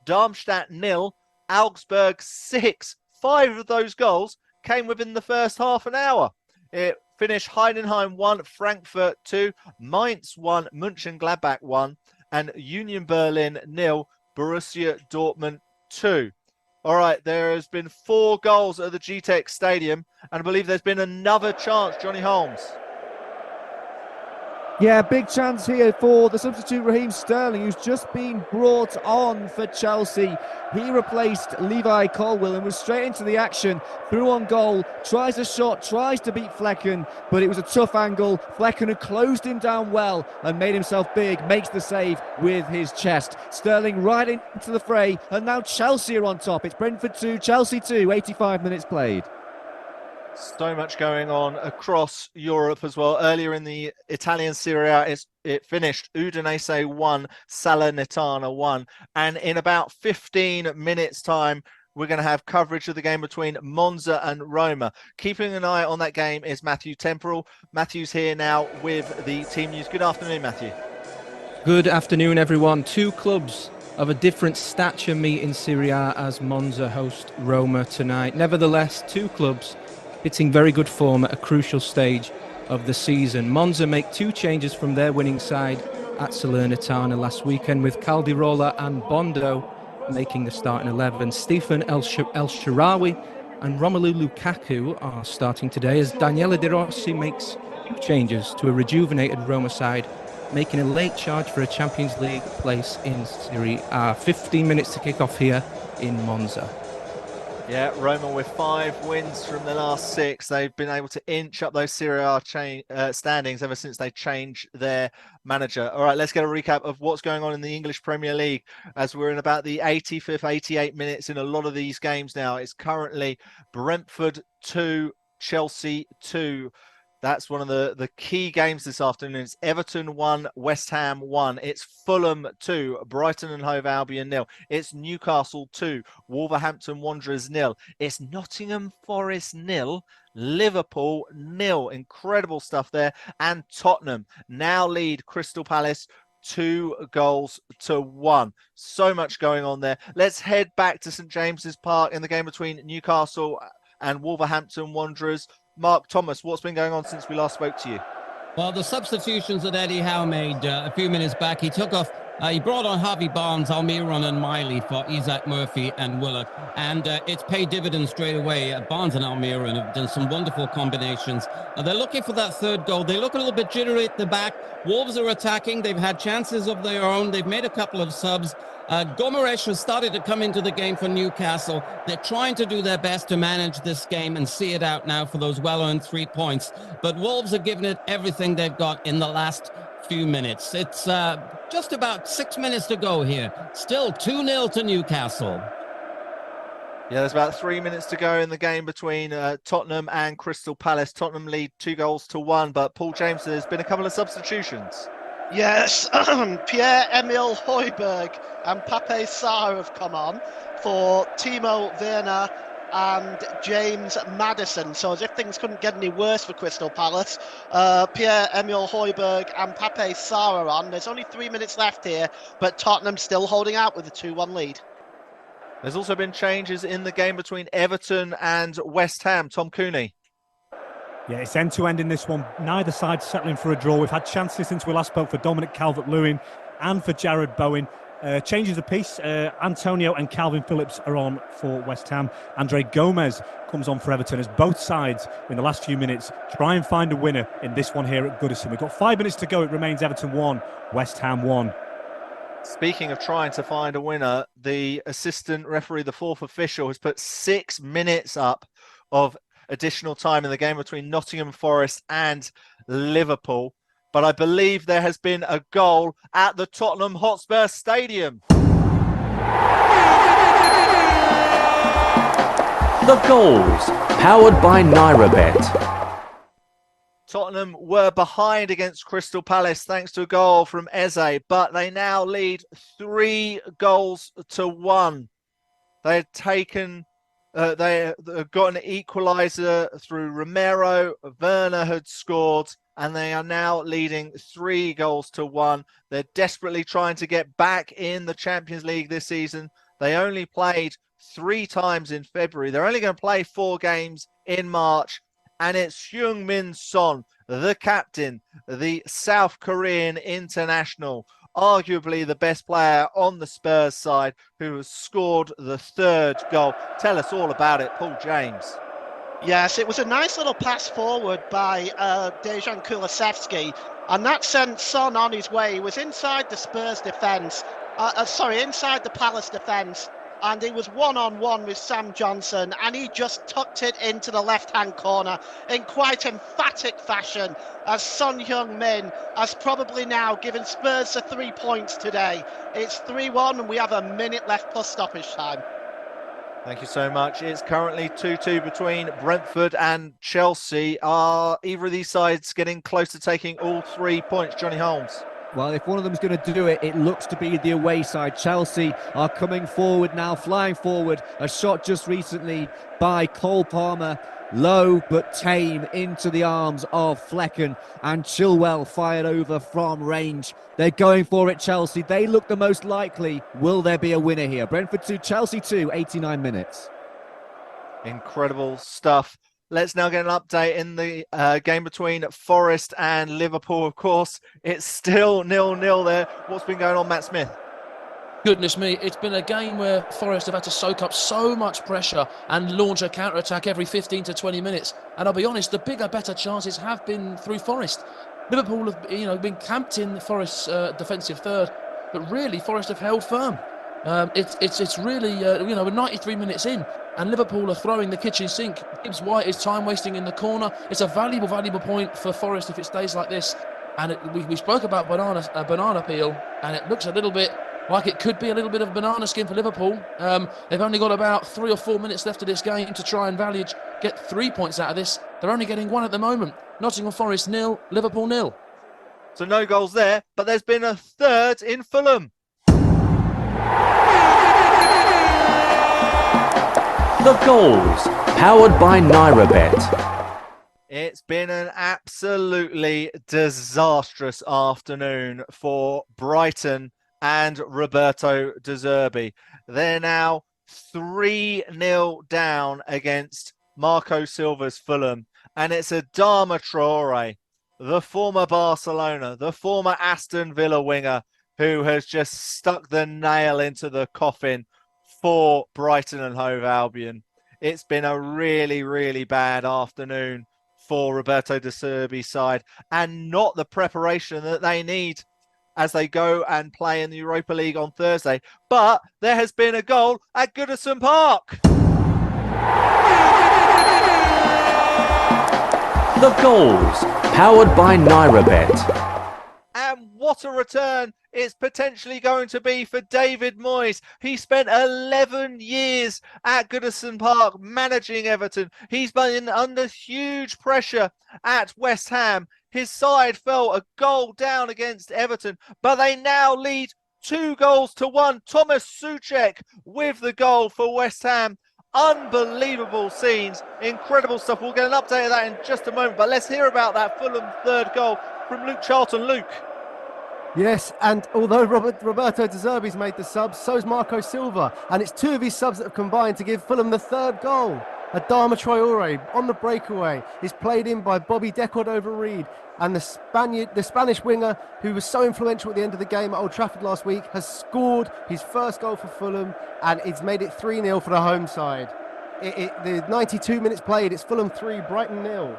Darmstadt 0, Augsburg 6. 5 of those goals came within the first half an hour. It finished Heidenheim 1, Frankfurt 2, Mainz 1, Mönchengladbach 1, and Union Berlin 0, Borussia Dortmund 2. All right, there has been 4 goals at the GTEC Stadium, and I believe there's been another chance. Johnny Holmes. Yeah, big chance here for the substitute Raheem Sterling, who's just been brought on for Chelsea. He replaced Levi Colwill and was straight into the action, through on goal, tries a shot, tries to beat Flecken, but it was a tough angle. Flecken had closed him down well and made himself big, makes the save with his chest. Sterling right into the fray, and now Chelsea are on top. It's Brentford 2, Chelsea 2, 85 minutes played. So much going on across Europe as well. Earlier in the Italian Serie A, it finished Udinese 1, Salernitana 1. And in about 15 minutes' time, we're going to have coverage of the game between Monza and Roma. Keeping an eye on that game is Matthew Temporal. Matthew's here now with the team news. Good afternoon, Matthew. Good afternoon, everyone. 2 clubs of a different stature meet in Serie A as Monza host Roma tonight. Nevertheless, 2 clubs hitting very good form at a crucial stage of the season. Monza make 2 changes from their winning side at Salernitana last weekend, with Caldirola and Bondo making the starting 11. Stefan El Shaarawy and Romelu Lukaku are starting today, as Daniele De Rossi makes 2 changes to a rejuvenated Roma side, making a late charge for a Champions League place in Serie A. 15 minutes to kick off here in Monza. Yeah, Roma with 5 wins from the last 6. They've been able to inch up those Serie A standings ever since they changed their manager. All right, let's get a recap of what's going on in the English Premier League as we're in about the 85th, 88 minutes in a lot of these games now. It's currently Brentford 2, Chelsea 2. That's one of the key games this afternoon. It's Everton 1, West Ham 1. It's Fulham 2, Brighton and Hove Albion 0. It's Newcastle 2, Wolverhampton Wanderers 0. It's Nottingham Forest 0, Liverpool 0. Incredible stuff there. And Tottenham now lead Crystal Palace 2-1. So much going on there. Let's head back to St James's Park in the game between Newcastle and Wolverhampton Wanderers. Mark Thomas, what's been going on since we last spoke to you? Well, the substitutions that Eddie Howe made a few minutes back, he took off. He brought on Harvey Barnes, Almiron and Miley for Isaac Murphy and Willock. And it's paid dividends straight away. Barnes and Almiron have done some wonderful combinations. They're looking for that 3rd goal. They look a little bit jittery at the back. Wolves are attacking. They've had chances of their own. They've made a couple of subs. Gomaresh has started to come into the game for Newcastle. They're trying to do their best to manage this game and see it out now for those well-earned 3 points. But Wolves have given it everything they've got in the last few minutes. It's just about 6 minutes to go here. Still 2-0 to Newcastle. Yeah, there's about 3 minutes to go in the game between Tottenham and Crystal Palace. Tottenham lead 2-1, but Paul James, there's been a couple of substitutions. Yes, Pierre-Emile Højbjerg and Pape Sarr have come on for Timo Werner and James Maddison. So as if things couldn't get any worse for Crystal Palace, Pierre-Emile Højbjerg and Pape Sarr are on. There's only 3 minutes left here, but Tottenham still holding out with a 2-1 lead. There's also been changes in the game between Everton and West Ham. Tom Cooney. Yeah, it's end-to-end in this one. Neither side settling for a draw. We've had chances since we last spoke for Dominic Calvert-Lewin and for Jared Bowen. Changes the piece. Antonio and Calvin Phillips are on for West Ham. Andre Gomez comes on for Everton as both sides in the last few minutes try and find a winner in this one here at Goodison. We've got 5 minutes to go. It remains Everton 1, West Ham 1. Speaking of trying to find a winner, the assistant referee, the fourth official, has put 6 minutes up of additional time in the game between Nottingham Forest and Liverpool. But I believe there has been a goal at the Tottenham Hotspur Stadium. The goals, powered by NairaBet. Tottenham were behind against Crystal Palace thanks to a goal from Eze, but they now lead 3-1. They had taken, they got an equaliser through Romero. Werner had scored, and they are now leading 3-1. They're desperately trying to get back in the Champions League this season. They only played 3 times in February. They're only going to play 4 games in March. And it's Heung-min Son, the captain, the South Korean international, arguably the best player on the Spurs side, who has scored the 3rd goal. Tell us all about it, Paul James. Yes, it was a nice little pass forward by Dejan Kulusevski, and that sent Son on his way. He was inside the Spurs defence, inside the Palace defence, and he was one-on-one with Sam Johnson, and he just tucked it into the left-hand corner in quite emphatic fashion, as Son Heung-min has probably now given Spurs the 3 points today. It's 3-1, and we have a minute left plus stoppage time. Thank you so much. It's currently 2-2 between Brentford and Chelsea. Are either of these sides getting close to taking all 3 points, Johnny Holmes? Well, if one of them's going to do it, it looks to be the away side. Chelsea are coming forward now, flying forward. A shot just recently by Cole Palmer, low but tame into the arms of Flecken, and Chilwell fired over from range. They're going for it, Chelsea. They look the most likely. Will there be a winner here? Brentford 2, Chelsea 2, 89 minutes. Incredible stuff. Let's now get an update in the game between Forest and Liverpool. Of course, it's still 0-0 there. What's been going on, Matt Smith? Goodness me, it's been a game where Forest have had to soak up so much pressure and launch a counter-attack every 15 to 20 minutes. And I'll be honest, the bigger, better chances have been through Forest. Liverpool have, been camped in Forest's defensive third, but really Forest have held firm. It's really, we're 93 minutes in, and Liverpool are throwing the kitchen sink. Gibbs White is time wasting in the corner. It's a valuable point for Forest if it stays like this. And we spoke about banana peel, and it looks a little bit like it could be a little bit of banana skin for Liverpool. They've only got about 3 or 4 minutes left of this game to try and get 3 points out of this. They're only getting 1 at the moment. Nottingham Forest 0, Liverpool 0. So no goals there, but there's been a third in Fulham. The goals, powered by NairaBet. It's been an absolutely disastrous afternoon for Brighton and Roberto De Zerbi. They're now 3-0 down against Marco Silva's Fulham, and it's Adama Traore, the former Barcelona, the former Aston Villa winger, who has just stuck the nail into the coffin for Brighton and Hove Albion. It's been a really, really bad afternoon for Roberto De Zerbi's side, and not the preparation that they need as they go and play in the Europa League on Thursday. But there has been a goal at Goodison Park. The goals, powered by NairaBet. And what a return it's potentially going to be for David Moyes. He spent 11 years at Goodison Park managing Everton. He's been under huge pressure at West Ham. His side fell a goal down against Everton, but they now lead 2-1. Thomas Souček with the goal for West Ham. Unbelievable scenes, incredible stuff. We'll get an update of that in just a moment, but let's hear about that Fulham third goal from Luke Charlton. Luke. Yes, and although Roberto De Zerbi's made the subs, so's Marco Silva, and it's 2 of his subs that have combined to give Fulham the third goal. Adama Traore on the breakaway is played in by Bobby De Cordova-Reid, and the Spanish winger, who was so influential at the end of the game at Old Trafford last week, has scored his first goal for Fulham, and it's made it 3-0 for the home side. The 92 minutes played, it's Fulham 3, Brighton 0.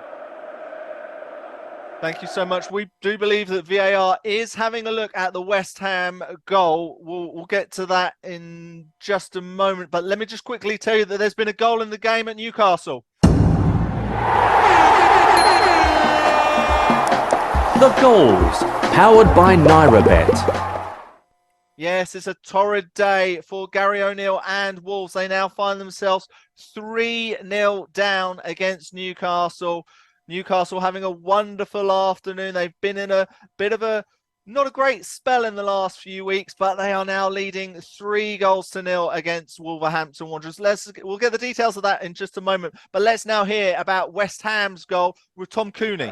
Thank you so much. We do believe that VAR is having a look at the West Ham goal. We'll get to that in just a moment. But let me just quickly tell you that there's been a goal in the game at Newcastle. The goals, powered by NairaBet. Yes, it's a torrid day for Gary O'Neill and Wolves. They now find themselves 3-0 down against Newcastle. Newcastle having a wonderful afternoon. They've been in a bit of a not a great spell in the last few weeks, but they are now leading 3-0 against Wolverhampton Wanderers. We'll get the details of that in just a moment, but let's now hear about West Ham's goal with Tom Cooney.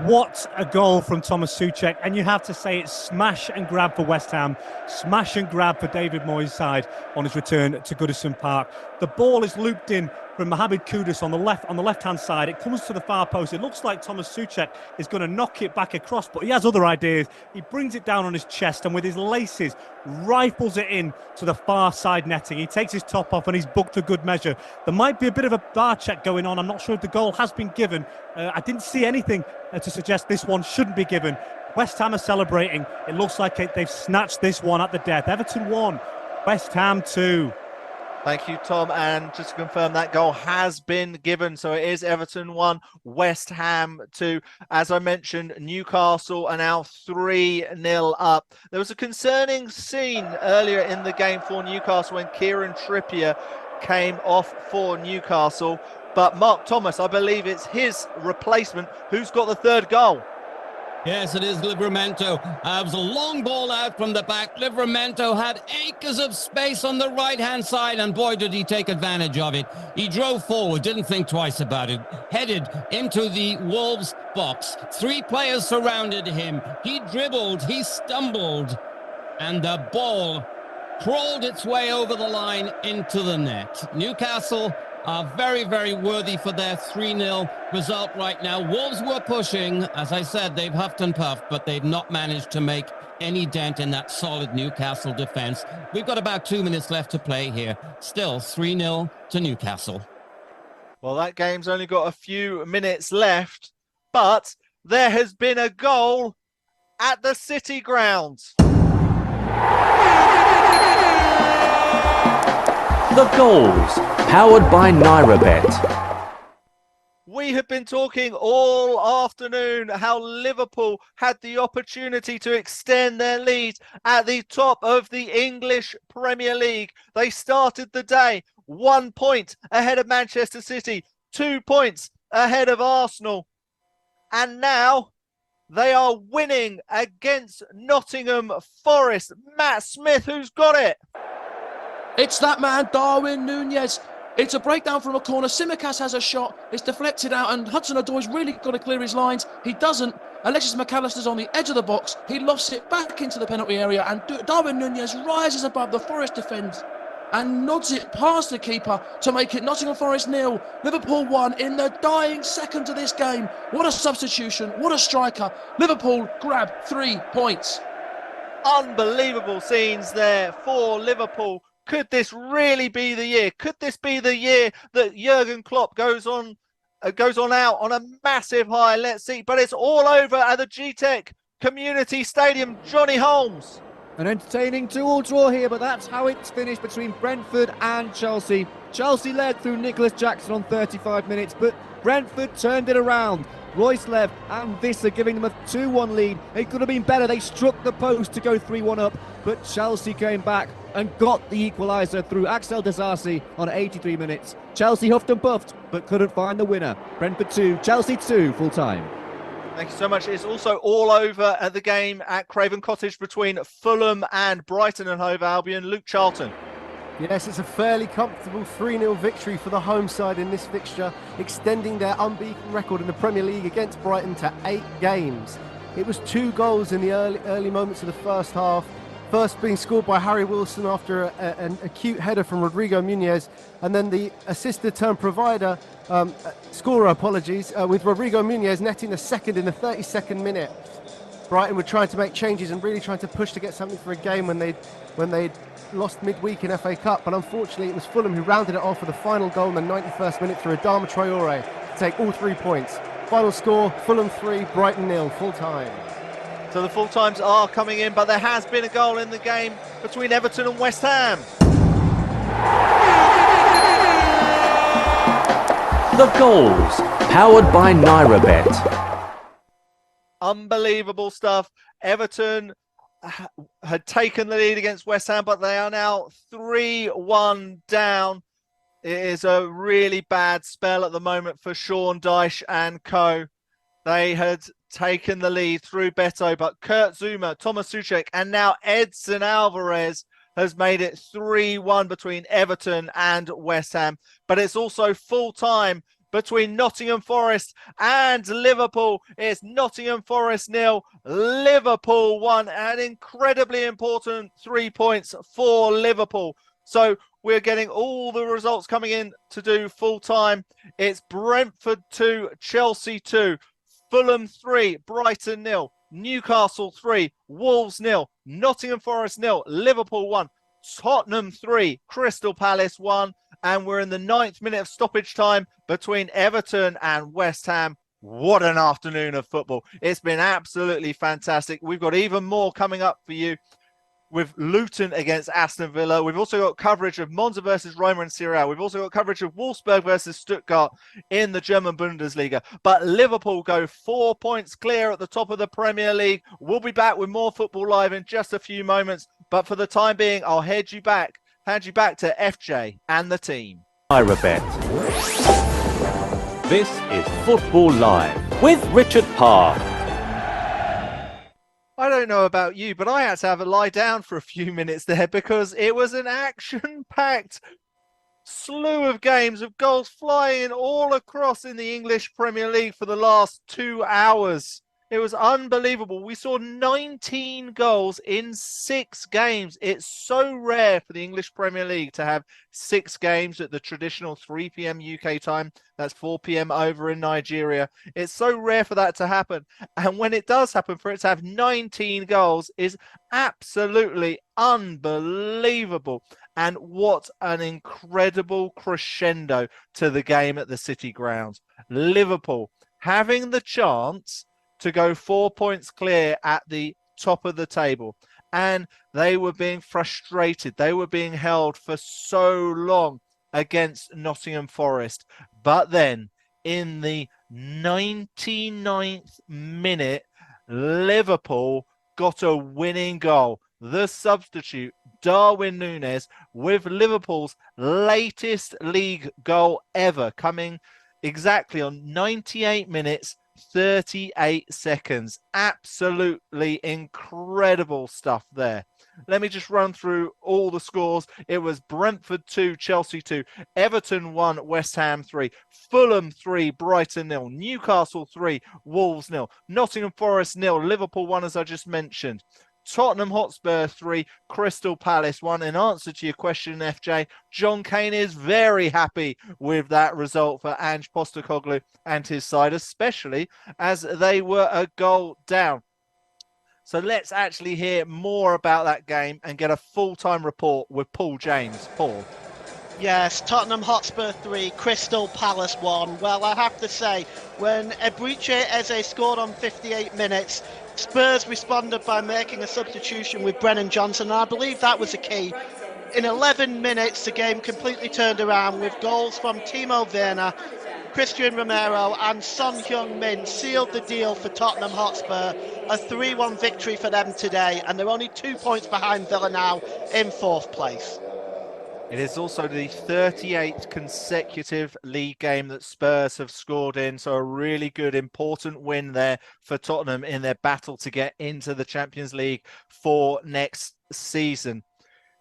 What a goal from Thomas Souček, and you have to say it's smash and grab for West Ham, smash and grab for David Moyes' side on his return to Goodison Park. The ball is looped in from Mohamed Kudus on the left-hand side. It comes to the far post. It looks like Thomas Souček is going to knock it back across, but he has other ideas. He brings it down on his chest and with his laces rifles it in to the far side netting. He takes his top off and he's booked for good measure. There might be a bit of a bar check going on. I'm not sure if the goal has been given. I didn't see anything to suggest this one shouldn't be given. West Ham are celebrating. It looks like they've snatched this one at the death. Everton 1, West Ham 2. Thank you, Tom. And just to confirm, that goal has been given. So it is Everton 1, West Ham 2. As I mentioned, Newcastle are now 3-0 up. There was a concerning scene earlier in the game for Newcastle when Kieran Trippier came off for Newcastle. But Mark Thomas, I believe it's his replacement who's got the third goal. Yes, it is Livramento. It was a long ball out from the back. Livramento had acres of space on the right-hand side, and boy, did he take advantage of it. He drove forward, didn't think twice about it, headed into the Wolves box. 3 players surrounded him. He dribbled, he stumbled, and the ball crawled its way over the line into the net. Newcastle are very, very worthy for their 3-0 result right now. Wolves were pushing. As I said, they've huffed and puffed, but they've not managed to make any dent in that solid Newcastle defence. We've got about 2 minutes left to play here. Still 3-0 to Newcastle. Well, that game's only got a few minutes left, but there has been a goal at the City ground. The goals, powered by NairaBet. We have been talking all afternoon how Liverpool had the opportunity to extend their lead at the top of the English Premier League. They started the day 1 point ahead of Manchester City, 2 points ahead of Arsenal. And now they are winning against Nottingham Forest. Matt Smith, who's got it? It's that man, Darwin Núñez. It's a breakdown from a corner. Tsimikas has a shot. It's deflected out, and Hudson-Odoi's really got to clear his lines. He doesn't. Alexis McAllister's on the edge of the box. He lofts it back into the penalty area, and Darwin Núñez rises above the Forest defence and nods it past the keeper to make it Nottingham Forest 0, Liverpool 1 in the dying seconds of this game. What a substitution. What a striker. Liverpool grab 3 points. Unbelievable scenes there for Liverpool. Could this really be the year? Could this be the year that Jurgen Klopp goes on out on a massive high? Let's see. But it's all over at the GTEC Community Stadium. Johnny Holmes. An entertaining 2-2 draw here, but that's how it's finished between Brentford and Chelsea. Chelsea led through Nicholas Jackson on 35 minutes, but Brentford turned it around. Royce-Lev and Visser giving them a 2-1 lead. It could have been better. They struck the post to go 3-1 up, but Chelsea came back and got the equaliser through Axel Disasi on 83 minutes. Chelsea huffed and puffed, but couldn't find the winner. Brentford 2, Chelsea 2, full time. Thank you so much. It's also all over at the game at Craven Cottage between Fulham and Brighton and Hove Albion. Luke Charlton. Yes, it's a fairly comfortable 3-0 victory for the home side in this fixture, extending their unbeaten record in the Premier League against Brighton to 8 games. It was 2 goals in the early moments of the first half, First being scored by Harry Wilson after an acute header from Rodrigo Muniz, and then the assisted turn provider, scorer, with Rodrigo Muniz netting the second in the 32nd minute. Brighton were trying to make changes and really trying to push to get something for a game when they'd lost midweek in FA Cup, but unfortunately it was Fulham who rounded it off with the final goal in the 91st minute through Adama Traore to take all 3 points. Final score, Fulham 3, Brighton 0, full time. So the full times are coming in, but there has been a goal in the game between Everton and West Ham. The goals, powered by NairaBet. Unbelievable stuff. Everton had taken the lead against West Ham, but they are now 3-1 down. It is a really bad spell at the moment for Sean Dyche and co. They had taken the lead through Beto, but Kurt Zuma, Thomas Souček, and now Edson Alvarez has made it 3-1 between Everton and West Ham. But it's also full time between Nottingham Forest and Liverpool. It's Nottingham Forest 0, Liverpool 1. An incredibly important 3 points for Liverpool. So we're getting all the results coming in to do full time. It's Brentford 2, Chelsea 2, Fulham 3, Brighton 0, Newcastle 3, Wolves 0, Nottingham Forest 0, Liverpool 1, Tottenham 3, Crystal Palace 1, and we're in the 9th minute of stoppage time between Everton and West Ham. What an afternoon of football. It's been absolutely fantastic. We've got even more coming up for you with Luton against Aston Villa. We've also got coverage of Monza versus Roma in Serie A. We've also got coverage of Wolfsburg versus Stuttgart in the German Bundesliga. But Liverpool go 4 points clear at the top of the Premier League. We'll be back with more Football Live in just a few moments. But for the time being, I'll hand you back to FJ and the team. NairaBet. This is Football Live with Richard Parr. I don't know about you, but I had to have a lie down for a few minutes there because it was an action-packed slew of games, of goals flying all across in the English Premier League for the last 2 hours. It was unbelievable. We saw 19 goals in 6 games. It's so rare for the English Premier League to have 6 games at the traditional 3 p.m. UK time. That's 4 p.m. over in Nigeria. It's so rare for that to happen. And when it does happen, for it to have 19 goals is absolutely unbelievable. And what an incredible crescendo to the game at the City Ground. Liverpool having the chance to go 4 points clear at the top of the table. And they were being frustrated. They were being held for so long against Nottingham Forest. But then in the 99th minute, Liverpool got a winning goal. The substitute, Darwin Núñez, with Liverpool's latest league goal ever, coming exactly on 98 minutes, 38 seconds. Absolutely incredible stuff there. Let me just run through all the scores. It was Brentford 2, Chelsea 2, Everton 1, West Ham 3, Fulham 3, Brighton 0, Newcastle 3, Wolves 0, Nottingham Forest 0, Liverpool 1 as I just mentioned. Tottenham Hotspur 3, Crystal Palace 1. In answer to your question, FJ, John Cain is very happy with that result for Ange Postecoglou and his side, especially as they were a goal down. So let's actually hear more about that game and get a full-time report with Paul James. Paul. Yes, Tottenham Hotspur 3, Crystal Palace 1. Well, I have to say, when Ebriche Eze scored on 58 minutes, Spurs responded by making a substitution with Brennan Johnson, and I believe that was the key. In 11 minutes, the game completely turned around with goals from Timo Werner, Christian Romero and Son Heung-min sealed the deal for Tottenham Hotspur. A 3-1 victory for them today, and they're only 2 points behind Villa now in 4th place. It is also the 38th consecutive league game that Spurs have scored in, so a really good, important win there for Tottenham in their battle to get into the Champions League for next season.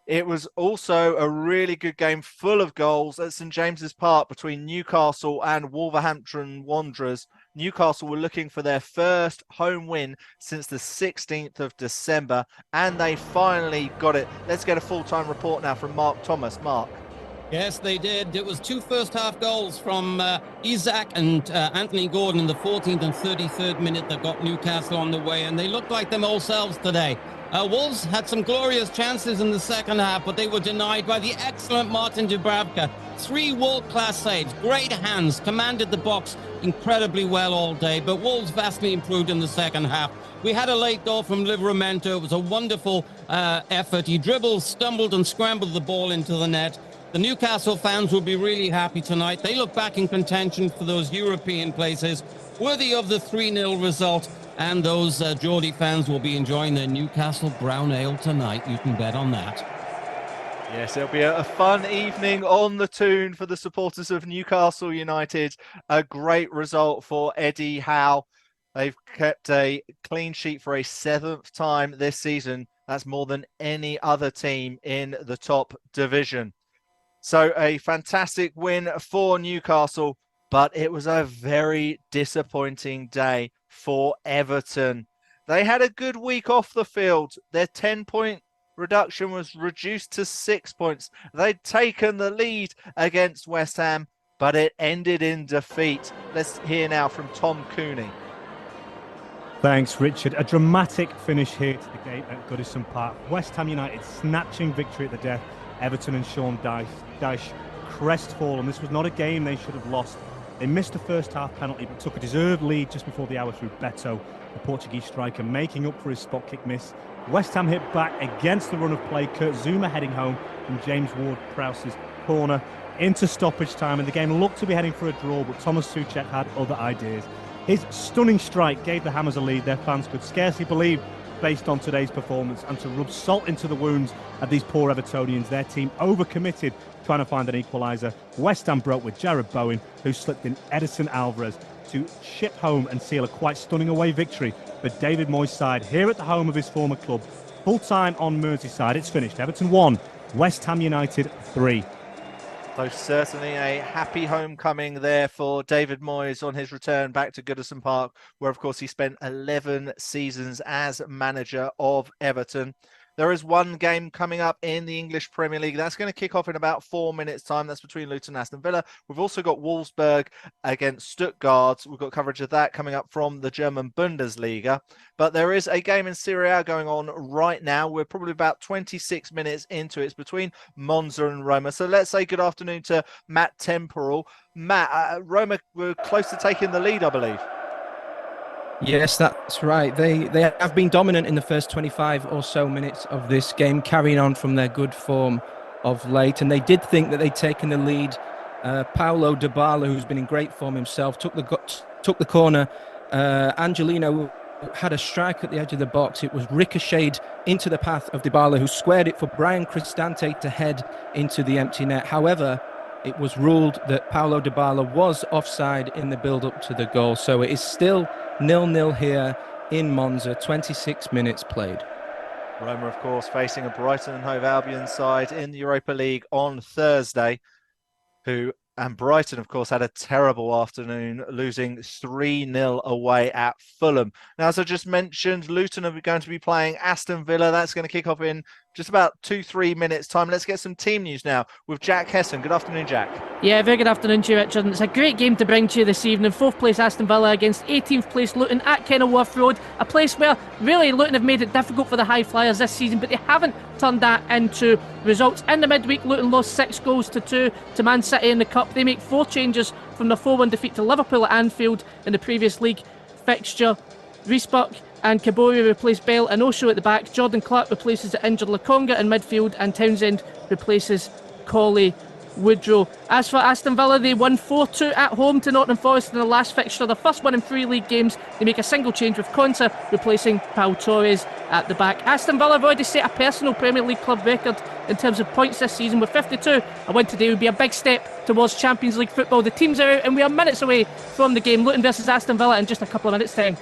It was also a really good game full of goals at St James's Park between Newcastle and Wolverhampton Wanderers. Newcastle were looking for their first home win since the 16th of December, and they finally got it. Let's get a full-time report now from Mark Thomas. Mark. Yes, they did. It was 2 first-half goals from Isaac and Anthony Gordon in the 14th and 33rd minute that got Newcastle on the way, and they looked like them all selves today. Wolves had some glorious chances in the second half, but they were denied by the excellent Martin Dubravka. 3 world-class saves, great hands, commanded the box incredibly well all day, but Wolves vastly improved in the second half. We had a late goal from Livramento. It was a wonderful effort. He dribbled, stumbled, and scrambled the ball into the net. The Newcastle fans will be really happy tonight. They look back in contention for those European places, worthy of the 3-0 result. And those Geordie fans will be enjoying their Newcastle brown ale tonight. You can bet on that. Yes, it'll be a fun evening on the Toon for the supporters of Newcastle United. A great result for Eddie Howe. They've kept a clean sheet for a 7th time this season. That's more than any other team in the top division. So a fantastic win for Newcastle, but it was a very disappointing day for Everton. They had a good week off the field. Their 10-point reduction was reduced to 6 points. They'd taken the lead against West Ham, but it ended in defeat. Let's hear now from Tom Cooney. Thanks, Richard. A dramatic finish here to the game at Goodison Park. West Ham United snatching victory at the death. Everton and Sean Dyche crestfallen. This was not a game they should have lost. They missed the first half penalty but took a deserved lead just before the hour through Beto, the Portuguese striker, making up for his spot kick miss. West Ham hit back against the run of play. Kurt Zouma heading home from James Ward-Prowse's corner into stoppage time, and the game looked to be heading for a draw, but Thomas Souček had other ideas. His stunning strike gave the Hammers a lead their fans could scarcely believe based on today's performance, and to rub salt into the wounds of these poor Evertonians, their team overcommitted trying to find an equaliser. West Ham broke with Jared Bowen, who slipped in Edison Alvarez to ship home and seal a quite stunning away victory for David Moyes' side here at the home of his former club. Full time on Merseyside, it's finished. Everton 1, West Ham United 3. So certainly a happy homecoming there for David Moyes on his return back to Goodison Park, where of course he spent 11 seasons as manager of Everton. There is one game coming up in the English Premier League. That's going to kick off in about 4 minutes' time. That's between Luton and Aston Villa. We've also got Wolfsburg against Stuttgart. We've got coverage of that coming up from the German Bundesliga. But there is a game in Serie A going on right now. We're probably about 26 minutes into it. It's between Monza and Roma. So let's say good afternoon to Matt Temporal. Matt, Roma were close to taking the lead, I believe. Yes, that's right. They have been dominant in the first 25 or so minutes of this game, carrying on from their good form of late. And they did think that they'd taken the lead. Paulo Dybala, who's been in great form himself, took the corner. Angelino had a strike at the edge of the box. It was ricocheted into the path of Dybala, who squared it for Brian Cristante to head into the empty net. However, it was ruled that Paulo Dybala was offside in the build-up to the goal. So it is still 0-0 here in Monza, 26 minutes played. Roma, of course, facing a Brighton and Hove Albion side in the Europa League on Thursday, and Brighton, of course, had a terrible afternoon, losing 3-0 away at Fulham. Now, as I just mentioned, Luton are going to be playing Aston Villa. That's going to kick off in just about 2-3 minutes' time. Let's get some team news now with Jack Hesson. Good afternoon, Jack. Yeah, very good afternoon to you, Richard. And it's a great game to bring to you this evening. 4th place Aston Villa against 18th place Luton at Kenilworth Road. A place where really Luton have made it difficult for the high flyers this season, but they haven't turned that into results. In the midweek, Luton lost 6 goals to 2 to Man City in the Cup. They make 4 changes from the 4-1 defeat to Liverpool at Anfield in the previous league fixture. Riesbuck and Kabori replace Bell and Osho at the back. Jordan Clark replaces the injured Lokonga in midfield, and Townsend replaces Colley Woodrow. As for Aston Villa, they won 4-2 at home to Nottingham Forest in the last fixture, the first one in 3 league games. They make a single change with Konsa replacing Pau Torres at the back. Aston Villa have already set a personal Premier League club record in terms of points this season with 52. A win today would be a big step towards Champions League football. The teams are out and we are minutes away from the game. Luton versus Aston Villa in just a couple of minutes' time.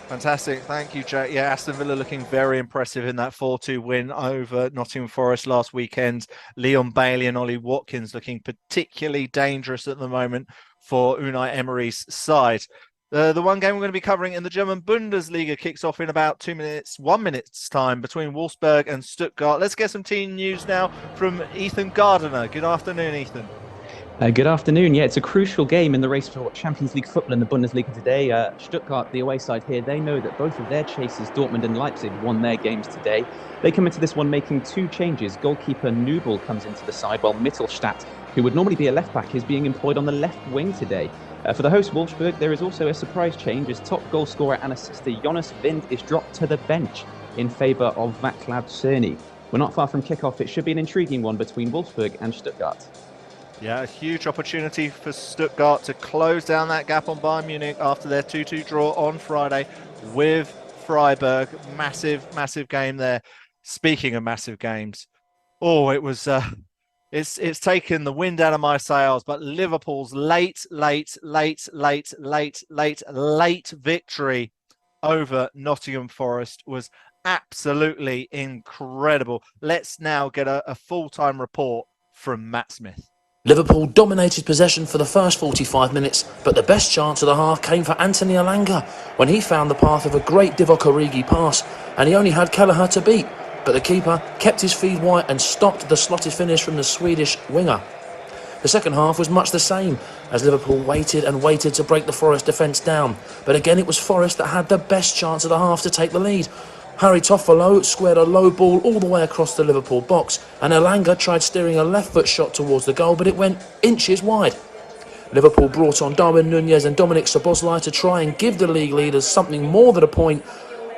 Fantastic. Thank you, Jack. Yeah, Aston Villa looking very impressive in that 4-2 win over Nottingham Forest last weekend. Leon Bailey and Ollie Watkins looking particularly dangerous at the moment for Unai Emery's side. The one game we're going to be covering in the German Bundesliga kicks off in about 1 minute's time between Wolfsburg and Stuttgart. Let's get some team news now from Ethan Gardiner. Good afternoon, Ethan. Good afternoon. Yeah, it's a crucial game in the race for Champions League football in the Bundesliga today. Stuttgart, the away side here, they know that both of their chasers, Dortmund and Leipzig, won their games today. They come into this one making 2 changes. Goalkeeper Nubel comes into the side, while Mittelstadt, who would normally be a left-back, is being employed on the left wing today. For the host Wolfsburg, there is also a surprise change as top goal scorer and assister Jonas Wind is dropped to the bench in favour of Václav Cerny. We're not far from kick-off. It should be an intriguing one between Wolfsburg and Stuttgart. Yeah, a huge opportunity for Stuttgart to close down that gap on Bayern Munich after their 2-2 draw on Friday with Freiburg. Massive game there. Speaking of massive games, it was it's taken the wind out of my sails, but Liverpool's late victory over Nottingham Forest was absolutely incredible. Let's now get a full-time report from Matt Smith. Liverpool dominated possession for the first 45 minutes, but the best chance of the half came for Anthony Elanga when he found the path of a great Divock Origi pass, and he only had Kelleher to beat. But the keeper kept his feet white and stopped the slotted finish from the Swedish winger. The second half was much the same, as Liverpool waited and waited to break the Forest defence down. But again, it was Forest that had the best chance of the half to take the lead. Harry Toffolo squared a low ball all the way across the Liverpool box, and Elanga tried steering a left-foot shot towards the goal, but it went inches wide. Liverpool brought on Darwin Núñez and Dominic Szoboszlai to try and give the league leaders something more than a point,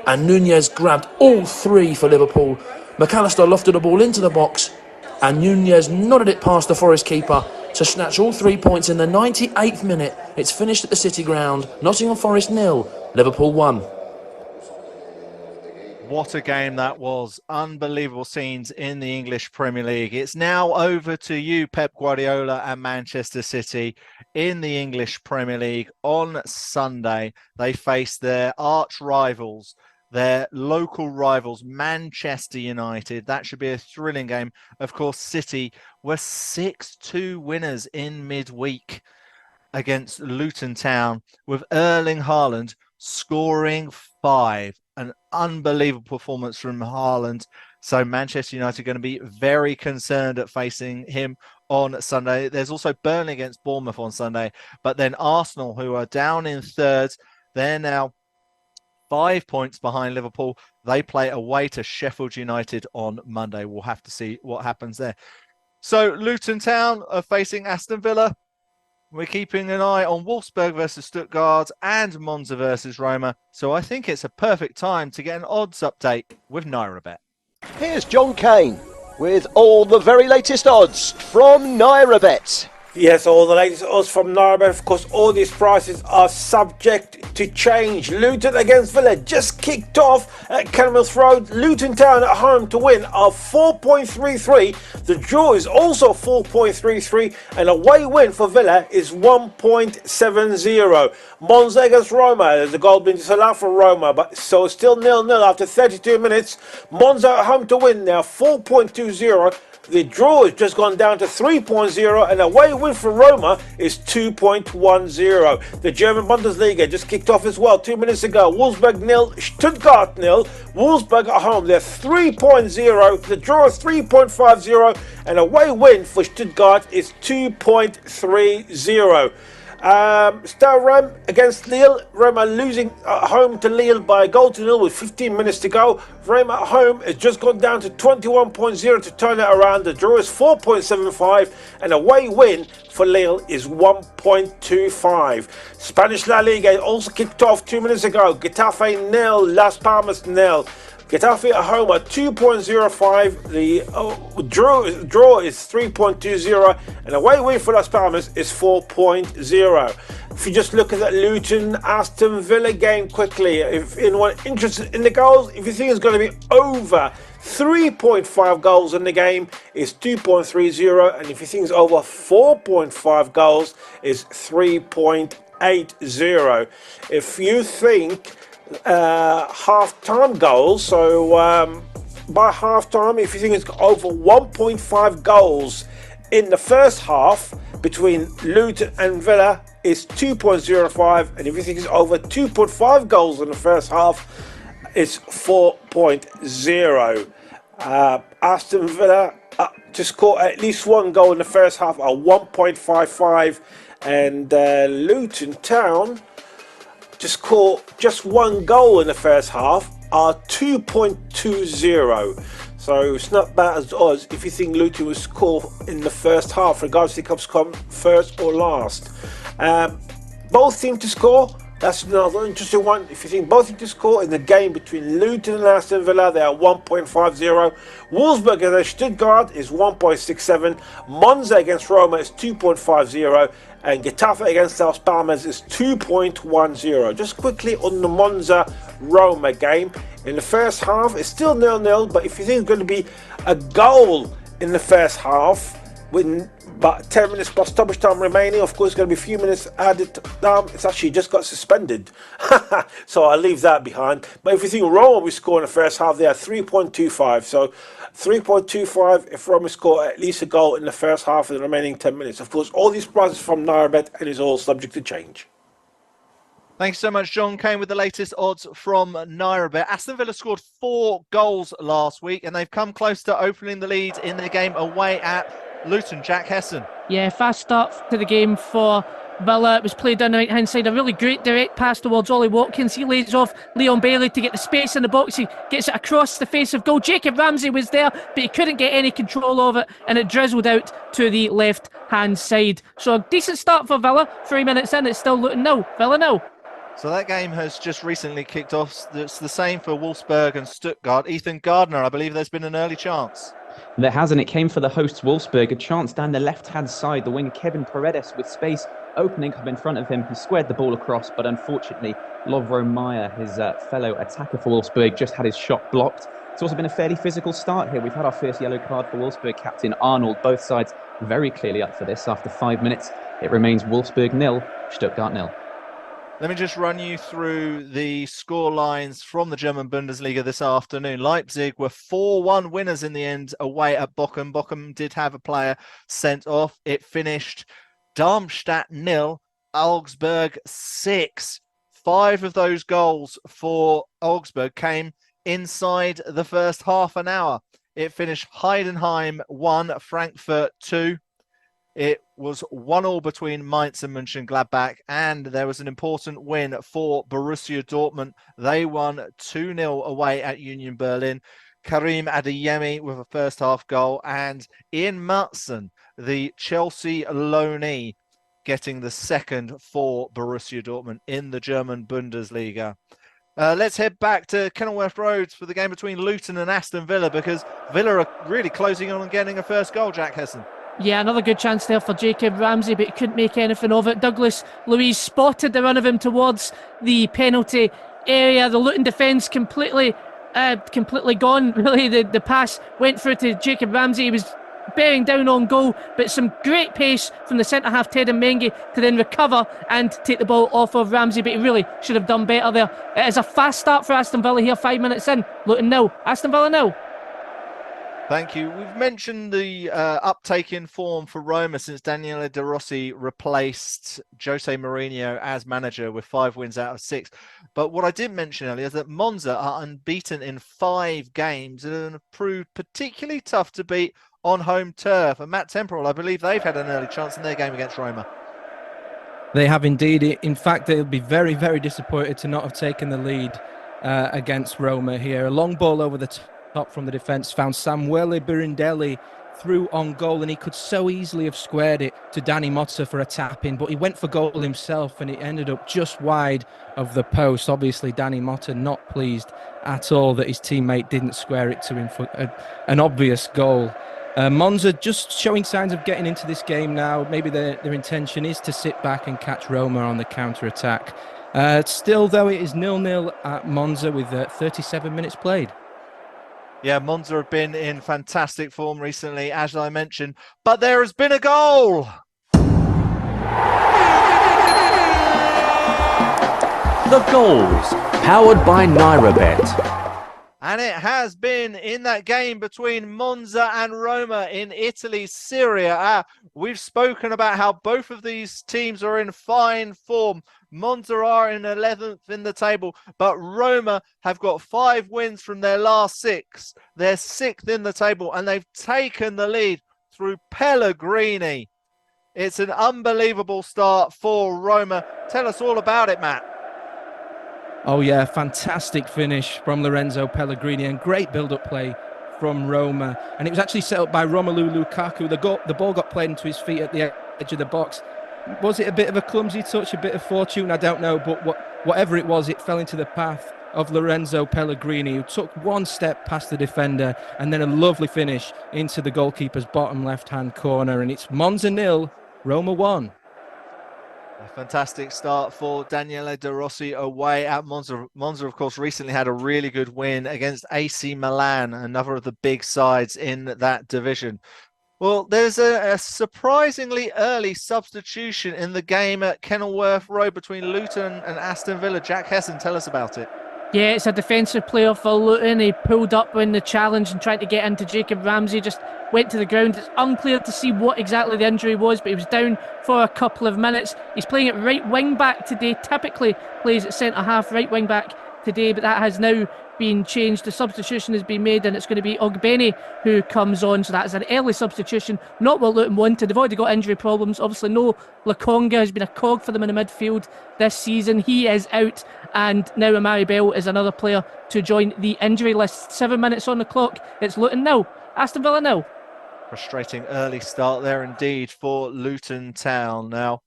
and Núñez grabbed all 3 for Liverpool. McAllister lofted the ball into the box, and Núñez nodded it past the Forest keeper to snatch all 3 points in the 98th minute. It's finished at the City Ground. Nottingham Forest 0, Liverpool 1. What a game that was. Unbelievable scenes in the English Premier League. It's now over to you, Pep Guardiola and Manchester City in the English Premier League. On Sunday, they face their arch rivals, their local rivals, Manchester United. That should be a thrilling game. Of course, City were 6-2 winners in midweek against Luton Town, with Erling Haaland scoring 5. An unbelievable performance from Haaland. So Manchester United are going to be very concerned at facing him on Sunday. There's also Burnley against Bournemouth on Sunday. But then Arsenal, who are down in third, they're now 5 points behind Liverpool. They play away to Sheffield United on Monday. We'll have to see what happens there. So Luton Town are facing Aston Villa. We're keeping an eye on Wolfsburg versus Stuttgart and Monza versus Roma. So I think it's a perfect time to get an odds update with NairaBet. Here's John Kane with all the very latest odds from NairaBet. Yes, all the latest odds from NairaBet. Of course, all these prices are subject to change. Luton against Villa just kicked off at Kenilworth Road. Luton Town at home to win are 4.33. The draw is also 4.33, and away win for Villa is 1.70. Monza against Roma. There's a goal being disallowed for Roma, but so still 0-0 after 32 minutes. Monza at home to win now 4.20. The draw has just gone down to 3.0, and away win for Roma is 2.10. The German Bundesliga just kicked off as well 2 minutes ago. Wolfsburg 0, Stuttgart 0. Wolfsburg at home, they're 3.0. The draw is 3.50, and away win for Stuttgart is 2.30. Stade Rome against Lille. Rome are losing at home to Lille by a goal to nil with 15 minutes to go. Rome at home has just gone down to 21.0 to turn it around. The draw is 4.75, and away win for Lille is 1.25. Spanish La Liga also kicked off 2 minutes ago. Getafe 0, Las Palmas 0. Getafe at home at 2.05. The draw is 3.20, and away win for Las Palmas is 4.0. If you just look at that Luton Aston Villa game quickly, if anyone interested in the goals, if you think it's going to be over 3.5 goals in the game, is 2.30, and if you think it's over 4.5 goals, is 3.80. If you think half-time goals. So by half-time, if you think it's over 1.5 goals in the first half between Luton and Villa, it's 2.05, and if you think it's over 2.5 goals in the first half, it's 4.0. Aston Villa to score at least one goal in the first half are 1.55, and Luton Town to score just one goal in the first half are 2.20. So it's not bad as odds if you think Luton will score in the first half, regardless if it come first or last. Both teams to score, that's another interesting one. If you think both teams to score in the game between Luton and Aston Villa, they are 1.50. Wolfsburg against Stuttgart is 1.67. Monza against Roma is 2.50. And Getafe against Las Palmas is 2.10. Just quickly on the Monza-Roma game. In the first half, it's still 0-0, but if you think it's going to be a goal in the first half, with about 10 minutes plus stoppage time remaining, of course, it's going to be a few minutes added. It's actually just got suspended. So I'll leave that behind. But if you think Roma will score in the first half, they are 3.25. So 3.25 if Roma score at least a goal in the first half of the remaining 10 minutes. Of course, all these prices from Nairabet, and is all subject to change. Thanks so much, John Kane, with the latest odds from Nairabet. Aston Villa scored 4 goals last week, and they've come close to opening the lead in their game away at Luton. Jack Hesson. Yeah, fast start to the game for Villa. It was played down the right hand side. A really great direct pass towards Ollie Watkins. He lays off Leon Bailey to get the space in the box. He gets it across the face of goal. Jacob Ramsey was there, but he couldn't get any control of it, and it drizzled out to the left hand side. So a decent start for Villa. 3 minutes in, it's still Luton 0, Villa 0. So that game has just recently kicked off. It's the same for Wolfsburg and Stuttgart. Ethan Gardner, I believe there's been an early chance. There hasn't. It came for the hosts Wolfsburg. A chance down the left-hand side. The wing Kevin Paredes with space opening up in front of him. He squared the ball across, but unfortunately, Lovro Meyer, his fellow attacker for Wolfsburg, just had his shot blocked. It's also been a fairly physical start here. We've had our first yellow card for Wolfsburg captain Arnold. Both sides very clearly up for this. After 5 minutes, it remains Wolfsburg 0, Stuttgart 0. Let me just run you through the score lines from the German Bundesliga this afternoon. Leipzig were 4-1 winners in the end away at Bochum. Bochum did have a player sent off. It finished Darmstadt 0, Augsburg 6. 5 of those goals for Augsburg came inside the first half an hour. It finished Heidenheim 1, Frankfurt 2. It was 1-1 between Mainz and Mönchengladbach, and there was an important win for Borussia Dortmund. They won 2-0 away at Union Berlin. Karim Adeyemi with a first half goal, and Ian Maatsen, the Chelsea loanee, getting the second for Borussia Dortmund in the German Bundesliga. Let's head back to Kenilworth Road for the game between Luton and Aston Villa, because Villa are really closing on getting a first goal, Jack Hesson. Yeah, another good chance there for Jacob Ramsey, but he couldn't make anything of it. Douglas Luiz spotted the run of him towards the penalty area. The Luton defence completely gone. Really, the pass went through to Jacob Ramsey. He was bearing down on goal, but some great pace from the centre-half Ted Mengi to then recover and take the ball off of Ramsey, but he really should have done better there. It is a fast start for Aston Villa here, 5 minutes in. Luton 0, Aston Villa 0. Thank you. We've mentioned the uptake in form for Roma since Daniele De Rossi replaced Jose Mourinho as manager with 5 wins out of 6. But what I didn't mention earlier is that Monza are unbeaten in 5 games and have proved particularly tough to beat on home turf. And Matt Temporal, I believe they've had an early chance in their game against Roma. They have indeed. In fact, they'll be very, very disappointed to not have taken the lead against Roma here. A long ball over the top from the defence found Samuele Birindelli through on goal, and he could so easily have squared it to Danny Motta for a tap-in, but he went for goal himself and it ended up just wide of the post. Obviously, Danny Motta not pleased at all that his teammate didn't square it to him for an obvious goal. Monza just showing signs of getting into this game now. Maybe their intention is to sit back and catch Roma on the counter-attack. Still, though, it is 0-0 at Monza with 37 minutes played. Yeah, Monza have been in fantastic form recently, as I mentioned, but there has been a goal. The goals, powered by NairaBet. And it has been in that game between Monza and Roma in Italy's Serie A. We've spoken about how both of these teams are in fine form. Monza are in 11th in the table, but Roma have got 5 wins from their last 6. They're 6th in the table, and they've taken the lead through Pellegrini. It's an unbelievable start for Roma. Tell us all about it, Matt. Oh yeah, fantastic finish from Lorenzo Pellegrini and great build-up play from Roma. And it was actually set up by Romelu Lukaku. The ball got played into his feet at the edge of the box. Was it a bit of a clumsy touch, a bit of fortune? I don't know, but whatever it was, it fell into the path of Lorenzo Pellegrini, who took one step past the defender and then a lovely finish into the goalkeeper's bottom left-hand corner. And it's Monza 0, Roma 1. A fantastic start for Daniele De Rossi away at Monza. Monza, of course, recently had a really good win against AC Milan, another of the big sides in that division. Well, there's a surprisingly early substitution in the game at Kenilworth Road between Luton and Aston Villa. Jack Hesson, tell us about it. Yeah, it's a defensive player for Luton. He pulled up in the challenge and tried to get into Jacob Ramsey, just went to the ground. It's unclear to see what exactly the injury was, but he was down for a couple of minutes. He's playing at right wing back today, typically plays at centre half, right wing back today, but that has now been changed. The substitution has been made and it's going to be Ogbeni who comes on, so that is an early substitution, not what Luton wanted. They've already got injury problems. Obviously no Lokonga has been a cog for them in the midfield this season. He is out, and now Amari Bell is another player to join the injury list. 7 minutes on the clock. It's Luton 0, Aston Villa 0. Frustrating early start there indeed for Luton Town. Now,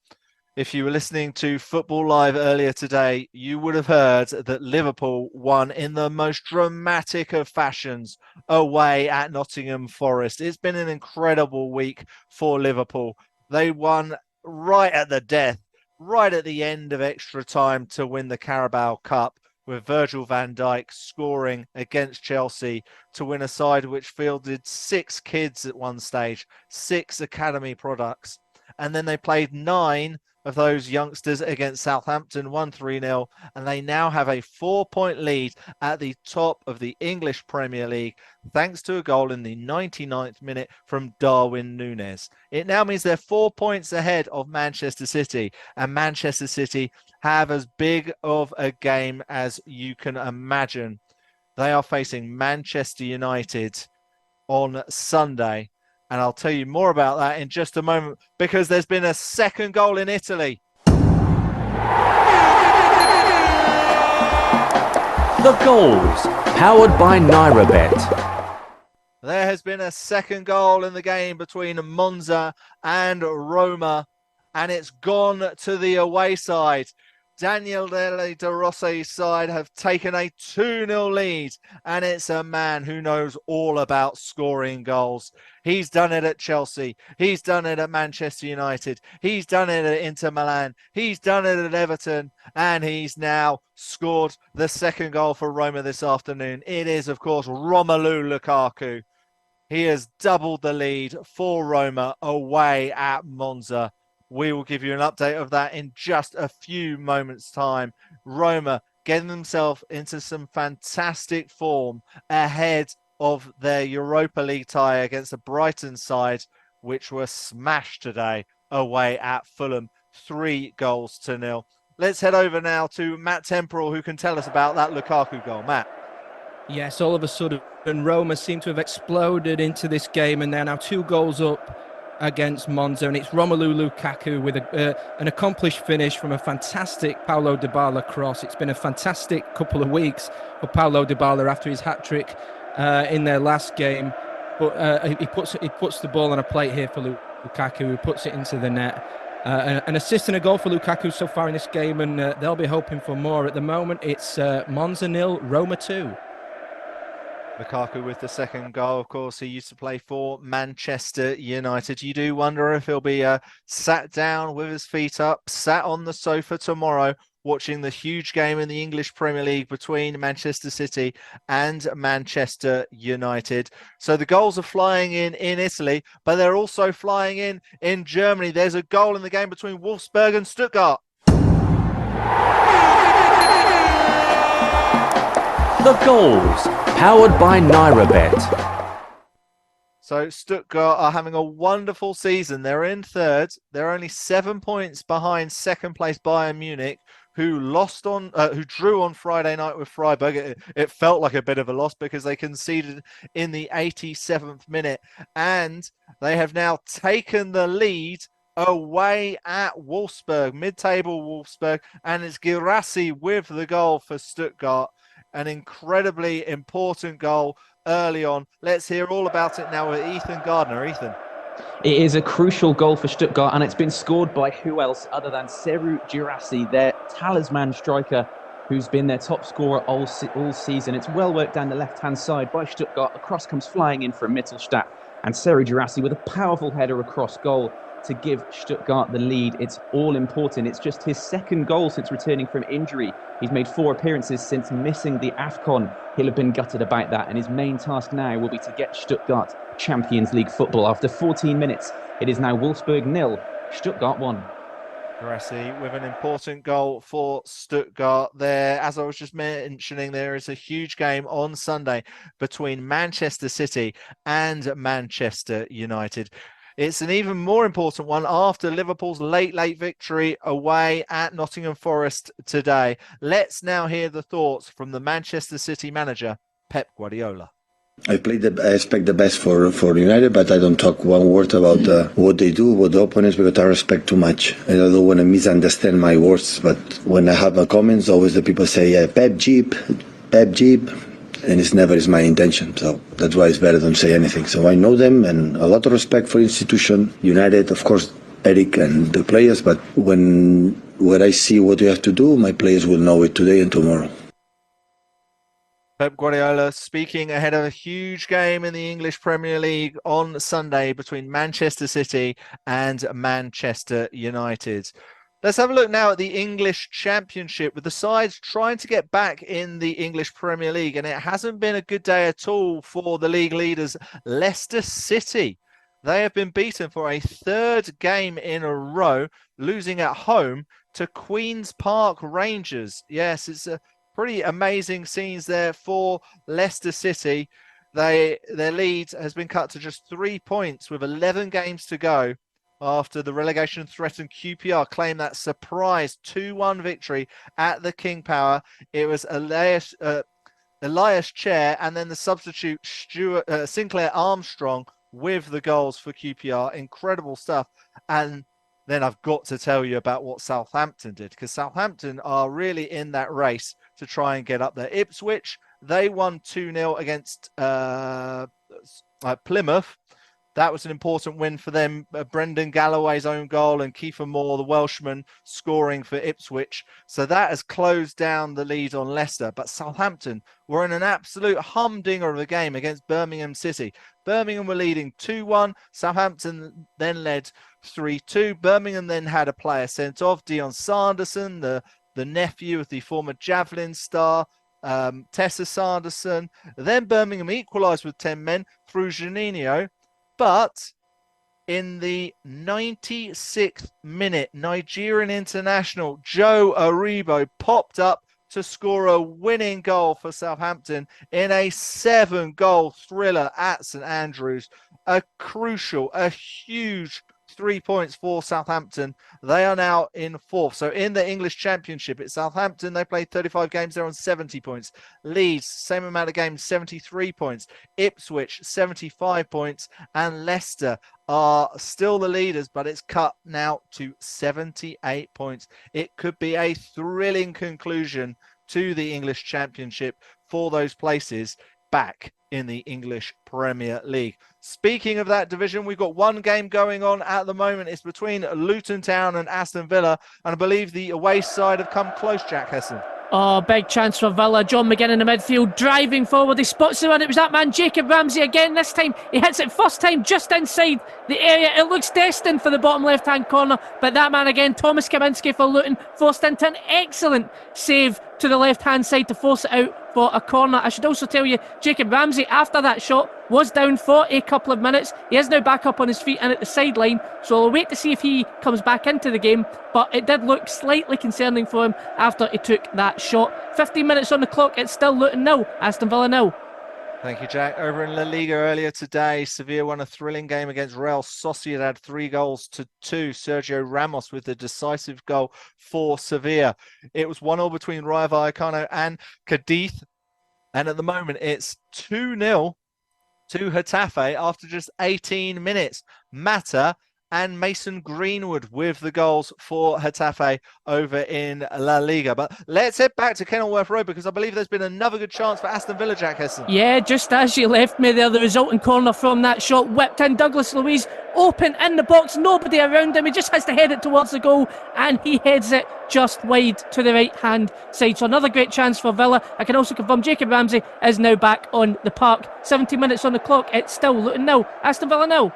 if you were listening to Football Live earlier today, you would have heard that Liverpool won in the most dramatic of fashions away at Nottingham Forest. It's been an incredible week for Liverpool. They won right at the death, right at the end of extra time to win the Carabao Cup, with Virgil van Dijk scoring against Chelsea to win a side which fielded 6 kids at one stage, 6 academy products. And then they played 9 of those youngsters against Southampton, won 3-0, and they now have a 4-point lead at the top of the English Premier League, thanks to a goal in the 99th minute from Darwin Núñez. It now means they're 4 points ahead of Manchester City, and Manchester City have as big of a game as you can imagine. They are facing Manchester United on Sunday. And I'll tell you more about that in just a moment, because there's been a second goal in Italy. The goals, powered by NairaBet. There has been a second goal in the game between Monza and Roma, and it's gone to the away side. Daniele De Rossi's side have taken a 2-0 lead, and it's a man who knows all about scoring goals. He's done it at Chelsea. He's done it at Manchester United. He's done it at Inter Milan. He's done it at Everton, and he's now scored the second goal for Roma this afternoon. It is, of course, Romelu Lukaku. He has doubled the lead for Roma away at Monza. We will give you an update of that in just a few moments' time. Roma getting themselves into some fantastic form ahead of their Europa League tie against the Brighton side, which were smashed today away at Fulham, 3-0. Let's head over now to Matt Temporal, who can tell us about that Lukaku goal. Matt. Yes, all of a sudden, Roma seem to have exploded into this game, and they're now 2 goals up against Monza, and it's Romelu Lukaku with an accomplished finish from a fantastic Paulo Dybala cross. It's been a fantastic couple of weeks for Paulo Dybala after his hat-trick in their last game, but he puts the ball on a plate here for Lukaku, who puts it into the net. An assist and a goal for Lukaku so far in this game, and they'll be hoping for more. At the moment, it's Monza 0, Roma 2. Lukaku with the second goal. Of course, he used to play for Manchester United. You do wonder if he'll be sat down with his feet up, sat on the sofa tomorrow, watching the huge game in the English Premier League between Manchester City and Manchester United. So the goals are flying in Italy, but they're also flying in Germany. There's a goal in the game between Wolfsburg and Stuttgart. The goals, powered by NairaBet. So Stuttgart are having a wonderful season. They're in third. They're only 7 points behind second place Bayern Munich, who drew on Friday night with Freiburg. It felt like a bit of a loss because they conceded in the 87th minute, and they have now taken the lead away at Wolfsburg, mid-table Wolfsburg, and it's Guirassy with the goal for Stuttgart. An incredibly important goal early on. Let's hear all about it now with Ethan Gardner. Ethan. It is a crucial goal for Stuttgart, and it's been scored by who else other than Serhou Guirassy, their talisman striker, who's been their top scorer all season. It's well worked down the left-hand side by Stuttgart. A cross comes flying in from Mittelstadt, and Serhou Guirassy with a powerful header across goal to give Stuttgart the lead. It's all important. It's just his second goal since returning from injury. He's made 4 appearances since missing the AFCON. He'll have been gutted about that, and his main task now will be to get Stuttgart Champions League football. After 14 minutes, it is now Wolfsburg 0, Stuttgart 1. Guirassy with an important goal for Stuttgart there. As I was just mentioning, there is a huge game on Sunday between Manchester City and Manchester United. It's an even more important one after Liverpool's late victory away at Nottingham Forest today. Let's now hear the thoughts from the Manchester City manager, Pep Guardiola. I expect the best for United, but I don't talk one word about what they do, what the opponents, because I respect too much. And I don't want to misunderstand my words, but when I have comments, always the people say, yeah, Pep Jeep, and it's never is my intention. So that's why it's better don't say anything. So I know them and a lot of respect for institution, United, of course, Eric and the players, but when I see what you have to do, my players will know it today and tomorrow. Pep Guardiola speaking ahead of a huge game in the English Premier League on Sunday between Manchester City and Manchester United. Let's have a look now at the English Championship with the sides trying to get back in the English Premier League, and it hasn't been a good day at all for the league leaders, Leicester City. They have been beaten for a third game in a row, losing at home to Queen's Park Rangers. Yes, it's a pretty amazing scenes there for Leicester City. Their lead has been cut to just 3 points with 11 games to go after the relegation-threatened QPR claimed that surprise 2-1 victory at the King Power. It was Elias Chair and then the substitute Sinclair Armstrong with the goals for QPR. Incredible stuff. And then I've got to tell you about what Southampton did, because Southampton are really in that race to try and get up there. Ipswich, they won 2-0 against Plymouth. That was an important win for them. Brendan Galloway's own goal and Kiefer Moore, the Welshman, scoring for Ipswich. So that has closed down the lead on Leicester. But Southampton were in an absolute humdinger of a game against Birmingham City. Birmingham were leading 2-1. Southampton then led 3-2. Birmingham then had a player sent off, Dion Sanderson, the nephew of the former javelin star, Tessa Sanderson. Then Birmingham equalised with 10 men through Juninho. But in the 96th minute, Nigerian international Joe Aribo popped up to score a winning goal for Southampton in a 7-goal thriller at St Andrews. A huge 3 points for Southampton. They are now in fourth. So in the English Championship, it's Southampton. They played 35 games. They're on 70 points. Leeds, same amount of games, 73 points. Ipswich, 75 points. And Leicester are still the leaders, but it's cut now to 78 points. It could be a thrilling conclusion to the English Championship for those places back in the English Premier League. Speaking of that division, we've got one game going on at the moment. It's between Luton Town and Aston Villa, and I believe the away side have come close, Jack Hesson. Oh, big chance for Villa. John McGinn in the midfield, driving forward. He spots the one. It was that man, Jacob Ramsey, again. This time, he hits it first time just inside the area. It looks destined for the bottom left-hand corner, but that man again, Thomas Kaminski for Luton, forced into an excellent save to the left-hand side to force it out for a corner. I should also tell you, Jacob Ramsey, after that shot, was down for a couple of minutes. He is now back up on his feet and at the sideline, so I'll wait to see if he comes back into the game, but it did look slightly concerning for him after he took that shot. 15 minutes on the clock, it's still Luton 0, Aston Villa 0. Thank you, Jack. Over in La Liga earlier today, Sevilla won a thrilling game against Real Sociedad, 3-2. Sergio Ramos with the decisive goal for Sevilla. It was 1-1 between Rayo Vallecano and Cadiz. And at the moment, it's 2-0 to Getafe after just 18 minutes. Mata and Mason Greenwood with the goals for Getafe over in La Liga. But let's head back to Kenilworth Road because I believe there's been another good chance for Aston Villa, Jack Hesson. Yeah, just as you left me there, the resulting corner from that shot whipped in. Douglas Luiz open in the box, nobody around him. He just has to head it towards the goal and he heads it just wide to the right-hand side. So another great chance for Villa. I can also confirm Jacob Ramsey is now back on the park. 70 minutes on the clock. It's still Luton 0, Aston Villa 0.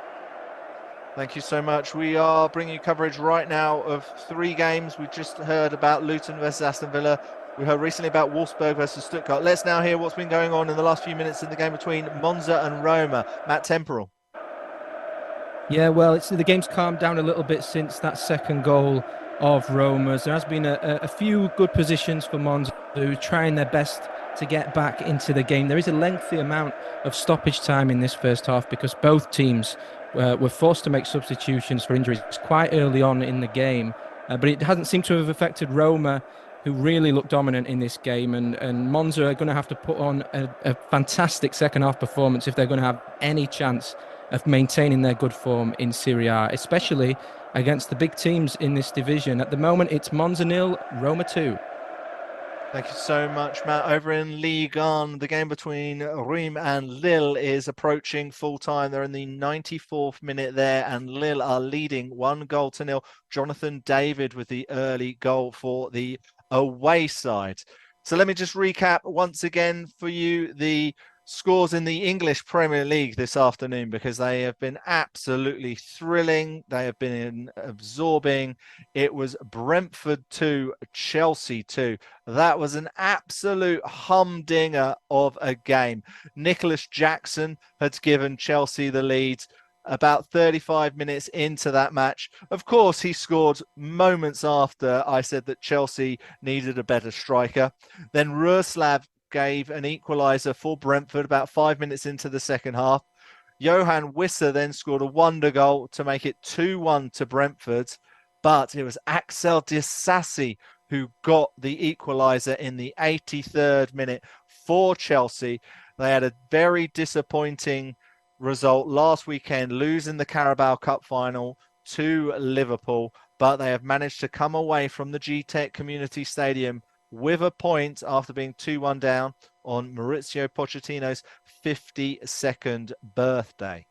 Thank you so much. We are bringing you coverage right now of 3 games. We just heard about Luton versus Aston Villa. We heard recently about Wolfsburg versus Stuttgart. Let's now hear what's been going on in the last few minutes in the game between Monza and Roma. Matt Temporal. Yeah, well, the game's calmed down a little bit since that second goal of Roma's. There has been a few good positions for Monza, who are trying their best to get back into the game. There is a lengthy amount of stoppage time in this first half because both teams were forced to make substitutions for injuries quite early on in the game. But it hasn't seemed to have affected Roma, who really looked dominant in this game. And Monza are going to have to put on a fantastic second half performance if they're going to have any chance of maintaining their good form in Serie A, especially against the big teams in this division. At the moment, it's Monza 0, Roma 2. Thank you so much, Matt. Over in Ligue 1, the game between Reims and Lille is approaching full time. They're in the 94th minute there, and Lille are leading 1-0. Jonathan David with the early goal for the away side. So let me just recap once again for you the scores in the English Premier League this afternoon, because they have been absolutely thrilling. They have been absorbing. It was Brentford 2, Chelsea 2. That was an absolute humdinger of a game. Nicholas Jackson had given Chelsea the lead about 35 minutes into that match. Of course, he scored moments after I said that Chelsea needed a better striker. Then Ruslav gave an equaliser for Brentford about 5 minutes into the second half. Johan Wissa then scored a wonder goal to make it 2-1 to Brentford. But it was Axel Disasi who got the equaliser in the 83rd minute for Chelsea. They had a very disappointing result last weekend, losing the Carabao Cup final to Liverpool. But they have managed to come away from the G-Tech Community Stadium with a point after being 2-1 down on Maurizio Pochettino's 52nd birthday.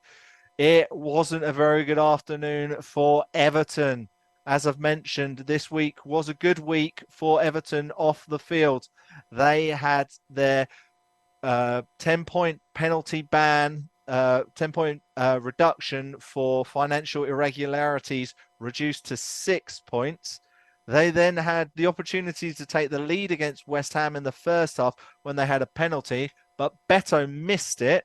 It wasn't a very good afternoon for Everton. As I've mentioned, this week was a good week for Everton off the field. They had their 10-point penalty ban, 10-point reduction for financial irregularities reduced to 6 points. They then had the opportunity to take the lead against West Ham in the first half when they had a penalty, but Beto missed it.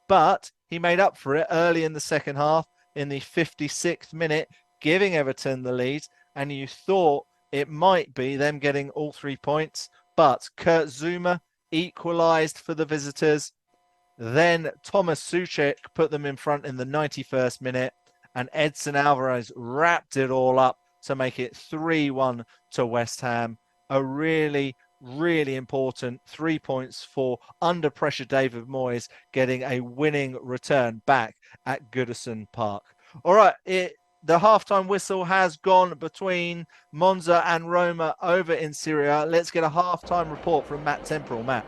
But he made up for it early in the second half in the 56th minute, giving Everton the lead. And you thought it might be them getting all 3 points. But Kurt Zouma equalised for the visitors. Then Thomas Souček put them in front in the 91st minute. And Edson Alvarez wrapped it all up to make it 3-1 to West Ham. A really, really important 3 points for under pressure David Moyes, getting a winning return back at Goodison Park. All right, the halftime whistle has gone between Monza and Roma over in Serie A. Let's get a halftime report from Matt Temporal. Matt.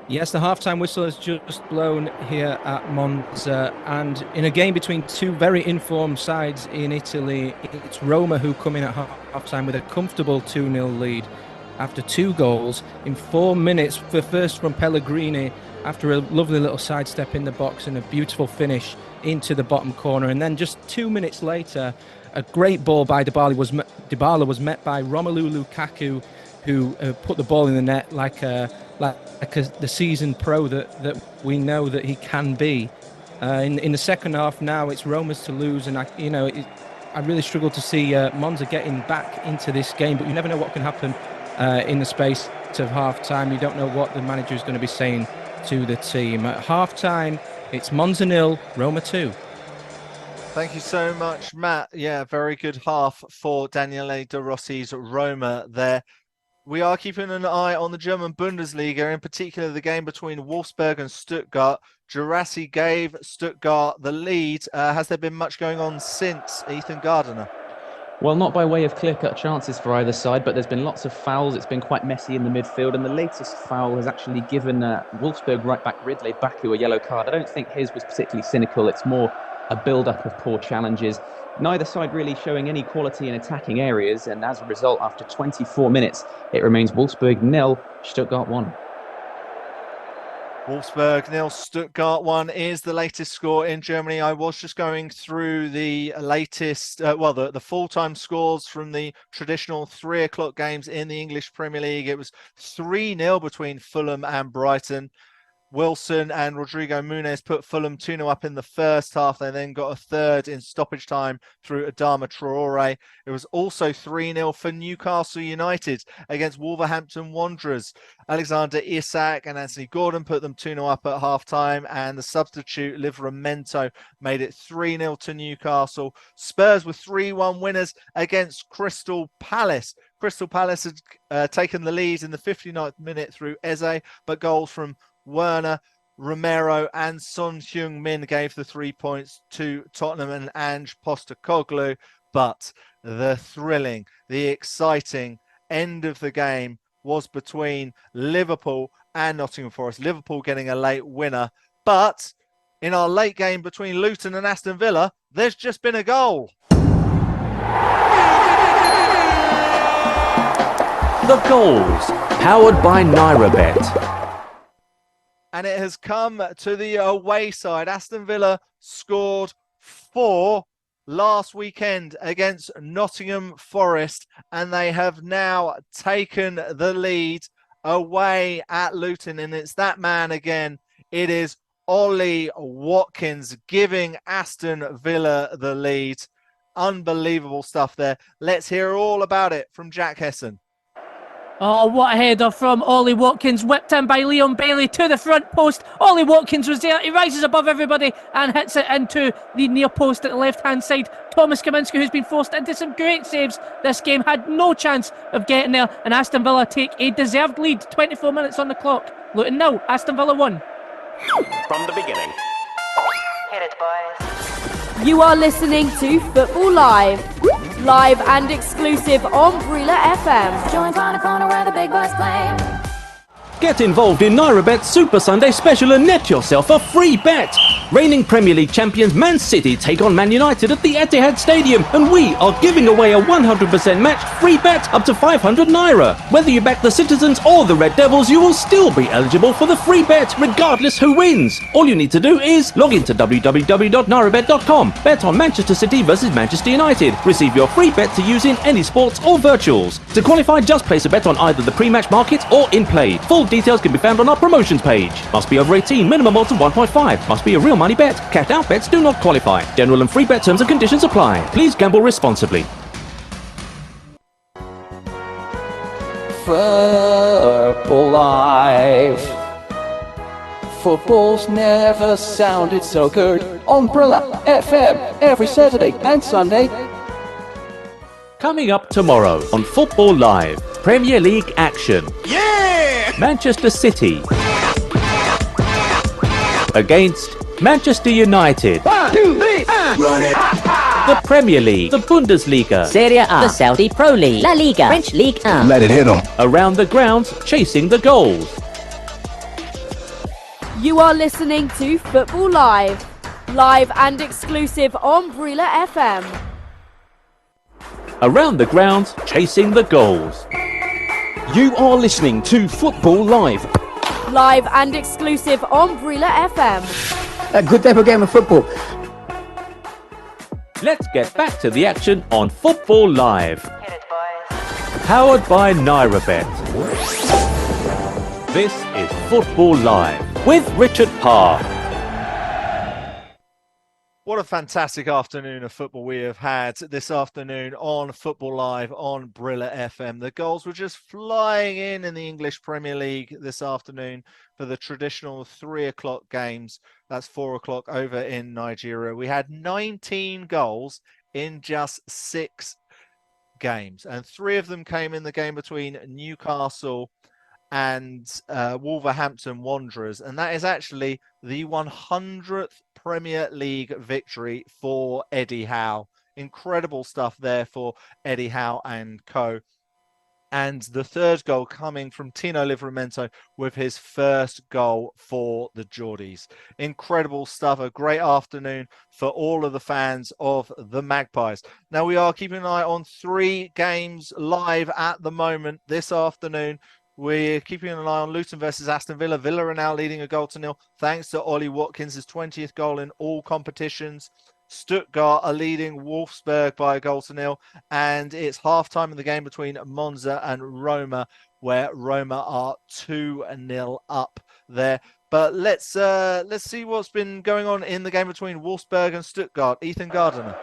Yes, the halftime whistle has just blown here at Monza, and in a game between two very informed sides in Italy, it's Roma who come in at halftime with a comfortable 2-0 lead after 2 goals in 4 minutes. The first from Pellegrini after a lovely little sidestep in the box and a beautiful finish into the bottom corner, and then just 2 minutes later, a great ball by Dybala was met by Romelu Lukaku who put the ball in the net like the seasoned pro that we know that he can be. In the second half now, it's Roma's to lose, and I really struggle to see Monza getting back into this game, but you never know what can happen in the space of half-time. You don't know what the manager is going to be saying to the team. At half-time, it's Monza 0, Roma 2. Thank you so much, Matt. Yeah, very good half for Daniele De Rossi's Roma there. We are keeping an eye on the German Bundesliga, in particular the game between Wolfsburg and Stuttgart. Jurassi gave Stuttgart the lead. Has there been much going on since, Ethan Gardiner? Well, not by way of clear-cut chances for either side, but there's been lots of fouls. It's been quite messy in the midfield, and the latest foul has actually given Wolfsburg right-back Ridley Baku a yellow card. I don't think his was particularly cynical. It's more a build-up of poor challenges. Neither side really showing any quality in attacking areas, and as a result, after 24 minutes, it remains Wolfsburg 0, Stuttgart 1. Wolfsburg 0, Stuttgart 1 is the latest score in Germany. I was just going through the latest, the full-time scores from the traditional 3 o'clock games in the English Premier League. It was 3-0 between Fulham and Brighton. Wilson and Rodrigo Muniz put Fulham 2-0 up in the first half. They then got a third in stoppage time through Adama Traore. It was also 3-0 for Newcastle United against Wolverhampton Wanderers. Alexander Isak and Anthony Gordon put them 2-0 up at half-time, and the substitute Livramento made it 3-0 to Newcastle. Spurs were 3-1 winners against Crystal Palace. Crystal Palace had taken the lead in the 59th minute through Eze, but goals from Werner, Romero and Son Heung-min gave the 3 points to Tottenham and Ange Postecoglou. But the thrilling, the exciting end of the game was between Liverpool and Nottingham Forest. Liverpool getting a late winner. But in our late game between Luton and Aston Villa, there's just been a goal. The goals, powered by NairaBet. And it has come to the away side. Aston Villa scored 4 last weekend against Nottingham Forest, and they have now taken the lead away at Luton. And it's that man again. It is Ollie Watkins giving Aston Villa the lead. Unbelievable stuff there. Let's hear all about it from Jack Hesson. Oh, what a header from Ollie Watkins, whipped in by Leon Bailey to the front post. Ollie Watkins was there, he rises above everybody and hits it into the near post at the left-hand side. Thomas Kaminski, who's been forced into some great saves this game, had no chance of getting there, and Aston Villa take a deserved lead. 24 minutes on the clock. Luton 0, Aston Villa 1. From the beginning. Hit it, boys. You are listening to Football Live. Live and exclusive on Brila FM. Join on the corner where the big boys play. Get involved in NairaBet's Super Sunday Special and net yourself a free bet. Reigning Premier League champions Man City take on Man United at the Etihad Stadium, and we are giving away a 100% matched free bet up to 500 Naira. Whether you back the Citizens or the Red Devils, you will still be eligible for the free bet, regardless who wins. All you need to do is log into www.nairabet.com, bet on Manchester City versus Manchester United, receive your free bet to use in any sports or virtuals. To qualify, just place a bet on either the pre-match market or in play. Full details can be found on our promotions page. Must be over 18, minimum odds of 1.5. Must be a real money bet. Cash out bets do not qualify. General and free bet terms and conditions apply. Please gamble responsibly. Football Live. Football's never sounded so good. On Brilla FM every Saturday and Sunday. Coming up tomorrow on Football Live, Premier League action. Yeah! Manchester City against Manchester United. 1, 2, 3, Run it. The Premier League, the Bundesliga, Serie A, the Saudi Pro League, La Liga, French League 1. Let it hit them. Around the grounds, chasing the goals. You are listening to Football Live. Live and exclusive on Brila FM. Around the grounds, chasing the goals. You are listening to Football Live. Live and exclusive on Brila FM. A good type of game of football. Let's get back to the action on Football Live. Powered by NairaBet. This is Football Live with Richard Parr. What a fantastic afternoon of football we have had this afternoon on Football Live on Brilla FM. The goals were just flying in the English Premier League this afternoon for the traditional 3 o'clock games. That's 4 o'clock over in Nigeria. We had 19 goals in just 6 games, and 3 of them came in the game between Newcastle and Wolverhampton Wanderers, and that is actually the 100th Premier League victory for Eddie Howe. Incredible stuff there for Eddie Howe and co. And the 3rd goal coming from Tino Livramento with his 1st goal for the Geordies. Incredible stuff. A great afternoon for all of the fans of the Magpies. Now we are keeping an eye on 3 games live at the moment this afternoon. We're keeping an eye on Luton versus Aston Villa. Villa are now leading 1-0 thanks to Ollie Watkins' 20th goal in all competitions. Stuttgart are leading Wolfsburg by 1-0, and it's half-time in the game between Monza and Roma, where Roma are 2-0 up there. But let's see what's been going on in the game between Wolfsburg and Stuttgart. Ethan Gardiner.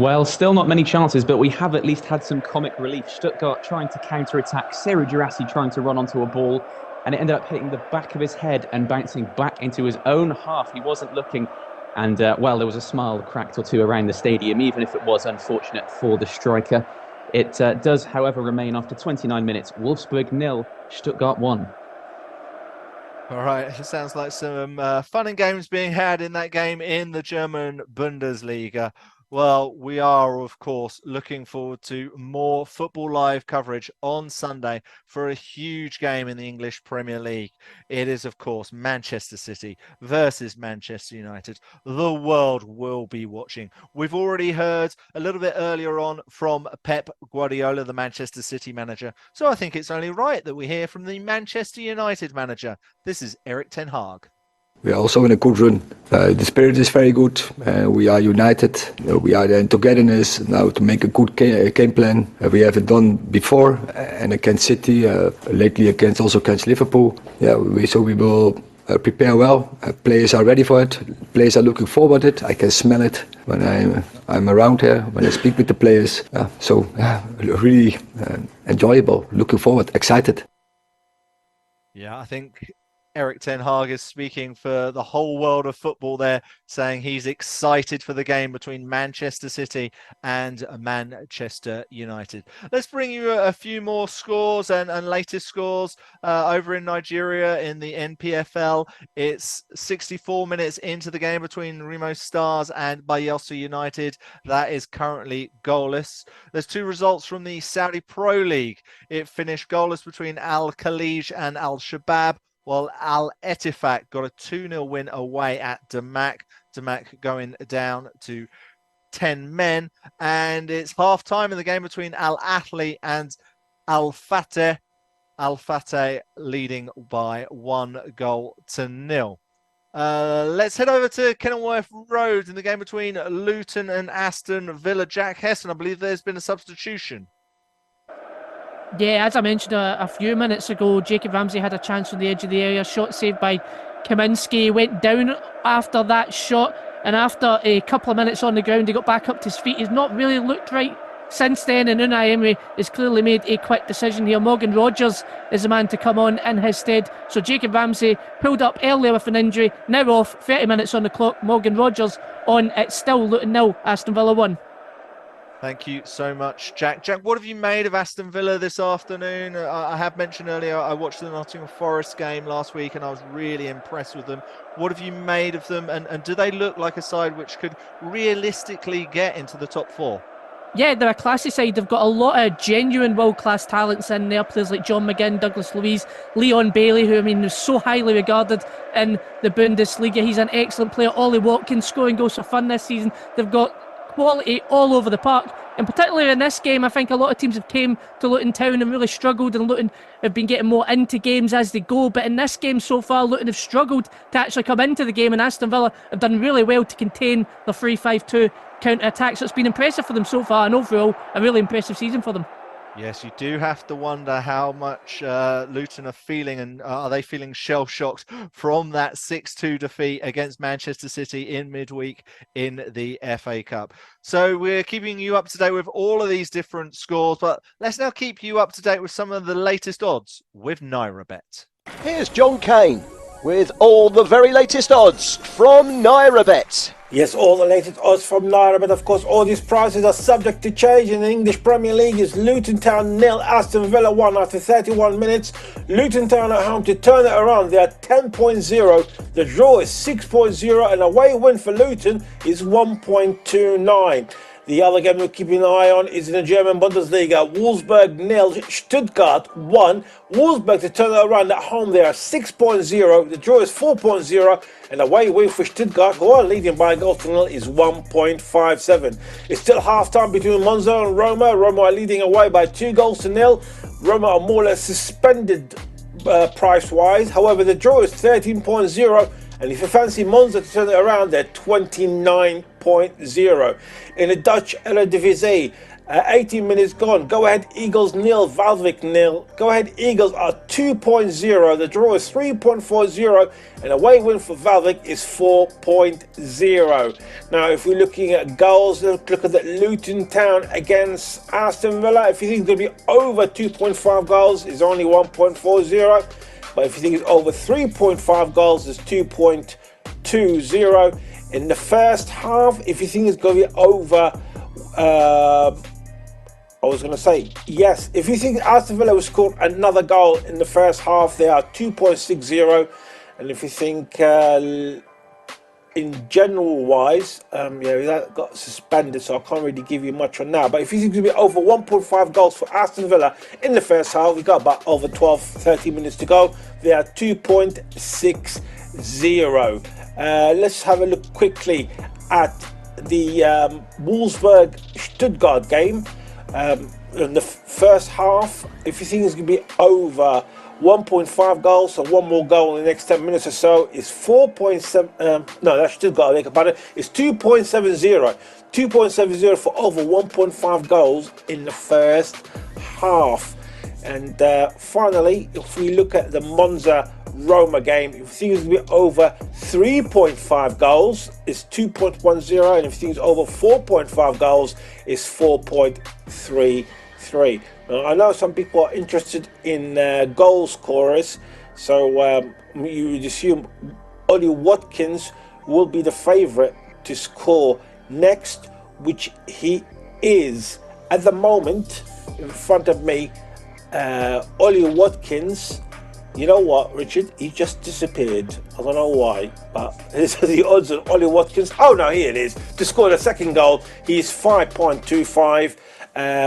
Well, still not many chances, but we have at least had some comic relief. Stuttgart trying to counter-attack, Seru Girassi trying to run onto a ball, and it ended up hitting the back of his head and bouncing back into his own half. He wasn't looking, and well, there was a smile cracked or two around the stadium, even if it was unfortunate for the striker. It does, however, remain after 29 minutes. Wolfsburg 0, Stuttgart 1. All right, it sounds like some fun and games being had in that game in the German Bundesliga. Well, we are, of course, looking forward to more Football Live coverage on Sunday for a huge game in the English Premier League. It is, of course, Manchester City versus Manchester United. The world will be watching. We've already heard a little bit earlier on from Pep Guardiola, the Manchester City manager. So I think it's only right that we hear from the Manchester United manager. This is Erik ten Hag. We are also in a good run. The spirit is very good. We are united. We are in togetherness now to make a good game plan. We haven't done before, and against City, lately also against Liverpool. Yeah, so we will prepare well. Players are ready for it. Players are looking forward to it. I can smell it when I'm around here, when I speak with the players. Really enjoyable. Looking forward, excited. Yeah, I think Erik ten Hag is speaking for the whole world of football there, saying he's excited for the game between Manchester City and Manchester United. Let's bring you a few more scores and latest scores over in Nigeria in the NPFL. It's 64 minutes into the game between Remo Stars and Bayelsa United. That is currently goalless. There's 2 results from the Saudi Pro League. It finished goalless between Al Khalij and Al Shabab, while Al Ettifaq got a 2-0 win away at Damak. Damak going down to 10 men. And it's half-time in the game between Al Ahly and Al Fateh. Al Fateh leading by 1-0. Let's head over to Kenilworth Road in the game between Luton and Aston Villa. Jack Heston, I believe there's been a substitution. Yeah, as I mentioned a few minutes ago, Jacob Ramsey had a chance from the edge of the area. Shot saved by Kaminski. Went down after that shot, and after a couple of minutes on the ground, he got back up to his feet. He's not really looked right since then, and Unai Emery has clearly made a quick decision here. Morgan Rogers is the man to come on in his stead. So Jacob Ramsey pulled up earlier with an injury, now off, 30 minutes on the clock. Morgan Rogers on, it's still Luton 0, Aston Villa 1. Thank you so much, Jack. Jack, what have you made of Aston Villa this afternoon? I have mentioned earlier, I watched the Nottingham Forest game last week and I was really impressed with them. What have you made of them? And do they look like a side which could realistically get into the top 4? Yeah, they're a classy side. They've got a lot of genuine world-class talents in there. Players like John McGinn, Douglas Luiz, Leon Bailey, who, I mean, is so highly regarded in the Bundesliga. He's an excellent player. Ollie Watkins scoring goals for fun this season. They've got quality all over the park, and particularly in this game, I think a lot of teams have came to Luton Town and really struggled, and Luton have been getting more into games as they go. But in this game so far, Luton have struggled to actually come into the game, and Aston Villa have done really well to contain the 3-5-2 counter-attack. So it's been impressive for them so far, and overall a really impressive season for them. Yes, you do have to wonder how much Luton are feeling, and are they feeling shell-shocked from that 6-2 defeat against Manchester City in midweek in the FA Cup. So we're keeping you up to date with all of these different scores, but let's now keep you up to date with some of the latest odds with NairaBet. Here's John Kane with all the very latest odds from NairaBet. Yes, all the latest odds from Naira, but of course all these prices are subject to change. In the English Premier League is Luton Town 0, Aston Villa 1 after 31 minutes. Luton Town at home to turn it around. They are 10.0. The draw is 6.0 and away win for Luton is 1.29. The other game we're keeping an eye on is in the German Bundesliga. Wolfsburg 0, Stuttgart 1. Wolfsburg to turn it around at home. They are 6.0. The draw is 4.0. And away win for Stuttgart, who are leading by a goal to nil, is 1.57. It's still half-time between Monza and Roma. Roma are leading away by 2-0. Roma are more or less suspended price-wise. However, the draw is 13.0. And if you fancy Monza to turn it around, they're 29.0. In the Dutch Eredivisie, 18 minutes gone. Go Ahead Eagles 0, Waalwijk 0. Go Ahead Eagles are 2.0. The draw is 3.40. And away win for Waalwijk is 4.0. Now, if we're looking at goals, let's look at the Luton Town against Aston Villa. If you think it's going to be over 2.5 goals, it's only 1.40. But if you think it's over 3.5 goals, it's 2.20. In the first half, if you think it's going to be over, I was going to say, yes. If you think Aston Villa will score another goal in the first half, they are 2.60. And if you think in general wise, that got suspended, so I can't really give you much on that. But if you think it's going to be over 1.5 goals for Aston Villa in the first half, we've got about over 13 minutes to go. They are 2.60. Let's have a look quickly at the Wolfsburg-Stuttgart game. In the first half, if you think it's going to be over 1.5 goals, so one more goal in the next 10 minutes or so, is 4.7. No, that's Stuttgart, I beg your pardon. It's 2.70. 2.70 for over 1.5 goals in the first half. And finally, if we look at the Monza Roma game, if you think it's going to be over 3.5 goals, it's 2.10, and if you think it's over 4.5 goals, it's 4.33. Now, I know some people are interested in goal scorers, so you would assume Ollie Watkins will be the favourite to score next, which he is. At the moment, in front of me, Ollie Watkins, you know what, Richard? He just disappeared. I don't know why, but these are the odds of Ollie Watkins. Oh no, here it is. To score the second goal, he's 5.25.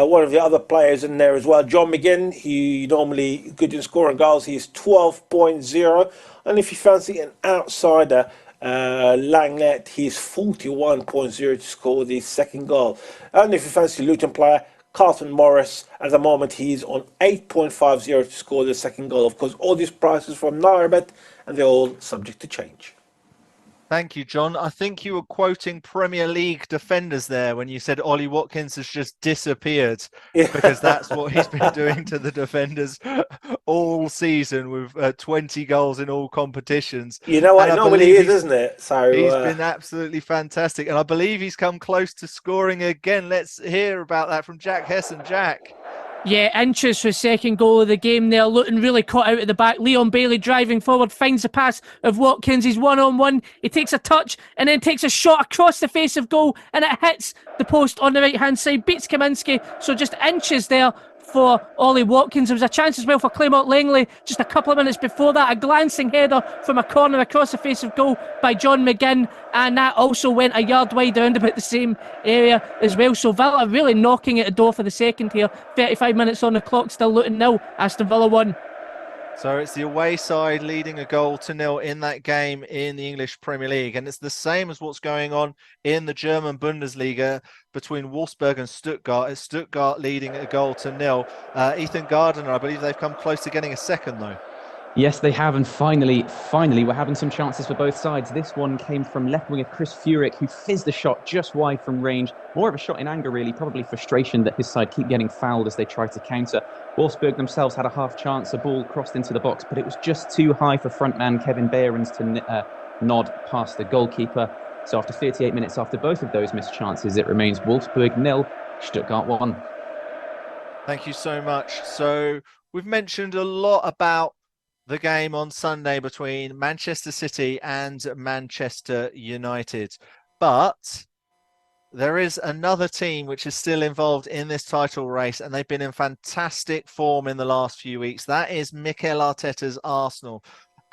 One of the other players in there as well, John McGinn, he normally good in scoring goals. He's 12.0. And if you fancy an outsider, Langlet, he's 41.0 to score the second goal. And if you fancy Luton player, Carlton Morris, at the moment he's on 8.50 to score the second goal. Of course, all these prices from NairaBet, and they're all subject to change. Thank you, John. I think you were quoting Premier League defenders there when you said Ollie Watkins has just disappeared, because that's what he's been doing to the defenders all season with 20 goals in all competitions. You know what? Normally he is, isn't it? So he's been absolutely fantastic. And I believe he's come close to scoring again. Let's hear about that from Jack Hesson. Jack. Yeah, inches for second goal of the game there. Luton really caught out at the back. Leon Bailey driving forward, finds the pass of Watkins. He's one-on-one. He takes a touch and then takes a shot across the face of goal, and it hits the post on the right-hand side. Beats Kaminski, so just inches there for Ollie Watkins. There was a chance as well for Claymont Langley just a couple of minutes before that. A glancing header from a corner across the face of goal by John McGinn, and that also went a yard wide around about the same area as well. So Villa really knocking at the door for the second here. 35 minutes on the clock, still Luton 0, Aston Villa 1. So it's the away side leading 1-0 in that game in the English Premier League. And it's the same as what's going on in the German Bundesliga between Wolfsburg and Stuttgart. It's Stuttgart leading 1-0. Ethan Gardner, I believe they've come close to getting a second, though. Yes, they have, and finally, we're having some chances for both sides. This one came from left winger Chris Furyk, who fizzed the shot just wide from range. More of a shot in anger, really, probably frustration that his side keep getting fouled as they try to counter. Wolfsburg themselves had a half chance, a ball crossed into the box, but it was just too high for frontman Kevin Behrens to nod past the goalkeeper. So after 38 minutes after both of those missed chances, it remains Wolfsburg 0, Stuttgart 1. Thank you so much. So we've mentioned a lot about the game on Sunday between Manchester City and Manchester United. But there is another team which is still involved in this title race, and they've been in fantastic form in the last few weeks. That is Mikel Arteta's Arsenal.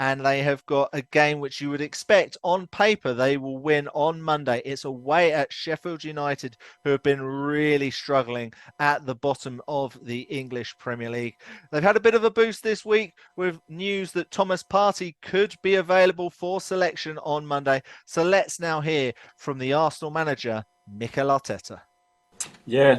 And they have got a game which you would expect on paper they will win on Monday. It's away at Sheffield United, who have been really struggling at the bottom of the English Premier League. They've had a bit of a boost this week with news that Thomas Partey could be available for selection on Monday. So let's now hear from the Arsenal manager, Mikel Arteta. Yeah,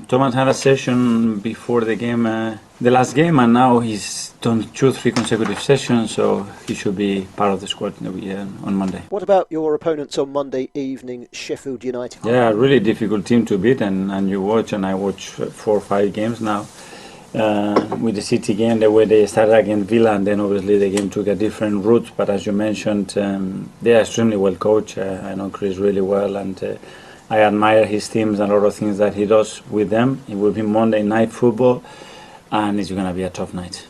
Thomas had a session before the game, the last game, and now he's done 2-3 consecutive sessions, so he should be part of the squad on Monday. What about your opponents on Monday evening, Sheffield United? Yeah, a really difficult team to beat, and you watch, and I watch 4 or 5 games now. With the City game, the way they started against Villa, and then obviously the game took a different route, but as you mentioned, they are extremely well coached. I know Chris really well, and I admire his teams and a lot of things that he does with them. It will be Monday Night Football, and it's going to be a tough night.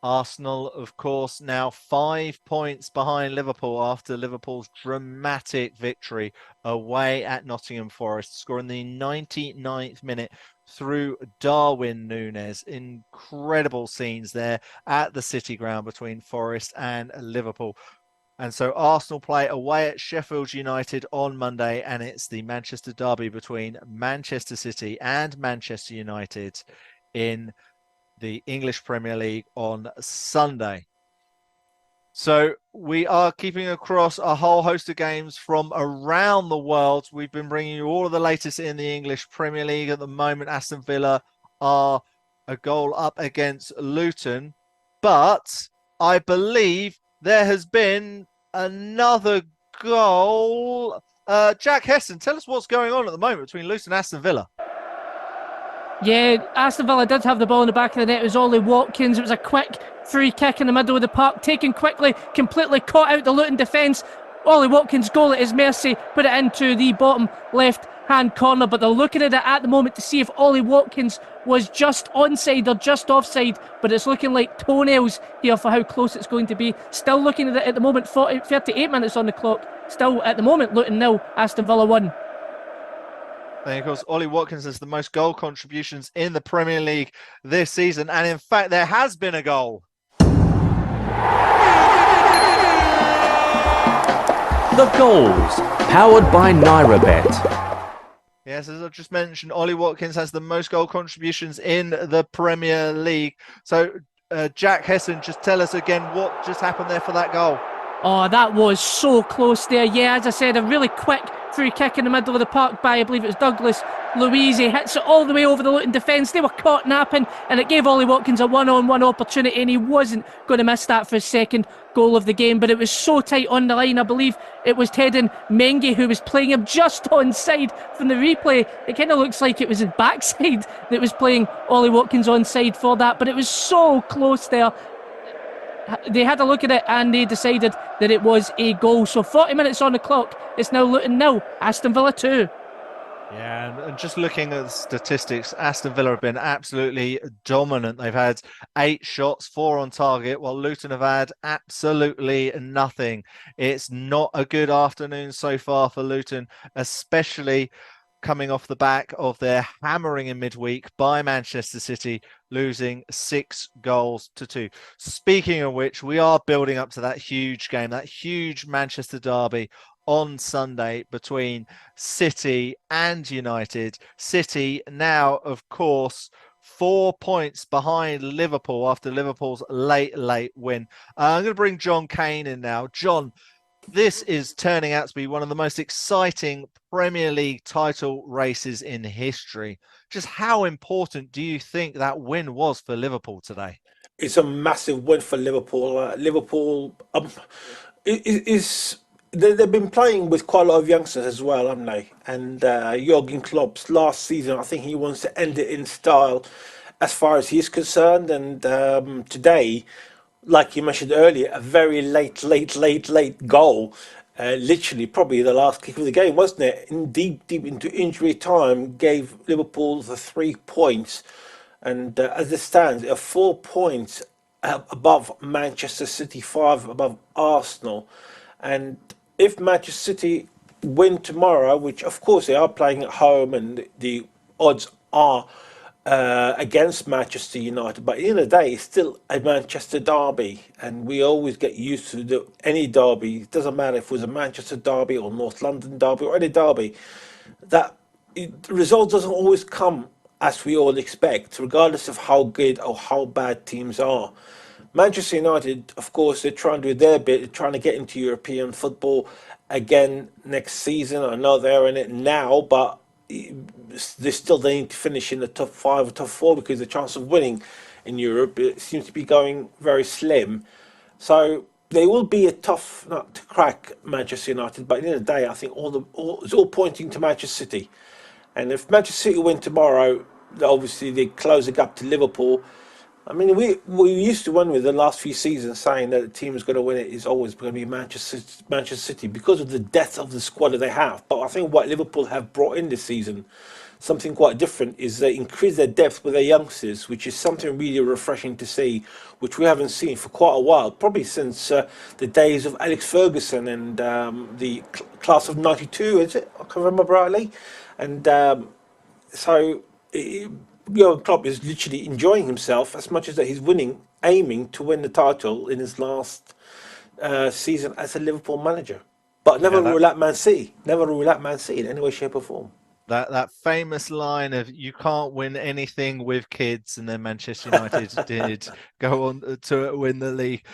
Arsenal, of course, now 5 points behind Liverpool after Liverpool's dramatic victory away at Nottingham Forest, scoring the 99th minute through Darwin Núñez. Incredible scenes there at the City ground between Forest and Liverpool. And so Arsenal play away at Sheffield United on Monday, and it's the Manchester derby between Manchester City and Manchester United in the English Premier League on Sunday. So we are keeping across a whole host of games from around the world. We've been bringing you all of the latest in the English Premier League. At the moment, Aston Villa are a goal up against Luton, but I believe there has been another goal. Jack Heston, tell us what's going on at the moment between Luton and Aston Villa. Yeah, Aston Villa did have the ball in the back of the net. It was Ollie Watkins. It was a quick free kick in the middle of the park, taken quickly, completely caught out the Luton defence. Ollie Watkins' goal at his mercy, put it into the bottom left-hand corner, but they're looking at it at the moment to see if Ollie Watkins was just onside or just offside, but it's looking like toenails here for how close it's going to be. Still looking at it at the moment, 38 minutes on the clock. Still at the moment, Luton 0, Aston Villa 1. And of course, Ollie Watkins has the most goal contributions in the Premier League this season, and in fact, there has been a goal. The goals, powered by NairaBet. Yes, as I just mentioned, Ollie Watkins has the most goal contributions in the Premier League. So, Jack Heston, just tell us again what just happened there for that goal. Oh, that was so close there. Yeah, as I said, a really quick free kick in the middle of the park by, I believe it was Douglas Luiz. He hits it all the way over the Luton defence. They were caught napping, and it gave Ollie Watkins a one-on-one opportunity, and he wasn't going to miss that for his second goal of the game. But it was so tight on the line. I believe it was Teden Mengi who was playing him just onside. From the replay, it kind of looks like it was his backside that was playing Ollie Watkins onside for that, but it was so close there. They had a look at it and they decided that it was a goal. So 40 minutes on the clock. It's now Luton 0, Aston Villa 2. Yeah, and just looking at the statistics, Aston Villa have been absolutely dominant. They've had 8 shots, 4 on target, while Luton have had absolutely nothing. It's not a good afternoon so far for Luton, especially coming off the back of their hammering in midweek by Manchester City, losing 6-2. Speaking of which, we are building up to that huge game, that huge Manchester derby on Sunday between City and United. City now, of course, 4 points behind Liverpool after Liverpool's late win. I'm going to bring John Kane in now. John, this is turning out to be one of the most exciting Premier League title races in history. Just how important do you think that win was for Liverpool today? it's a massive win for Liverpool. Liverpool is they've been playing with quite a lot of youngsters as well, haven't they? And Jurgen Klopp's last season, I think he wants to end it in style, as far as he's concerned. And today, like you mentioned earlier, a very late goal. Literally, probably the last kick of the game, wasn't it? In deep into injury time, gave Liverpool the 3 points. And as it stands, they're 4 points above Manchester City, 5 above Arsenal. And if Manchester City win tomorrow, which of course they are playing at home and the odds are against Manchester United, but at the end of the day, it's still a Manchester derby, and we always get used to any derby. It doesn't matter if it was a Manchester derby or North London derby or any derby, that the result doesn't always come as we all expect, regardless of how good or how bad teams are. Manchester United, of course, they're trying to do their bit, they're trying to get into European football again next season. I know they're in it now, but they need to finish in the top 5 or top 4, because the chance of winning in Europe, it seems to be going very slim. So they will be a tough nut to crack, Manchester United, but at the end of the day, I think it's all pointing to Manchester City. And if Manchester City win tomorrow, obviously they close the gap to Liverpool. I mean, we used to win with the last few seasons saying that the team is going to win it is always going to be Manchester City because of the depth of the squad that they have. But I think what Liverpool have brought in this season, something quite different, is they increase their depth with their youngsters, which is something really refreshing to see, which we haven't seen for quite a while, probably since the days of Alex Ferguson and the class of '92, is it? I can remember rightly. And so Jurgen Klopp is literally enjoying himself as much as that he's aiming to win the title in his last season as a Liverpool manager. But never rule out Man City. Never rule out Man City in any way, shape or form. That famous line of "you can't win anything with kids," and then Manchester United did go on to win the league.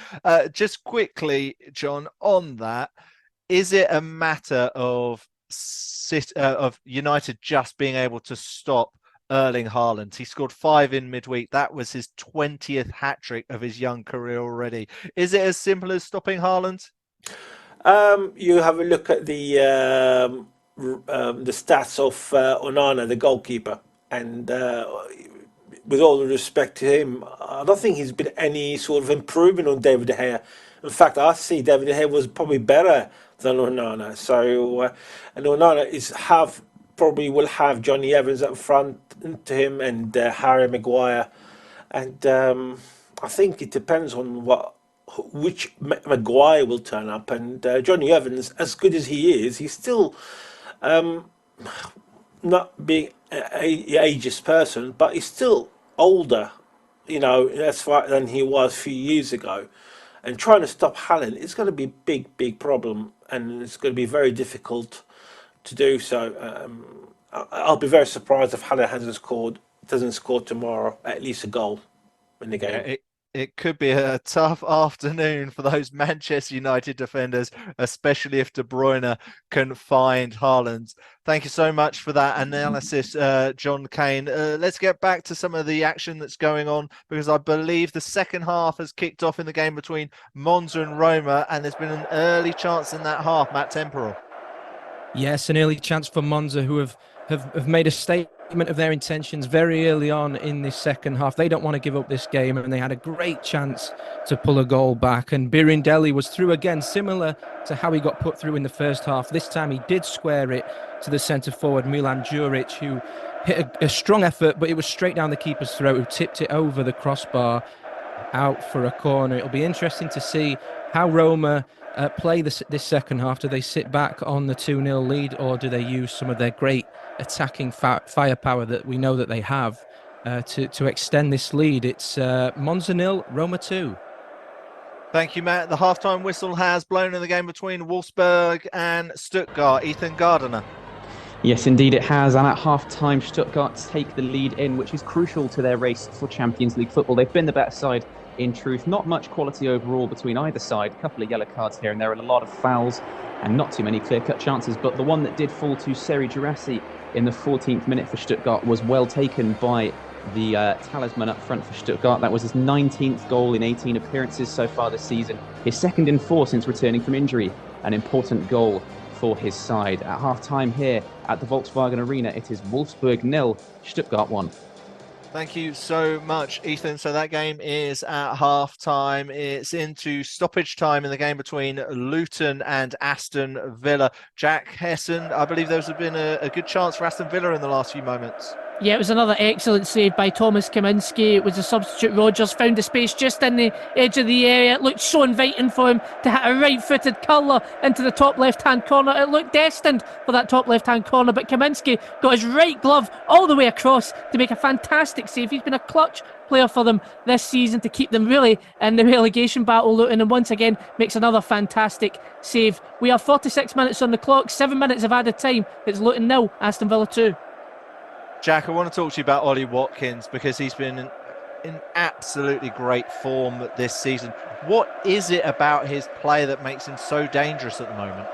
Just quickly, John, on that, is it a matter of United just being able to stop Erling Haaland? He scored 5 in midweek. That was his 20th hat-trick of his young career already. Is it as simple as stopping Haaland? You have a look at the stats of Onana, the goalkeeper, and with all the respect to him, I don't think he's been any sort of improvement on David De Gea. In fact, I see David De Gea was probably better than Onana. So, and Onana probably will have Johnny Evans up front to him and Harry Maguire, and I think it depends on which Maguire will turn up. And Johnny Evans, as good as he is, he's still not being an ageist person, but he's still older, that's right, than he was a few years ago. And trying to stop Haaland is going to be a big problem, and it's going to be very difficult to do so. I'll be very surprised if Haaland doesn't score tomorrow at least a goal in the game. Yeah, it could be a tough afternoon for those Manchester United defenders, especially if De Bruyne can find Haaland. Thank you so much for that analysis, John Kane. Let's get back to some of the action that's going on, because I believe the second half has kicked off in the game between Monza and Roma, and there's been an early chance in that half, Matt Temporal. Yes, an early chance for Monza, who have made a statement of their intentions very early on in this second half. They don't want to give up this game, and they had a great chance to pull a goal back. And Birindelli was through again, similar to how he got put through in the first half. This time he did square it to the centre forward, Milan Djuric, who hit a strong effort, but it was straight down the keeper's throat, who tipped it over the crossbar out for a corner. It'll be interesting to see how Roma play this second half. Do they sit back on the 2-0 lead, or do they use some of their great attacking firepower that we know that they have to extend this lead? It's Monza 0, Roma 2. Thank you, Matt. The halftime whistle has blown in the game between Wolfsburg and Stuttgart. Ethan Gardiner. Yes, indeed it has. And at half-time, Stuttgart take the lead in, which is crucial to their race for Champions League football. They've been the better side, in truth. Not much quality overall between either side. A couple of yellow cards here and there, and a lot of fouls, and not too many clear-cut chances. But the one that did fall to Seri Girassi in the 14th minute for Stuttgart was well taken by the talisman up front for Stuttgart. That was his 19th goal in 18 appearances so far this season. His second in 4 since returning from injury. An important goal for his side. At half-time here at the Volkswagen Arena, it is Wolfsburg 0, Stuttgart 1. Thank you so much, Ethan. So that game is at half-time. It's into stoppage time in the game between Luton and Aston Villa. Jack Hessen, I believe there's been a good chance for Aston Villa in the last few moments. Yeah, it was another excellent save by Thomas Kaminski. It was a substitute. Rodgers found the space just in the edge of the area. It looked so inviting for him to hit a right-footed curler into the top left-hand corner. It looked destined for that top left-hand corner, but Kaminski got his right glove all the way across to make a fantastic save. He's been a clutch player for them this season to keep them really in the relegation battle, Luton, and once again makes another fantastic save. We have 46 minutes on the clock, 7 minutes of added time. It's Luton 0, Aston Villa 2. Jack, I want to talk to you about Ollie Watkins because he's been in absolutely great form this season. What is it about his play that makes him so dangerous at the moment?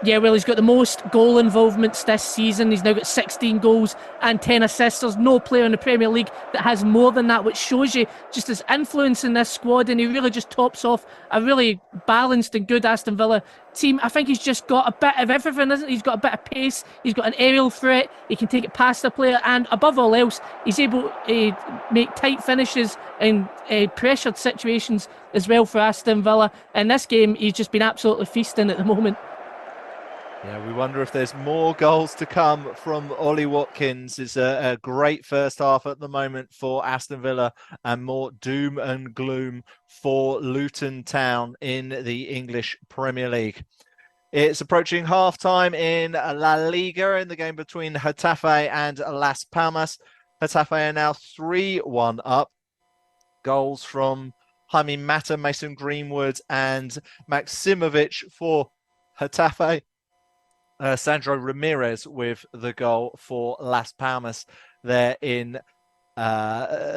Yeah, well, he's got the most goal involvements this season. He's now got 16 goals and 10 assists. There's no player in the Premier League that has more than that, which shows you just his influence in this squad, and he really just tops off a really balanced and good Aston Villa team. I think he's just got a bit of everything, isn't he? He's got a bit of pace, he's got an aerial threat, he can take it past the player, and above all else, he's able to make tight finishes in pressured situations as well for Aston Villa. In this game, he's just been absolutely feasting at the moment. Yeah, we wonder if there's more goals to come from Ollie Watkins. It's a great first half at the moment for Aston Villa and more doom and gloom for Luton Town in the English Premier League. It's approaching half-time in La Liga in the game between Getafe and Las Palmas. Getafe are now 3-1 up. Goals from Jaime Mata, Mason Greenwood and Maximovic for Getafe. Sandro Ramirez with the goal for Las Palmas there in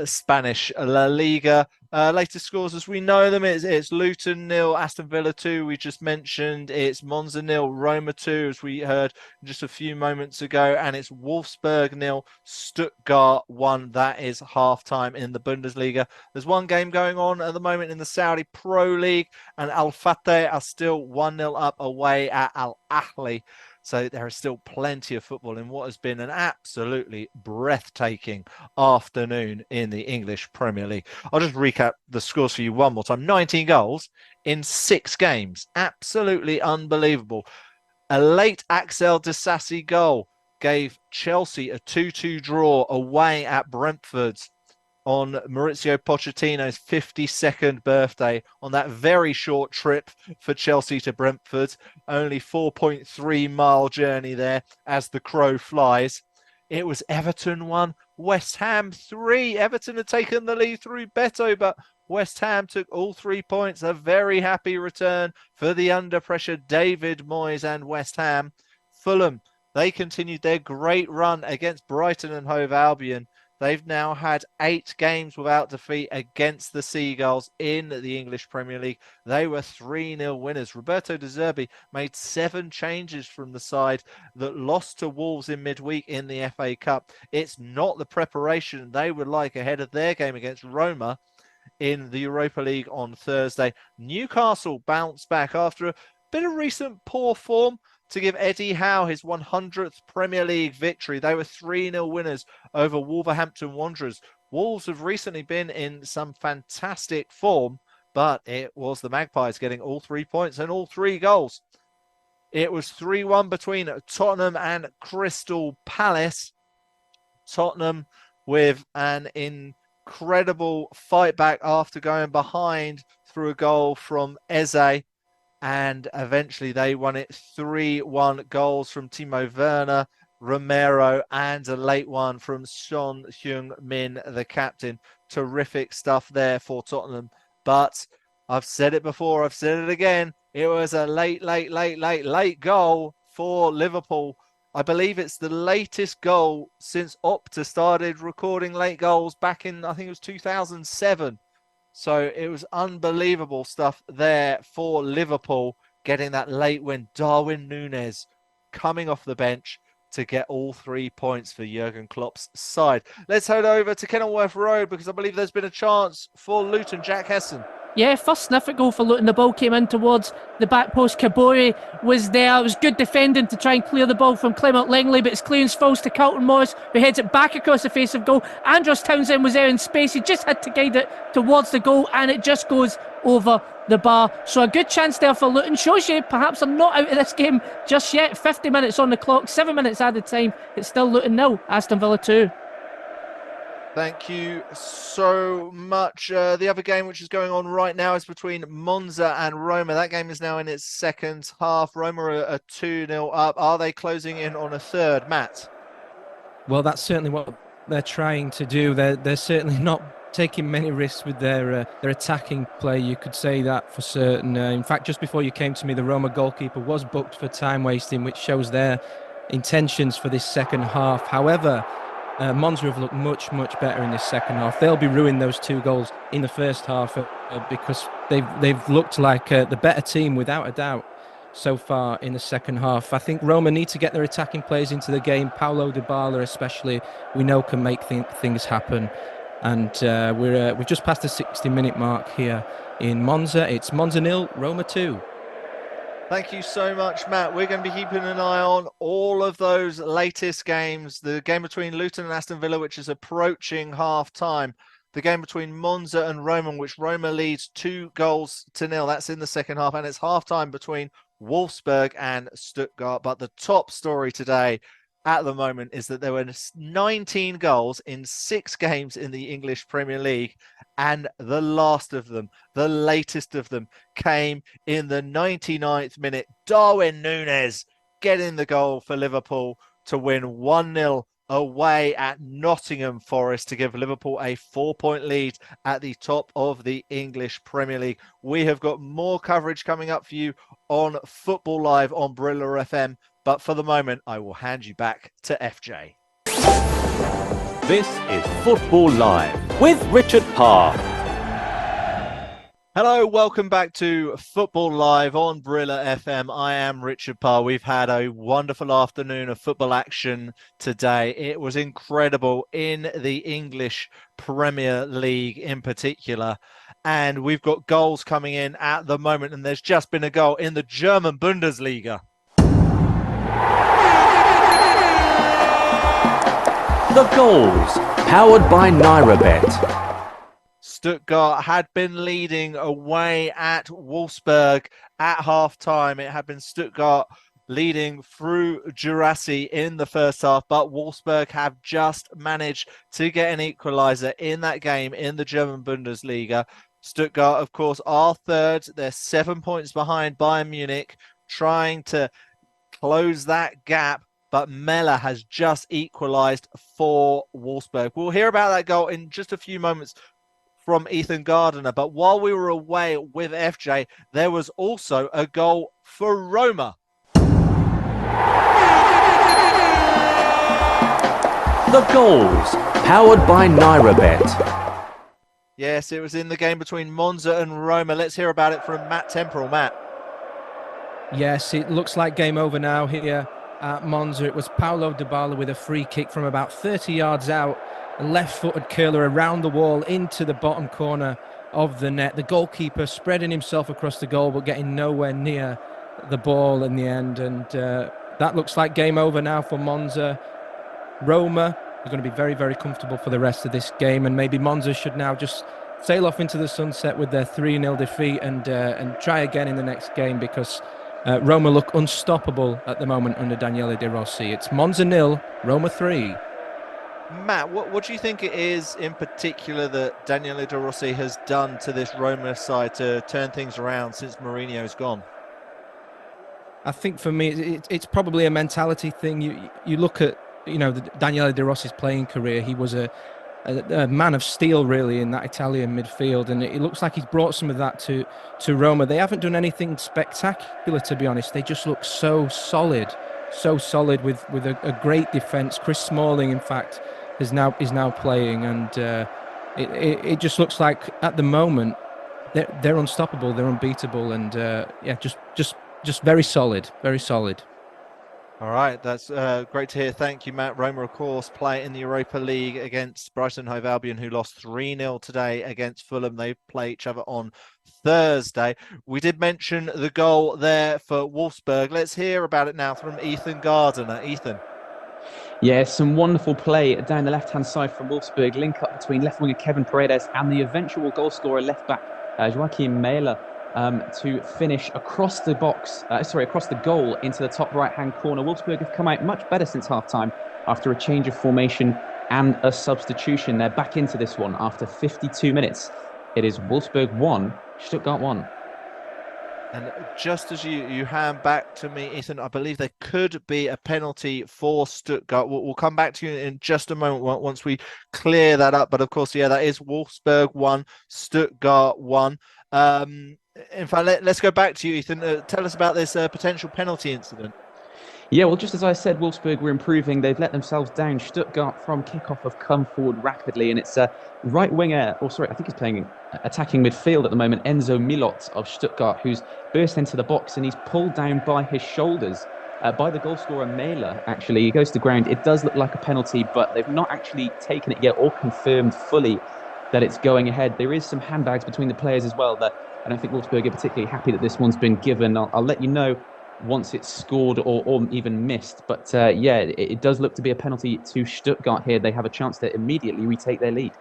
Spanish La Liga. Latest scores as we know them, it's Luton 0, Aston Villa 2, we just mentioned. It's Monza 0, Roma 2, as we heard just a few moments ago. And it's Wolfsburg 0, Stuttgart 1. That is half-time in the Bundesliga. There's one game going on at the moment in the Saudi Pro League, and Al Fateh are still 1-0 up away at Al Ahly. So there is still plenty of football in what has been an absolutely breathtaking afternoon in the English Premier League. I'll just recap the scores for you one more time. 19 goals in 6 games. Absolutely unbelievable. A late Axel Disasi goal gave Chelsea a 2-2 draw away at Brentford on Maurizio Pochettino's 52nd birthday on that very short trip for Chelsea to Brentford. Only 4.3 mile journey there as the crow flies. It was Everton 1, West Ham 3. Everton had taken the lead through Beto, but West Ham took all 3 points. A very happy return for the under pressure David Moyes and West Ham. Fulham, they continued their great run against Brighton and Hove Albion. They've now had 8 games without defeat against the Seagulls in the English Premier League. They were 3-0 winners. Roberto De Zerbi made 7 changes from the side that lost to Wolves in midweek in the FA Cup. It's not the preparation they would like ahead of their game against Roma in the Europa League on Thursday. Newcastle bounced back after a bit of recent poor form to give Eddie Howe his 100th Premier League victory. They were 3-0 winners over Wolverhampton Wanderers. Wolves have recently been in some fantastic form, but it was the Magpies getting all 3 points and all 3 goals. It was 3-1 between Tottenham and Crystal Palace. Tottenham with an incredible fight back after going behind through a goal from Eze. And eventually they won it 3-1. Goals from Timo Werner, Romero, and a late one from Son Heung-min, the captain. Terrific stuff there for Tottenham. But I've said it before, I've said it again. It was a late goal for Liverpool. I believe it's the latest goal since Opta started recording late goals back in, I think it was 2007. So it was unbelievable stuff there for Liverpool, getting that late win. Darwin Núñez coming off the bench to get all 3 points for Jurgen Klopp's side. Let's head over to Kenilworth Road because I believe there's been a chance for Luton. Jack Hesson. Yeah, first sniff at goal for Luton. The ball came in towards the back post. Kabore was there. It was good defending to try and clear the ball from Clement Langley, but his clearance falls to Carlton Morris, who heads it back across the face of goal. Andros Townsend was there in space. He just had to guide it towards the goal, and it just goes over the bar. So a good chance there for Luton. Shows you perhaps I'm not out of this game just yet. 50 minutes on the clock, 7 minutes added time. It's still Luton 0, Aston Villa 2. Thank you so much. The other game which is going on right now is between Monza and Roma. That game is now in its second half. Roma are 2-0 up. Are they closing in on a third? Matt? Well, that's certainly what they're trying to do. They're certainly not taking many risks with their attacking play. You could say that for certain. In fact, just before you came to me, the Roma goalkeeper was booked for time wasting, which shows their intentions for this second half. However, Monza have looked much better in this second half. They'll be ruining those 2 goals in the first half because they've looked like the better team without a doubt so far in the second half. I think Roma need to get their attacking players into the game. Paulo Dybala especially, we know can make things happen. And we've just passed the 60-minute mark here in Monza. It's Monza 0, Roma 2. Thank you so much, Matt. We're going to be keeping an eye on all of those latest games. The game between Luton and Aston Villa, which is approaching half-time. The game between Monza and Roma, which Roma leads 2-0. That's in the second half. And it's half-time between Wolfsburg and Stuttgart. But the top story today at the moment is that there were 19 goals in 6 games in the English Premier League. And the last of them, the latest of them, came in the 99th minute. Darwin Núñez getting the goal for Liverpool to win 1-0 away at Nottingham Forest to give Liverpool a 4-point lead at the top of the English Premier League. We have got more coverage coming up for you on Football Live on Brilla FM. But for the moment, I will hand you back to FJ. This is Football Live with Richard Parr. Hello, welcome back to Football Live on Brilla FM. I am Richard Parr. We've had a wonderful afternoon of football action today. It was incredible in the English Premier League in particular. And we've got goals coming in at the moment. And there's just been a goal in the German Bundesliga. The goals, powered by NairaBet. Stuttgart had been leading away at Wolfsburg at half-time. It had been Stuttgart leading through Jurassi in the first half, but Wolfsburg have just managed to get an equaliser in that game in the German Bundesliga. Stuttgart, of course, are third. They're 7 points behind Bayern Munich, trying to close that gap. But Meller has just equalised for Wolfsburg. We'll hear about that goal in just a few moments from Ethan Gardiner. But while we were away with FJ, there was also a goal for Roma. The goals, powered by NairaBet. Yes, it was in the game between Monza and Roma. Let's hear about it from Matt Temporal. Matt. Yes, it looks like game over now here at Monza. It was Paulo Dybala with a free kick from about 30 yards out, a left-footed curler around the wall into the bottom corner of the net. The goalkeeper spreading himself across the goal but getting nowhere near the ball in the end. And that looks like game over now for Monza. Roma are going to be very comfortable for the rest of this game, and maybe Monza should now just sail off into the sunset with their 3-0 defeat and try again in the next game, because Roma look unstoppable at the moment under Daniele De Rossi. It's Monza 0, Roma 3. Matt, what do you think it is in particular that Daniele De Rossi has done to this Roma side to turn things around since Mourinho's gone? I think for me, it's probably a mentality thing. You look at Daniele De Rossi's playing career. He was a man of steel, really, in that Italian midfield, and it looks like he's brought some of that to Roma. They haven't done anything spectacular, to be honest. They just look so solid with a great defence. Chris Smalling, in fact, is now playing, and it just looks like at the moment they're unstoppable, they're unbeatable, and just very solid, very solid. All right, that's great to hear. Thank you, Matt. Roma, of course, play in the Europa League against Brighton Hove Albion, who lost 3-0 today against Fulham. They play each other on Thursday. We did mention the goal there for Wolfsburg. Let's hear about it now from Ethan Gardiner. Ethan. Yeah, some wonderful play down the left-hand side from Wolfsburg. Link up between left winger Kevin Paredes and the eventual goal scorer left-back Joachim Mehler to finish across the across the goal into the top right-hand corner. Wolfsburg have come out much better since half-time after a change of formation and a substitution. They're back into this one after 52 minutes. It is Wolfsburg 1, Stuttgart 1. And just as you hand back to me, Ethan, I believe there could be a penalty for Stuttgart. We'll come back to you in just a moment once we clear that up. But of course, yeah, that is Wolfsburg 1, Stuttgart 1. In fact, let's go back to you, Ethan. Tell us about this potential penalty incident. Yeah, well, just as I said, Wolfsburg were improving. They've let themselves down. Stuttgart from kickoff have come forward rapidly, and it's a right winger, I think he's playing attacking midfield at the moment, Enzo Milot of Stuttgart, who's burst into the box and he's pulled down by his shoulders by the goal scorer Mehler. Actually, he goes to ground. It does look like a penalty, but they've not actually taken it yet or confirmed fully that it's going ahead. There is some handbags between the players as well. I don't think Wolfsburg are particularly happy that this one's been given. I'll let you know once it's scored or even missed. But yeah, it does look to be a penalty to Stuttgart here. They have a chance to immediately retake their lead.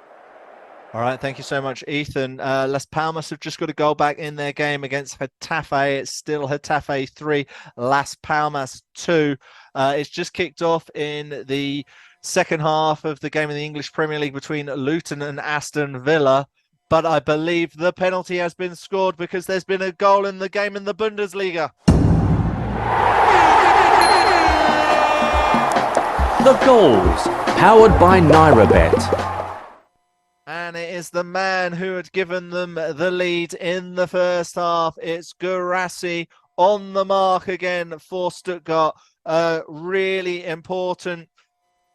All right, thank you so much, Ethan. Las Palmas have just got a goal back in their game against Getafe. It's still Getafe 3, Las Palmas 2. It's just kicked off in the second half of the game in the English Premier League between Luton and Aston Villa. But I believe the penalty has been scored because there's been a goal in the game in the Bundesliga. The goals, powered by NairaBet. And it is the man who had given them the lead in the first half. It's Guirassy on the mark again for Stuttgart. A really important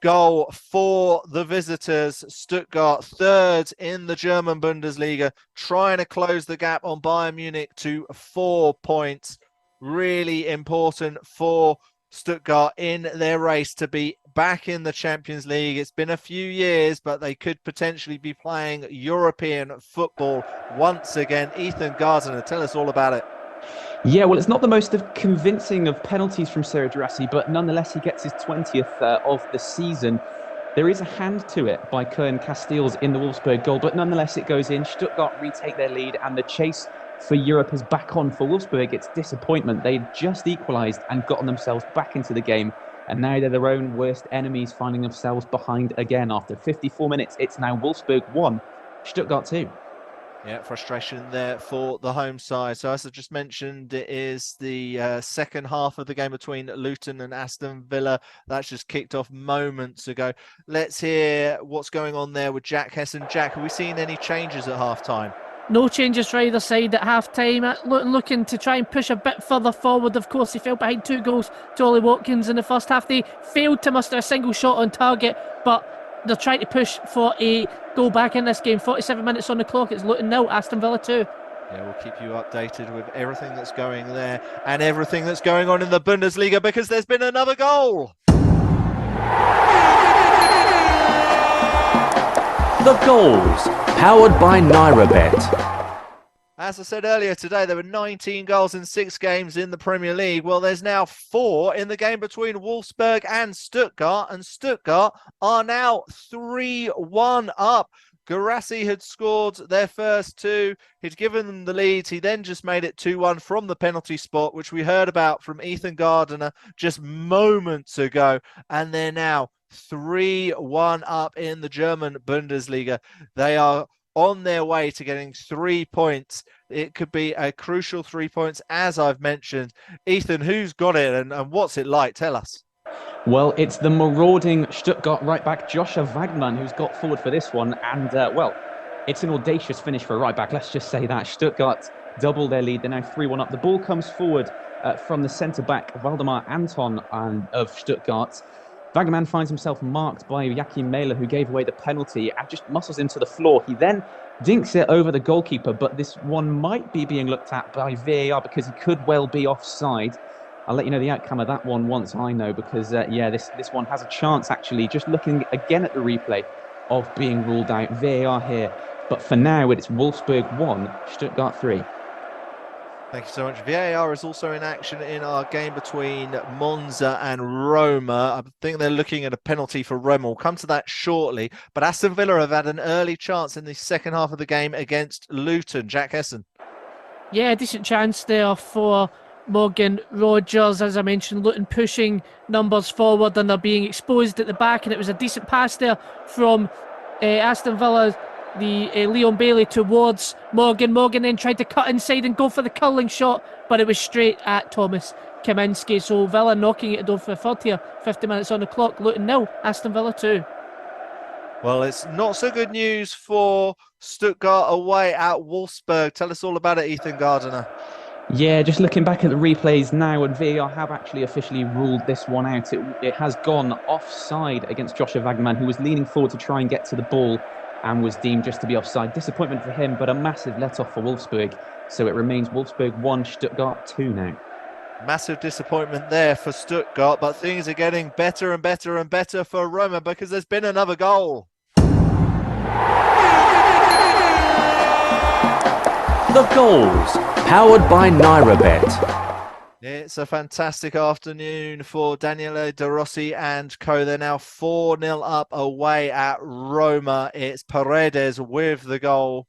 goal for the visitors. Stuttgart, third in the German Bundesliga, trying to close the gap on Bayern Munich to 4 points. Really important for Stuttgart in their race to be back in the Champions League. It's been a few years, but they could potentially be playing European football once again. Ethan Gardiner, tell us all about it. Yeah, well, it's not the most convincing of penalties from Sergio Guirassy, but nonetheless, he gets his 20th of the season. There is a hand to it by Kern Casteels in the Wolfsburg goal, but nonetheless, it goes in. Stuttgart retake their lead, and the chase for Europe is back on for Wolfsburg. It's disappointment. They just equalised and gotten themselves back into the game, and now they're their own worst enemies, finding themselves behind again. After 54 minutes, it's now Wolfsburg 1, Stuttgart 2. Yeah, frustration there for the home side. So as I just mentioned, it is the second half of the game between Luton and Aston Villa. That's just kicked off moments ago. Let's hear what's going on there with Jack Hesson. Jack, have we seen any changes at half-time? No changes for either side at half-time. Looking to try and push a bit further forward. Of course, they fell behind 2 goals to Ollie Watkins in the first half. They failed to muster a single shot on target, but they're trying to push for a goal back in this game. 47 minutes on the clock. It's Luton 0, Aston Villa 2. Yeah, we'll keep you updated with everything that's going there and everything that's going on in the Bundesliga because there's been another goal. The goals, powered by NairaBet. As I said earlier today, there were 19 goals in 6 games in the Premier League. Well, there's now 4 in the game between Wolfsburg and Stuttgart are now 3-1 up. Guirassy had scored their first 2. He'd given them the lead. He then just made it 2-1 from the penalty spot, which we heard about from Ethan Gardiner just moments ago. And they're now 3-1 up in the German Bundesliga. They are on their way to getting 3 points. It could be a crucial 3 points, as I've mentioned. Ethan, who's got it and what's it like? Tell us. Well, it's the marauding Stuttgart right-back Joshua Wagner who's got forward for this one. And, well, it's an audacious finish for a right-back. Let's just say that. Stuttgart double their lead. They're now 3-1 up. The ball comes forward from the centre-back, Waldemar Anton of Stuttgart. Wagner finds himself marked by Joachim Mehler, who gave away the penalty, and just muscles him to the floor. He then dinks it over the goalkeeper, but this one might be being looked at by VAR because he could well be offside. I'll let you know the outcome of that one once I know, because this one has a chance, actually, just looking again at the replay, of being ruled out. VAR here, but for now it's Wolfsburg 1, Stuttgart 3. Thank you so much. VAR is also in action in our game between Monza and Roma. I think they're looking at a penalty for Roma. We'll come to that shortly. But Aston Villa have had an early chance in the second half of the game against Luton. Jack Hesson. Yeah, decent chance there for Morgan Rogers. As I mentioned, Luton pushing numbers forward and they're being exposed at the back, and it was a decent pass there from Aston Villa, the Leon Bailey towards Morgan. Morgan then tried to cut inside and go for the curling shot, but it was straight at Thomas Kaminski. So Villa knocking it over for a third here. 50 minutes on the clock. Luton 0, Aston Villa 2. Well, it's not so good news for Stuttgart away at Wolfsburg. Tell us all about it, Ethan Gardiner. Yeah, just looking back at the replays now, and VAR have actually officially ruled this one out. It has gone offside against Joshua Wagnerman, who was leaning forward to try and get to the ball and was deemed just to be offside. Disappointment for him, but a massive let-off for Wolfsburg. So it remains Wolfsburg 1, Stuttgart 2 now. Massive disappointment there for Stuttgart, but things are getting better and better and better for Roma, because there's been another goal. The goals, powered by NairaBet. It's a fantastic afternoon for Daniele De Rossi and co. They're now 4-0 up away at Roma. It's Paredes with the goal.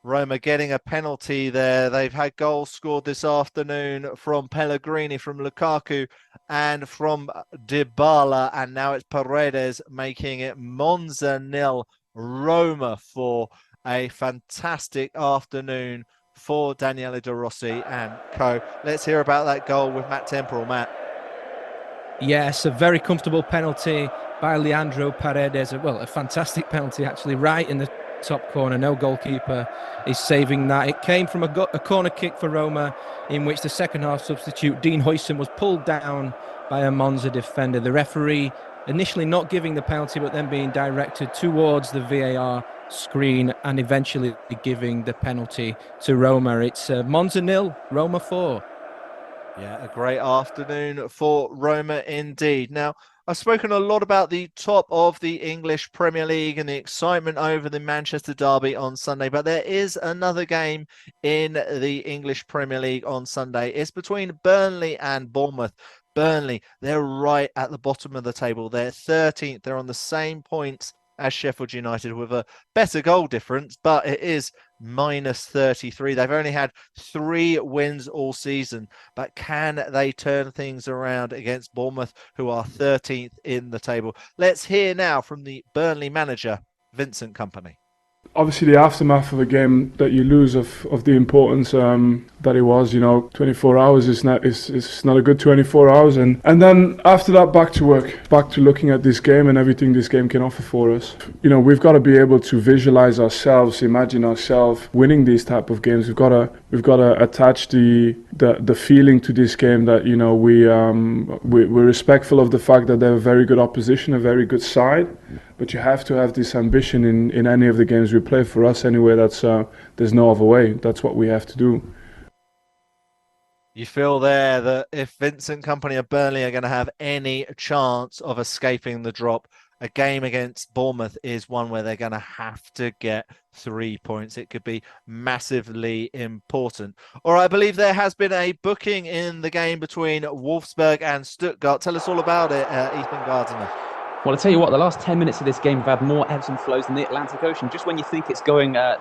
Roma getting a penalty there. They've had goals scored this afternoon from Pellegrini, from Lukaku, and from Dybala. And now it's Paredes making it Monza 0, Roma 4. A fantastic afternoon for Daniele De Rossi and co. Let's hear about that goal with Matt Temporal. Matt. Yes, a very comfortable penalty by Leandro Paredes. Well, a fantastic penalty, actually, right in the top corner. No goalkeeper is saving that. It came from a corner kick for Roma, in which the second half substitute Dean Huijsen was pulled down by a Monza defender. The referee initially not giving the penalty, but then being directed towards the VAR screen and eventually giving the penalty to Roma. It's Monza 0, Roma 4. Yeah, a great afternoon for Roma indeed. Now, I've spoken a lot about the top of the English Premier League and the excitement over the Manchester derby on Sunday, but there is another game in the English Premier League on Sunday. It's between Burnley and Bournemouth. Burnley, they're right at the bottom of the table. They're 13th. They're on the same points as Sheffield United with a better goal difference, but it is -33. They've only had 3 wins all season, but can they turn things around against Bournemouth, who are 13th in the table? Let's hear now from the Burnley manager, Vincent Kompany. Obviously, the aftermath of a game that you lose of the importance that it was, 24 hours is not a good 24 hours. And then after that, back to work, back to looking at this game and everything this game can offer for us. We've got to be able to visualize ourselves, imagine ourselves winning these type of games. We've got to attach the feeling to this game that we're respectful of the fact that they're a very good opposition, a very good side. But you have to have this ambition in any of the games we play. For us anyway, there's no other way. That's what we have to do. You feel there that if Vincent Kompany of Burnley are going to have any chance of escaping the drop, a game against Bournemouth is one where they're going to have to get 3 points. It could be massively important. All right, I believe there has been a booking in the game between Wolfsburg and Stuttgart. Tell us all about it, Ethan Gardiner. Well, I'll tell you what, the last 10 minutes of this game have had more ebbs and flows than the Atlantic Ocean. Just when you think it's going just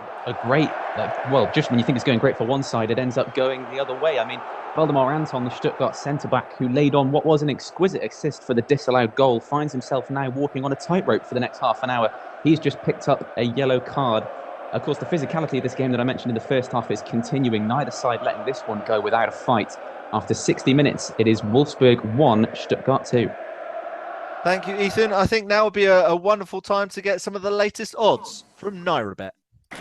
when you think it's going great for one side, it ends up going the other way. I mean, Valdemar Anton, the Stuttgart centre-back, who laid on what was an exquisite assist for the disallowed goal, finds himself now walking on a tightrope for the next half an hour. He's just picked up a yellow card. Of course, the physicality of this game that I mentioned in the first half is continuing. Neither side letting this one go without a fight. After 60 minutes, it is Wolfsburg 1, Stuttgart 2. Thank you, Ethan. I think now would be a wonderful time to get some of the latest odds from NairaBet.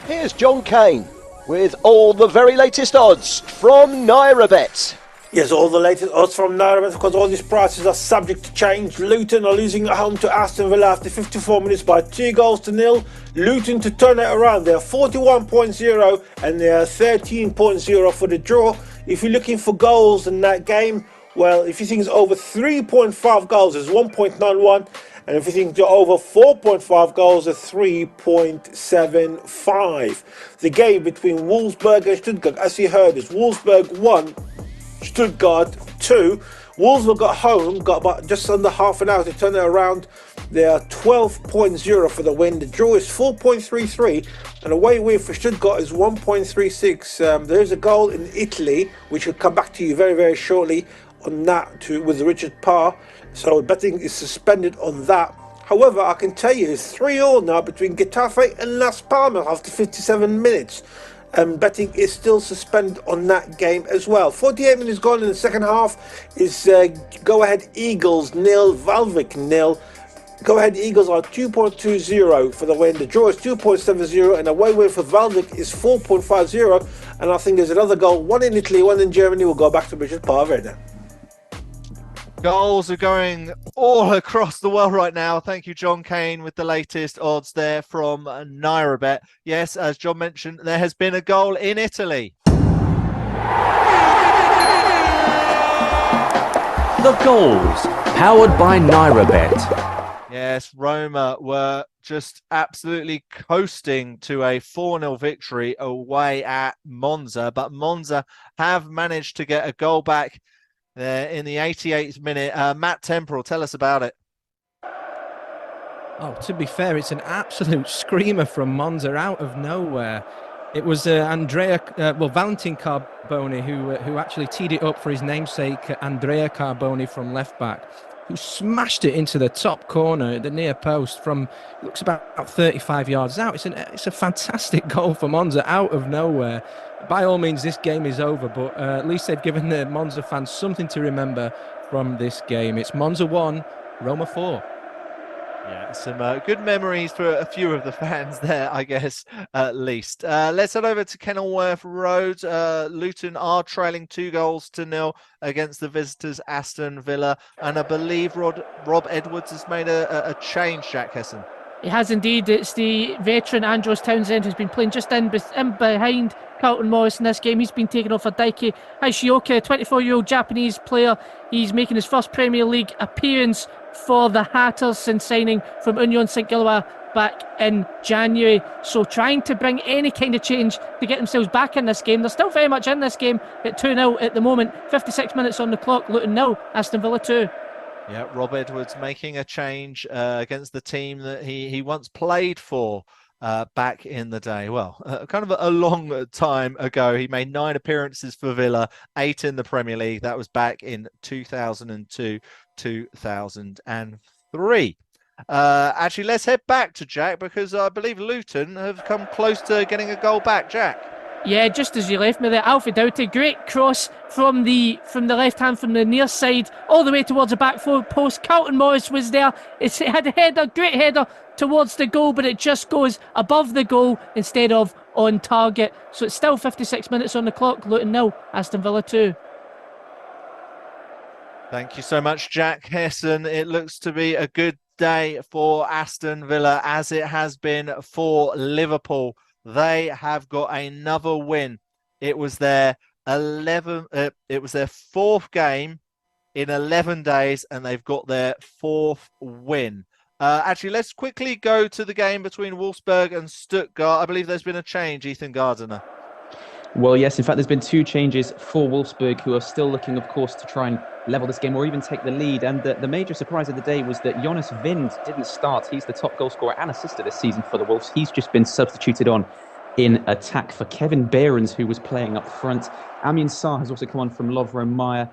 Here's John Kane with all the very latest odds from NairaBet. Yes, all the latest odds from NairaBet, because all these prices are subject to change. Luton are losing at home to Aston Villa after 54 minutes by 2-0. Luton to turn it around. They're 41.0 and they're 13.0 for the draw. If you're looking for goals in that game, Well, if you think it's over 3.5 goals, it's 1.91. And if you think you're over 4.5 goals, it's 3.75. The game between Wolfsburg and Stuttgart, as you heard, is Wolfsburg 1, Stuttgart 2. Wolfsburg got home, got about just under half an hour to turn it around. They are 12.0 for the win. The draw is 4.33, and away win for Stuttgart is 1.36. There is a goal in Italy, which will come back to you very, very shortly on that with Richard Parr. So betting is suspended on that. However, I can tell you it's 3-3 now between Getafe and Las Palmas after 57 minutes. Betting is still suspended on that game as well. 48 minutes gone in the second half is Go Ahead Eagles 0, Valvik 0. Go Ahead Eagles are 2.20 for the win. The draw is 2.70, and away win for Valvik is 4.50. And I think there's another goal, one in Italy, one in Germany. We'll go back to Richard Parr right now. Goals are going all across the world right now. Thank you, John Kane, with the latest odds there from NairaBet. Yes, as John mentioned, there has been a goal in Italy. The goals, powered by NairaBet. Yes, Roma were just absolutely coasting to a 4-0 victory away at Monza, but Monza have managed to get a goal back there in the 88th minute. Matt Temporal, tell us about it. Oh, to be fair, it's an absolute screamer from Monza out of nowhere. It was Valentin Carboni who actually teed it up for his namesake, Andrea Carboni from left back, who smashed it into the top corner, the near post from, looks about 35 yards out. It's a fantastic goal for Monza out of nowhere. By all means, this game is over, but at least they've given the Monza fans something to remember from this game. It's Monza 1, Roma 4. Yeah, some good memories for a few of the fans there, I guess, at least. Let's head over to Kenilworth Road. Luton are trailing 2-0 against the visitors, Aston Villa. And I believe Rob Edwards has made a change, Jack Hesson. He has indeed. It's the veteran Andros Townsend who's been playing just in behind Carlton Morris in this game. He's been taken off for Daiki Hashioka, 24-year-old Japanese player. He's making his first Premier League appearance for the Hatters since signing from Union St Gilloise back in January. So trying to bring any kind of change to get themselves back in this game. They're still very much in this game at 2-0 at the moment. 56 minutes on the clock. Luton 0, Aston Villa 2. Yeah, Rob Edwards making a change against the team that he once played for back in the day. Well, kind of a long time ago. He made 9 appearances for Villa, 8 in the Premier League. That was back in 2002, 2003. Actually, let's head back to Jack, because I believe Luton have come close to getting a goal back. Jack. Yeah, just as you left me there, Alfie Doughty, great cross from the left hand, from the near side, all the way towards the back forward post. Carlton Morris was there. It had a header, great header towards the goal, but it just goes above the goal instead of on target. So it's still 56 minutes on the clock. Luton 0, Aston Villa 2. Thank you so much, Jack Hesson. It looks to be a good day for Aston Villa, as it has been for Liverpool. They have got another win. It was their 4th game in 11 days, and they've got their 4th win. Actually, let's quickly go to the game between Wolfsburg and Stuttgart. I believe there's been a change, Ethan Gardiner. Well, yes, in fact, there's been 2 changes for Wolfsburg, who are still looking, of course, to try and level this game or even take the lead. And the major surprise of the day was that Jonas Wind didn't start. He's the top goal scorer and assister this season for the Wolves. He's just been substituted on in attack for Kevin Behrens, who was playing up front. Amine Sarr has also come on from Lovro Meyer.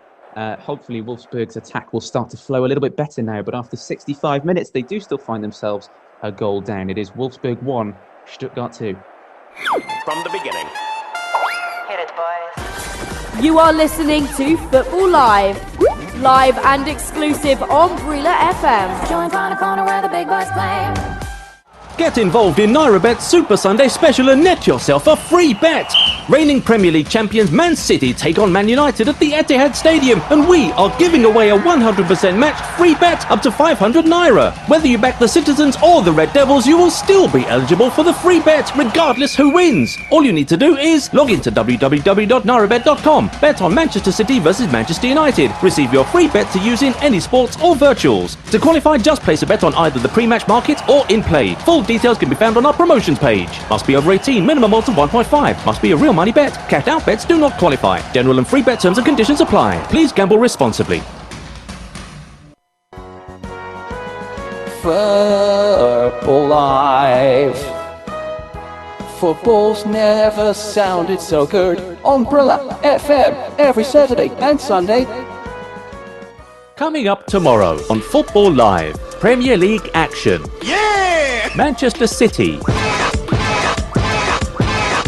Hopefully Wolfsburg's attack will start to flow a little bit better now, but after 65 minutes, they do still find themselves a goal down. It is Wolfsburg 1, Stuttgart 2. From the beginning. Hit it, boys. You are listening to Football Live. Live and exclusive on Brila FM. Join Corner where the big boys play. Get involved in NairaBet's Super Sunday Special and net yourself a free bet. Reigning Premier League champions Man City take on Man United at the Etihad Stadium, and we are giving away a 100% matched free bet up to 500 naira. Whether you back the Citizens or the Red Devils, you will still be eligible for the free bet, regardless who wins. All you need to do is log into www.nairabet.com, bet on Manchester City versus Manchester United, receive your free bet to use in any sports or virtuals. To qualify, just place a bet on either the pre-match market or in play. Full details can be found on our promotions page. Must be over 18, minimum odds of 1.5. Must be a real money bet. Cash out bets do not qualify. General and free bet terms and conditions apply. Please gamble responsibly. Football Live. Football's never sounded so good. Umbrella FM every Saturday and Sunday. Coming up tomorrow on Football Live, Premier League action. Yeah! Manchester City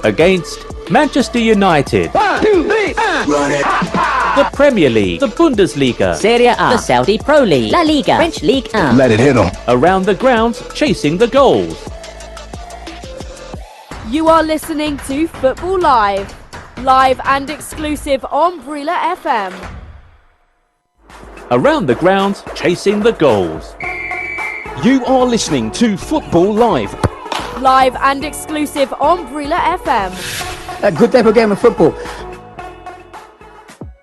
against Manchester United. 1, 2, 3, Run it! The Premier League, the Bundesliga, Serie A, the Saudi Pro League, La Liga, French League 1. Let it hit 'em. Around the grounds, chasing the goals. You are listening to Football Live, live and exclusive on Brila FM. Around the grounds, chasing the goals. You are listening to Football Live. Live and exclusive on Brila FM. A good type of game of football.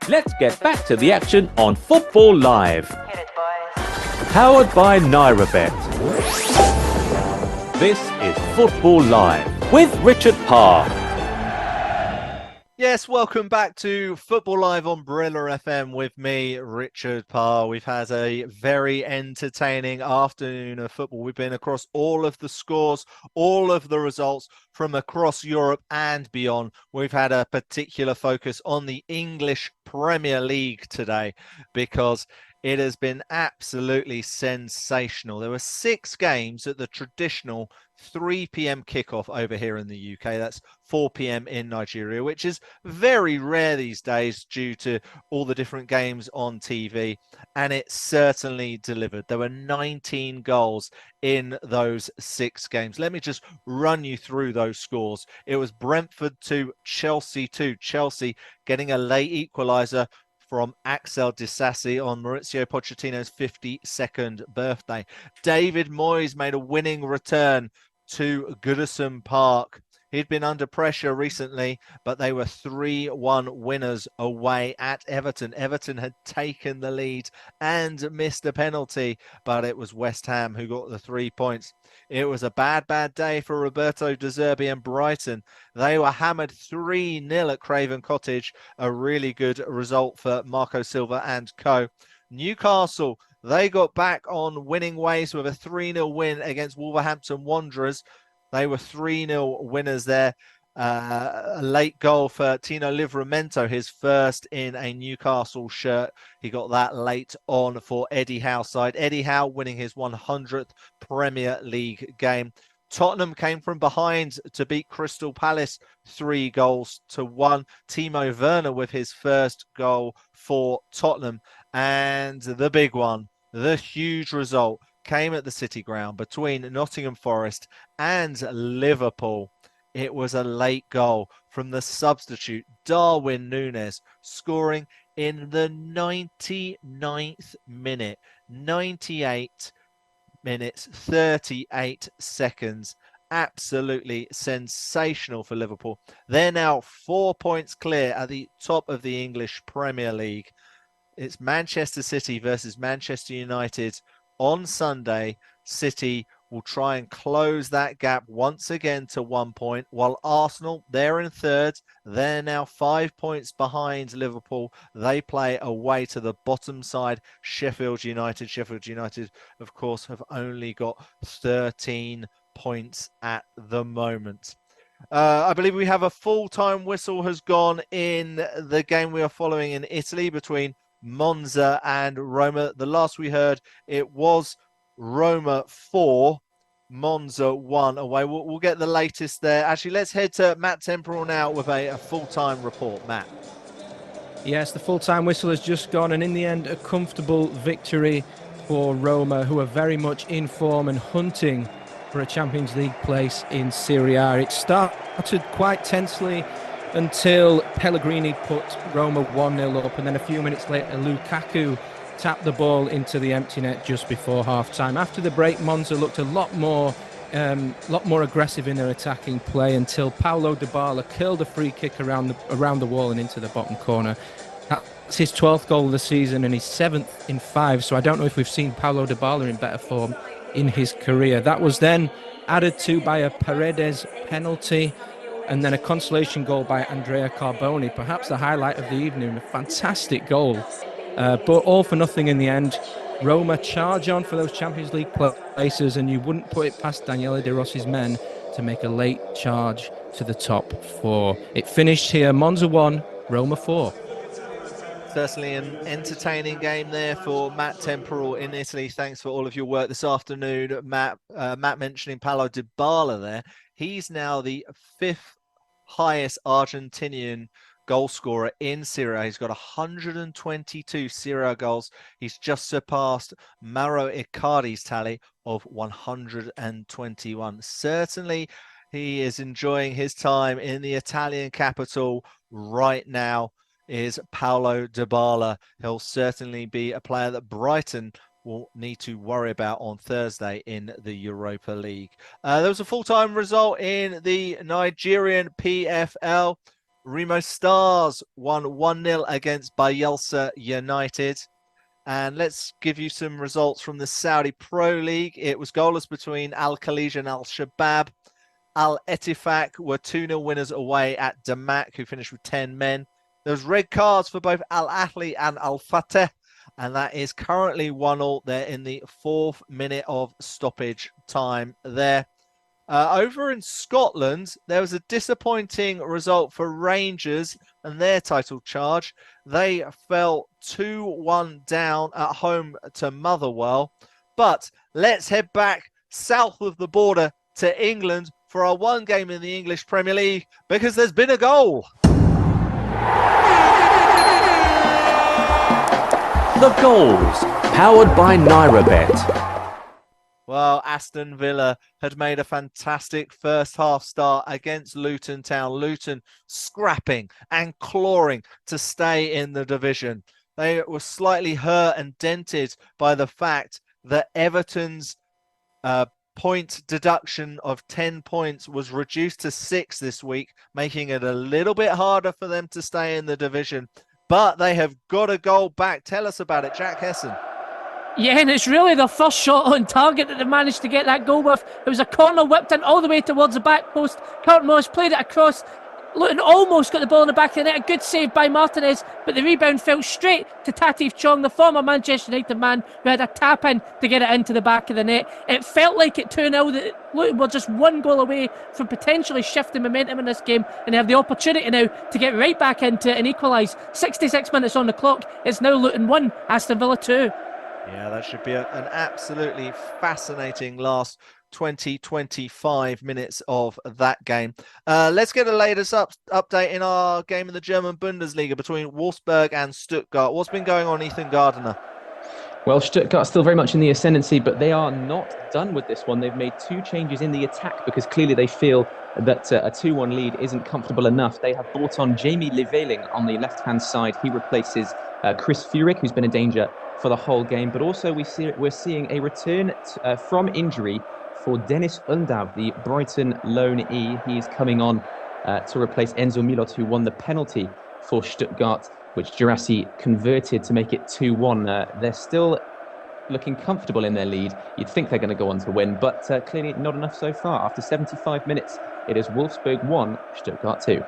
Let's get back to the action on Football Live. Powered by NairaBet. This is Football Live with Richard Parr. Yes, welcome back to Football Live on Brilla FM with me, Richard Parr. We've had a very entertaining afternoon of football. We've been across all of the scores, all of the results from across Europe and beyond. We've had a particular focus on the English Premier League today because it has been absolutely sensational. There were 6 games at the traditional 3 p.m. kickoff over here in the UK. That's 4 p.m. in Nigeria, which is very rare these days due to all the different games on TV. And it certainly delivered. There were 19 goals in those 6 games. Let me just run you through those scores. It was Brentford 2, Chelsea 2. Chelsea getting a late equaliser from Axel Disasi on Maurizio Pochettino's 52nd birthday. David Moyes made a winning return to Goodison Park. He'd been under pressure recently, but they were 3-1 winners away at Everton. Everton had taken the lead and missed a penalty, but it was West Ham who got the 3 points. It was a bad day for Roberto De Zerbi and Brighton. They were hammered 3-0 at Craven Cottage, a really good result for Marco Silva and co. Newcastle, they got back on winning ways with a 3-0 win against Wolverhampton Wanderers. They were 3-0 winners there. A late goal for Tino Livramento, his first in a Newcastle shirt. He got that late on for Eddie Howe's side. Eddie Howe winning his 100th Premier League game. Tottenham came from behind to beat Crystal Palace 3-1. Timo Werner with his first goal for Tottenham. And the big one, the huge result, came at the City Ground between Nottingham Forest and Liverpool. It was a late goal from the substitute Darwin Núñez, scoring in the 99th minute. 98 minutes, 38 seconds. Absolutely sensational for Liverpool. They're now 4 points clear at the top of the English Premier League. It's Manchester City versus Manchester United on Sunday. City will try and close that gap once again to 1 point, while Arsenal, they're in third. They're now 5 points behind Liverpool. They play away to the bottom side, Sheffield United. Sheffield United, of course, have only got 13 points at the moment. I believe we have a full-time whistle has gone in the game we are following in Italy between Monza and Roma. The last we heard, it was Roma 4, Monza 1 away. We'll get the latest there. Actually, let's head to Matt Temporal now with a full-time report. Matt. Yes, the full-time whistle has just gone, and in the end, a comfortable victory for Roma, who are very much in form and hunting for a Champions League place in Serie A. It started quite tensely until Pellegrini put Roma 1-0 up, and then a few minutes later Lukaku tapped the ball into the empty net just before half-time. After the break, Monza looked a lot more aggressive in their attacking play until Paulo Dybala curled a free kick around the wall and into the bottom corner. That's his 12th goal of the season and his 7th in 5, so I don't know if we've seen Paulo Dybala in better form in his career. That was then added to by a Paredes penalty and then a consolation goal by Andrea Carboni, perhaps the highlight of the evening, a fantastic goal. But all for nothing in the end. Roma charge on for those Champions League places, and you wouldn't put it past Daniele De Rossi's men to make a late charge to the top 4. It finished here, Monza 1, Roma 4. Certainly an entertaining game there for Matt Temporal in Italy. Thanks for all of your work this afternoon, Matt. Matt mentioning Paulo Dybala there. He's now the 5th highest Argentinian goal scorer in Serie A. He's got 122 Serie A goals. He's just surpassed Mauro Icardi's tally of 121. Certainly, he is enjoying his time in the Italian capital right now. Is Paulo Dybala. He'll certainly be a player that Brighton will need to worry about on Thursday in the Europa League. There was a full-time result in the Nigerian PFL. Remo Stars won 1-0 against Bayelsa United. And let's give you some results from the Saudi Pro League. It was goalless between Al Khalij and Al Shabab. Al Ettifaq were 2-0 winners away at Damak, who finished with 10 men. There was red cards for both Al Ahly and Al Fateh, and that is currently 1-1. They're in the 4th minute of stoppage time there. Over in Scotland, there was a disappointing result for Rangers and their title charge. They fell 2-1 down at home to Motherwell. But let's head back south of the border to England for our one game in the English Premier League, because there's been a goal. The goals, powered by NairaBet. Well, Aston Villa had made a fantastic first half start against Luton Town. Luton scrapping and clawing to stay in the division. They were slightly hurt and dented by the fact that Everton's point deduction of 10 points was reduced to 6 this week, making it a little bit harder for them to stay in the division. But they have got a goal back. Tell us about it, Jack Hesson. Yeah, and it's really their first shot on target that they managed to get that goal with. It was a corner whipped in all the way towards the back post. Kurt Morris played it across. Luton almost got the ball in the back of the net. A good save by Martinez, but the rebound fell straight to Tatif Chong, the former Manchester United man who had a tap in to get it into the back of the net. It felt like at 2-0 that Luton were just one goal away from potentially shifting momentum in this game, and they have the opportunity now to get right back into it and equalise. 66 minutes on the clock. It's now Luton 1, Aston Villa 2. Yeah, that should be an absolutely fascinating last 20-25 minutes of that game. Let's get the latest update in our game in the German Bundesliga between Wolfsburg and Stuttgart. What's been going on, Ethan Gardiner? Well, Stuttgart still very much in the ascendancy, but they are not done with this one. They've made 2 changes in the attack because clearly they feel that a 2-1 lead isn't comfortable enough. They have brought on Jamie Leveling on the left-hand side. He replaces Chris Furyk, who's been a danger for the whole game. But also we're seeing a return from injury for Dennis Undav, the Brighton loanee. He's coming on to replace Enzo Milot, who won the penalty for Stuttgart, which Girassi converted to make it 2-1. They're still looking comfortable in their lead. You'd think they're going to go on to win, but clearly not enough so far. After 75 minutes, it is Wolfsburg 1, Stuttgart 2.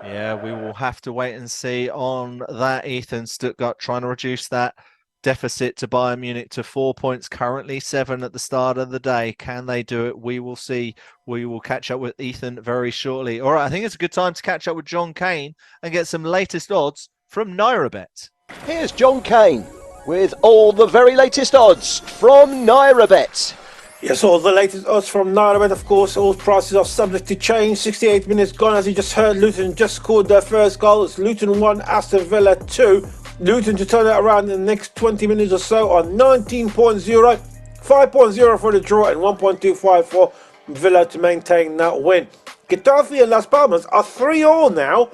Yeah, we will have to wait and see on that, Ethan. Stuttgart trying to reduce that deficit to Bayern Munich to 4 points, currently 7 at the start of the day. Can they do it? We will see. We will catch up with Ethan very shortly. All right, I think it's a good time to catch up with John Kane and get some latest odds from NairaBet. Here's John Kane with all the very latest odds from NairaBet. Yes, all the latest odds from NairaBet, of course. All prices are subject to change. 68 minutes gone, as you just heard. Luton just scored their first goal. It's Luton 1, Aston Villa 2. Luton to turn it around in the next 20 minutes or so on 19.0. 5.0 for the draw and 1.25 for Villa to maintain that win. Getafe and Las Palmas are 3-all now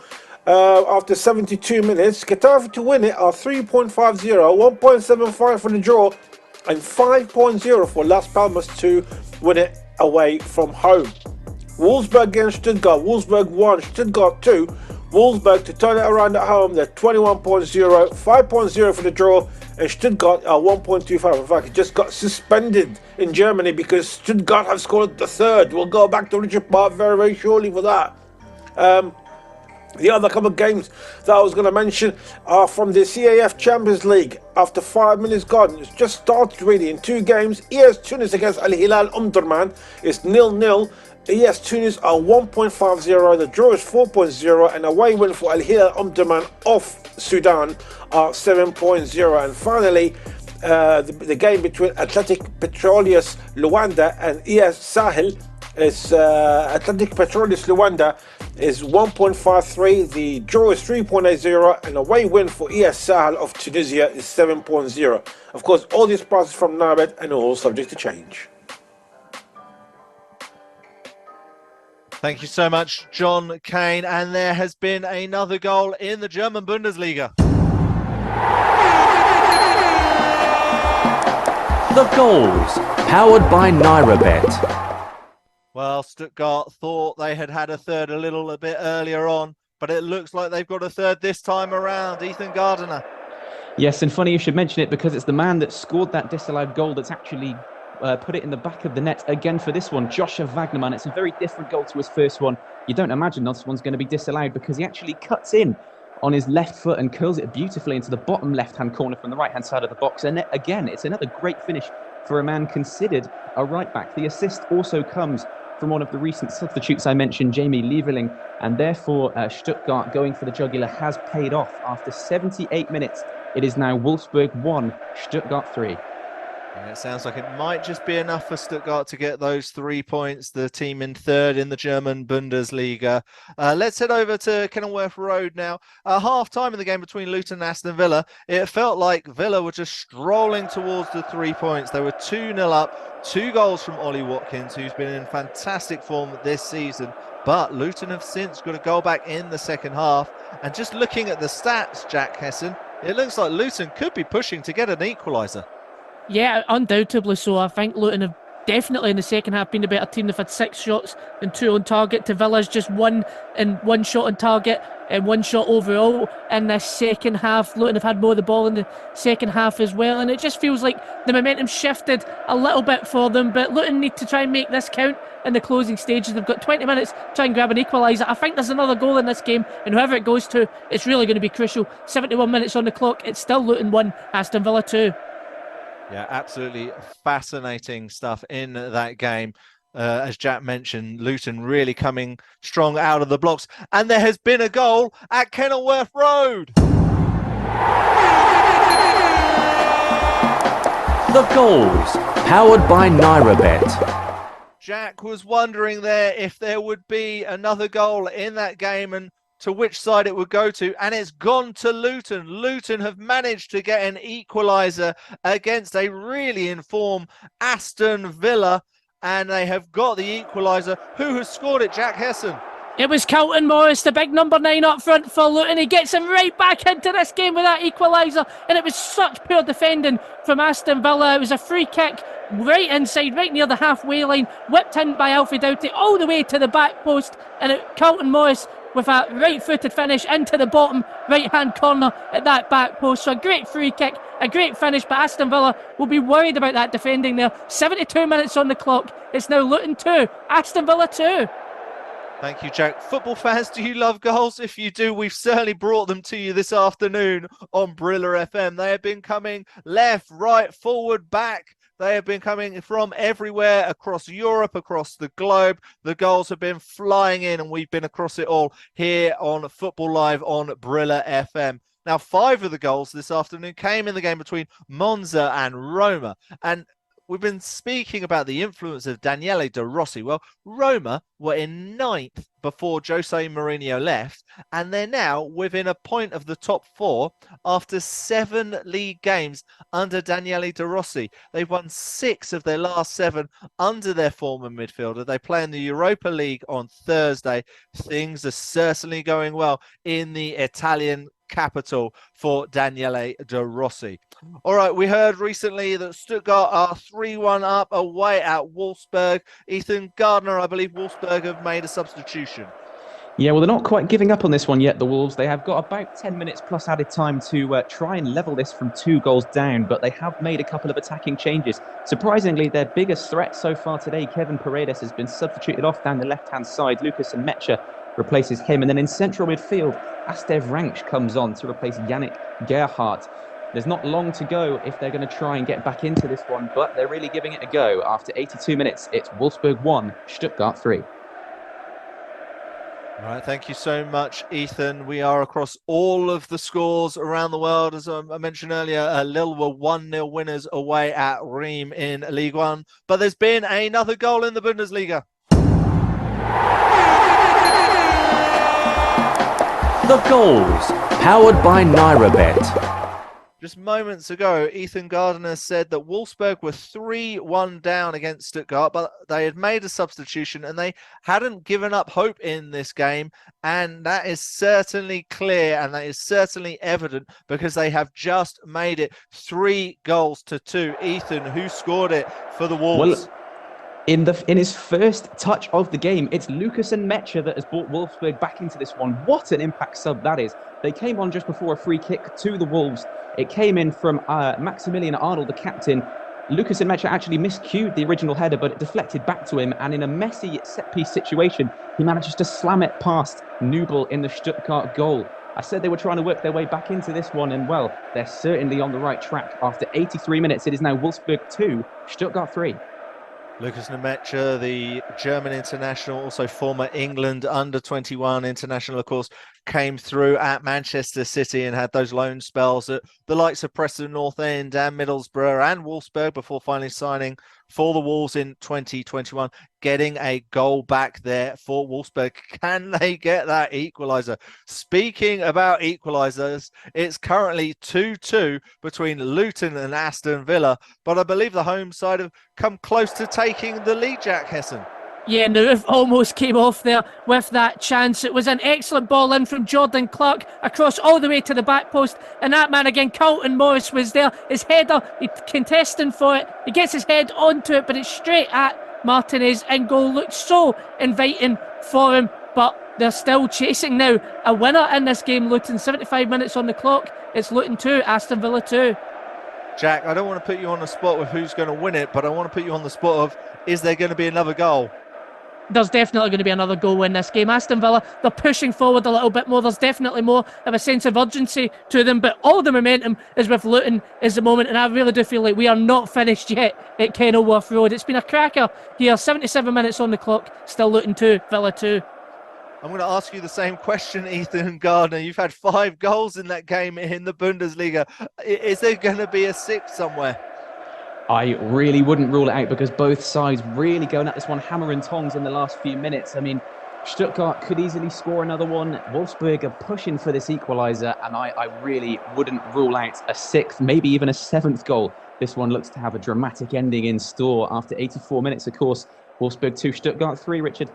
after 72 minutes. Getafe to win it are 3.50, 1.75 for the draw and 5.0 for Las Palmas to win it away from home. Wolfsburg against Stuttgart. Wolfsburg 1, Stuttgart 2. Wolfsburg to turn it around at home. They're 21.0, 5.0 for the draw, and Stuttgart are 1.25. In fact, it just got suspended in Germany because Stuttgart have scored the third. We'll go back to Richard Parr very, very shortly for that. The other couple of games that I was going to mention are from the CAF Champions League. After 5 minutes gone, it's just started really in 2 games. ES Tunis against Al Hilal Omdurman is 0-0. ES Tunis are 1.50, the draw is 4.0, and away win for Al Hilal Omdurman of Sudan are 7.0. And finally, the game between Athletic Petroleus Luanda and ES Sahel is Athletic Petroleus Luanda is 1.53, the draw is 3.80, and away win for ES Sahel of Tunisia is 7.0. Of course, all these prices from Narbet and all subject to change. Thank you so much, John Kane. And there has been another goal in the German Bundesliga. The goals, powered by NairaBet. Well, Stuttgart thought they had a third a bit earlier on, but it looks like they've got a third this time around. Ethan Gardiner. Yes, and funny you should mention it because it's the man that scored that disallowed goal that's actually put it in the back of the net again for this one, Joshua Wagnerman. It's a very different goal to his first one. You don't imagine this one's going to be disallowed because he actually cuts in on his left foot and curls it beautifully into the bottom left-hand corner from the right-hand side of the box. And again, it's another great finish for a man considered a right-back. The assist also comes from one of the recent substitutes I mentioned, Jamie Lieberling, and therefore Stuttgart going for the jugular has paid off. After 78 minutes, it is now Wolfsburg 1, Stuttgart 3. Yeah, it sounds like it might just be enough for Stuttgart to get those 3 points, the team in third in the German Bundesliga. Let's head over to Kenilworth Road now. Half-time in the game between Luton and Aston Villa, it felt like Villa were just strolling towards the 3 points. They were 2-0 up, 2 goals from Ollie Watkins, who's been in fantastic form this season. But Luton have since got a goal back in the second half. And just looking at the stats, Jack Hessen, it looks like Luton could be pushing to get an equaliser. Yeah, undoubtedly so. I think Luton have definitely in the second half been a better team. They've had 6 shots and 2 on target to Villa's just 1 shot on target and 1 shot overall in the second half. Luton have had more of the ball in the second half as well, and it just feels like the momentum shifted a little bit for them. But Luton need to try and make this count in the closing stages. They've got 20 minutes to try and grab an equaliser. I think there's another goal in this game, and whoever it goes to, it's really going to be crucial. 71 minutes on the clock. It's still Luton 1, Aston Villa 2. Yeah, absolutely fascinating stuff in that game. As Jack mentioned, Luton really coming strong out of the blocks. And there has been a goal at Kenilworth Road. The goals, powered by NairaBet. Jack was wondering there if there would be another goal in that game and to which side it would go to, and it's gone to Luton. Luton have managed to get an equaliser against a really informed Aston Villa, and they have got the equaliser. Who has scored it, Jack Hessen? It was Carlton Morris, the big number 9 up front for Luton. He gets him right back into this game with that equaliser, and it was such poor defending from Aston Villa. It was a free kick right inside, right near the halfway line, whipped in by Alfie Doughty all the way to the back post, and Carlton Morris with a right-footed finish into the bottom right-hand corner at that back post. So a great free kick, a great finish, but Aston Villa will be worried about that defending there. 72 minutes on the clock. It's now Luton 2, Aston Villa 2. Thank you, Jack. Football fans, do you love goals? If you do, we've certainly brought them to you this afternoon on Brilla FM. They have been coming left, right, forward, back. They have been coming from everywhere across Europe, across the globe. The goals have been flying in, and we've been across it all here on Football Live on Brilla FM. Now, 5 of the goals this afternoon came in the game between Monza and Roma. And we've been speaking about the influence of Daniele De Rossi. Well, Roma were in 9th before Jose Mourinho left, and they're now within a point of the top 4 after 7 league games under Daniele De Rossi. They've won 6 of their last 7 under their former midfielder. They play in the Europa League on Thursday. Things are certainly going well in the Italian capital for Daniele De Rossi. All right, we heard recently that Stuttgart are 3-1 up away at Wolfsburg. Ethan Gardner, I believe Wolfsburg have made a substitution. Yeah, well, they're not quite giving up on this one yet, the Wolves. They have got about 10 minutes plus added time to try and level this from 2 goals down, but they have made a couple of attacking changes. Surprisingly, their biggest threat so far today, Kevin Paredes, has been substituted off down the left-hand side. Lucas Mecha replaces him, and then in central midfield, Astev Ranch comes on to replace Yannick Gerhardt. There's not long to go if they're going to try and get back into this one, but they're really giving it a go. After 82 minutes, it's Wolfsburg 1, Stuttgart 3. All right, thank you so much, Ethan. We are across all of the scores around the world. As I mentioned earlier, Lille were 1-0 winners away at Reims in League One. But there's been another goal in the Bundesliga. The goals, powered by NairaBet. Just moments ago, Ethan Gardner said that Wolfsburg were 3-1 down against Stuttgart, but they had made a substitution and they hadn't given up hope in this game. And that is certainly clear and that is certainly evident because they have just made it 3-2. Ethan, who scored it for the Wolves? Well, in his first touch of the game, it's Lucas Mecha that has brought Wolfsburg back into this one. What an impact sub that is. They came on just before a free kick to the Wolves. It came in from Maximilian Arnold, the captain. Lucas Mecha actually miscued the original header, but it deflected back to him. And in a messy set-piece situation, he manages to slam it past Nubel in the Stuttgart goal. I said they were trying to work their way back into this one, and well, they're certainly on the right track. After 83 minutes, it is now Wolfsburg 2, Stuttgart 3. Lucas Nemecha, the German international, also former England under-21 international, of course, came through at Manchester City and had those loan spells at the likes of Preston North End and Middlesbrough and Wolfsburg before finally signing for the Wolves in 2021, getting a goal back there for Wolfsburg. Can they get that equaliser? Speaking about equalisers, it's currently 2-2 between Luton and Aston Villa, but I believe the home side have come close to taking the lead, Jack Hesson. Yeah, and the roof almost came off there with that chance. It was an excellent ball in from Jordan Clark across all the way to the back post. And that man again, Carlton Morris, was there. His header, he's contesting for it. He gets his head onto it, but it's straight at Martinez. And goal looks so inviting for him. But they're still chasing now a winner in this game, Luton. 75 minutes on the clock. It's Luton 2, Aston Villa 2. Jack, I don't want to put you on the spot with who's going to win it, but I want to put you on the spot of, is there going to be another goal? There's definitely going to be another goal in this game. Aston Villa, they're pushing forward a little bit more. There's definitely more of a sense of urgency to them, but all the momentum is with Luton is the moment, and I really do feel like we are not finished yet at Kenilworth Road. It's been a cracker here, 77 minutes on the clock, still Luton 2, Villa 2. I'm going to ask you the same question, Ethan Gardner. You've had 5 goals in that game in the Bundesliga. Is there going to be a 6th somewhere? I really wouldn't rule it out because both sides really going at this one hammer and tongs in the last few minutes. I mean, Stuttgart could easily score another one. Wolfsburg are pushing for this equaliser, and I really wouldn't rule out a 6th, maybe even a 7th goal. This one looks to have a dramatic ending in store after 84 minutes, of course. Wolfsburg 2, Stuttgart 3, Richard.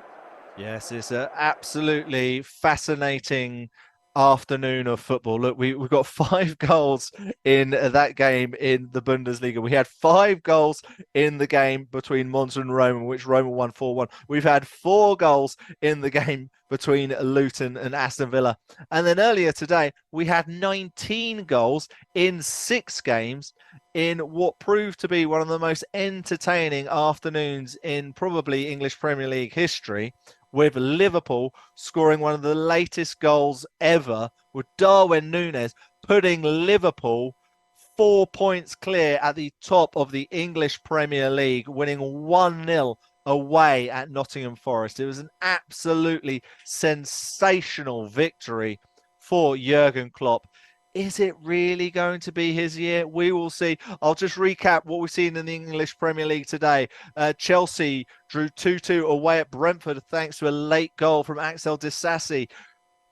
Yes, it's an absolutely fascinating afternoon of football. Look, we've got 5 goals in that game in the Bundesliga. We had 5 goals in the game between Monza and Roma, which Roma won 4-1. We've had 4 goals in the game between Luton and Aston Villa. And then earlier today, we had 19 goals in 6 games in what proved to be one of the most entertaining afternoons in probably English Premier League history, with Liverpool scoring one of the latest goals ever, with Darwin Núñez putting Liverpool 4 points clear at the top of the English Premier League, winning 1-0 away at Nottingham Forest. It was an absolutely sensational victory for Jurgen Klopp. Is it really going to be his year? We will see. I'll just recap what we've seen in the English Premier League today. Chelsea drew 2-2 away at Brentford thanks to a late goal from Axel Disasi.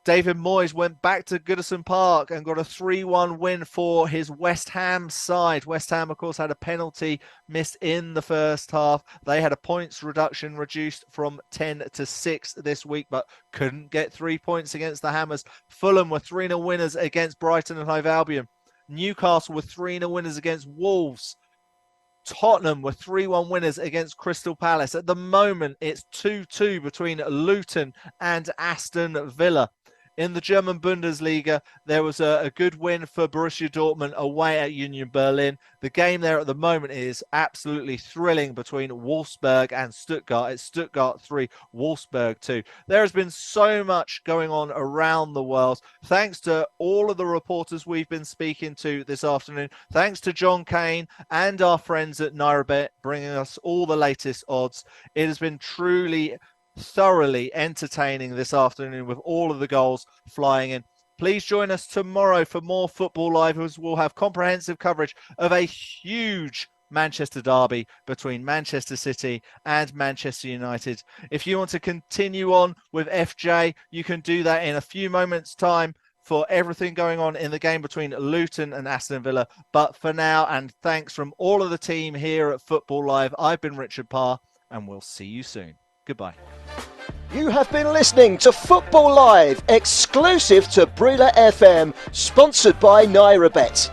David Moyes went back to Goodison Park and got a 3-1 win for his West Ham side. West Ham, of course, had a penalty missed in the first half. They had a points reduction reduced from 10 to 6 this week, but couldn't get 3 points against the Hammers. Fulham were 3-0 winners against Brighton and Hove Albion. Newcastle were 3-0 winners against Wolves. Tottenham were 3-1 winners against Crystal Palace. At the moment, it's 2-2 between Luton and Aston Villa. In the German Bundesliga, there was a good win for Borussia Dortmund away at Union Berlin. The game there at the moment is absolutely thrilling between Wolfsburg and Stuttgart. It's Stuttgart 3, Wolfsburg 2. There has been so much going on around the world. Thanks to all of the reporters we've been speaking to this afternoon. Thanks to John Kane and our friends at NairaBet bringing us all the latest odds. It has been truly thoroughly entertaining this afternoon with all of the goals flying in. Please join us tomorrow for more Football Live, as we'll have comprehensive coverage of a huge Manchester derby between Manchester City and Manchester United. If you want to continue on with FJ, you can do that in a few moments' time for everything going on in the game between Luton and Aston Villa. But for now, and thanks from all of the team here at Football Live, I've been Richard Parr, and we'll see you soon. Goodbye. You have been listening to Football Live, exclusive to Brila FM, sponsored by NairaBet.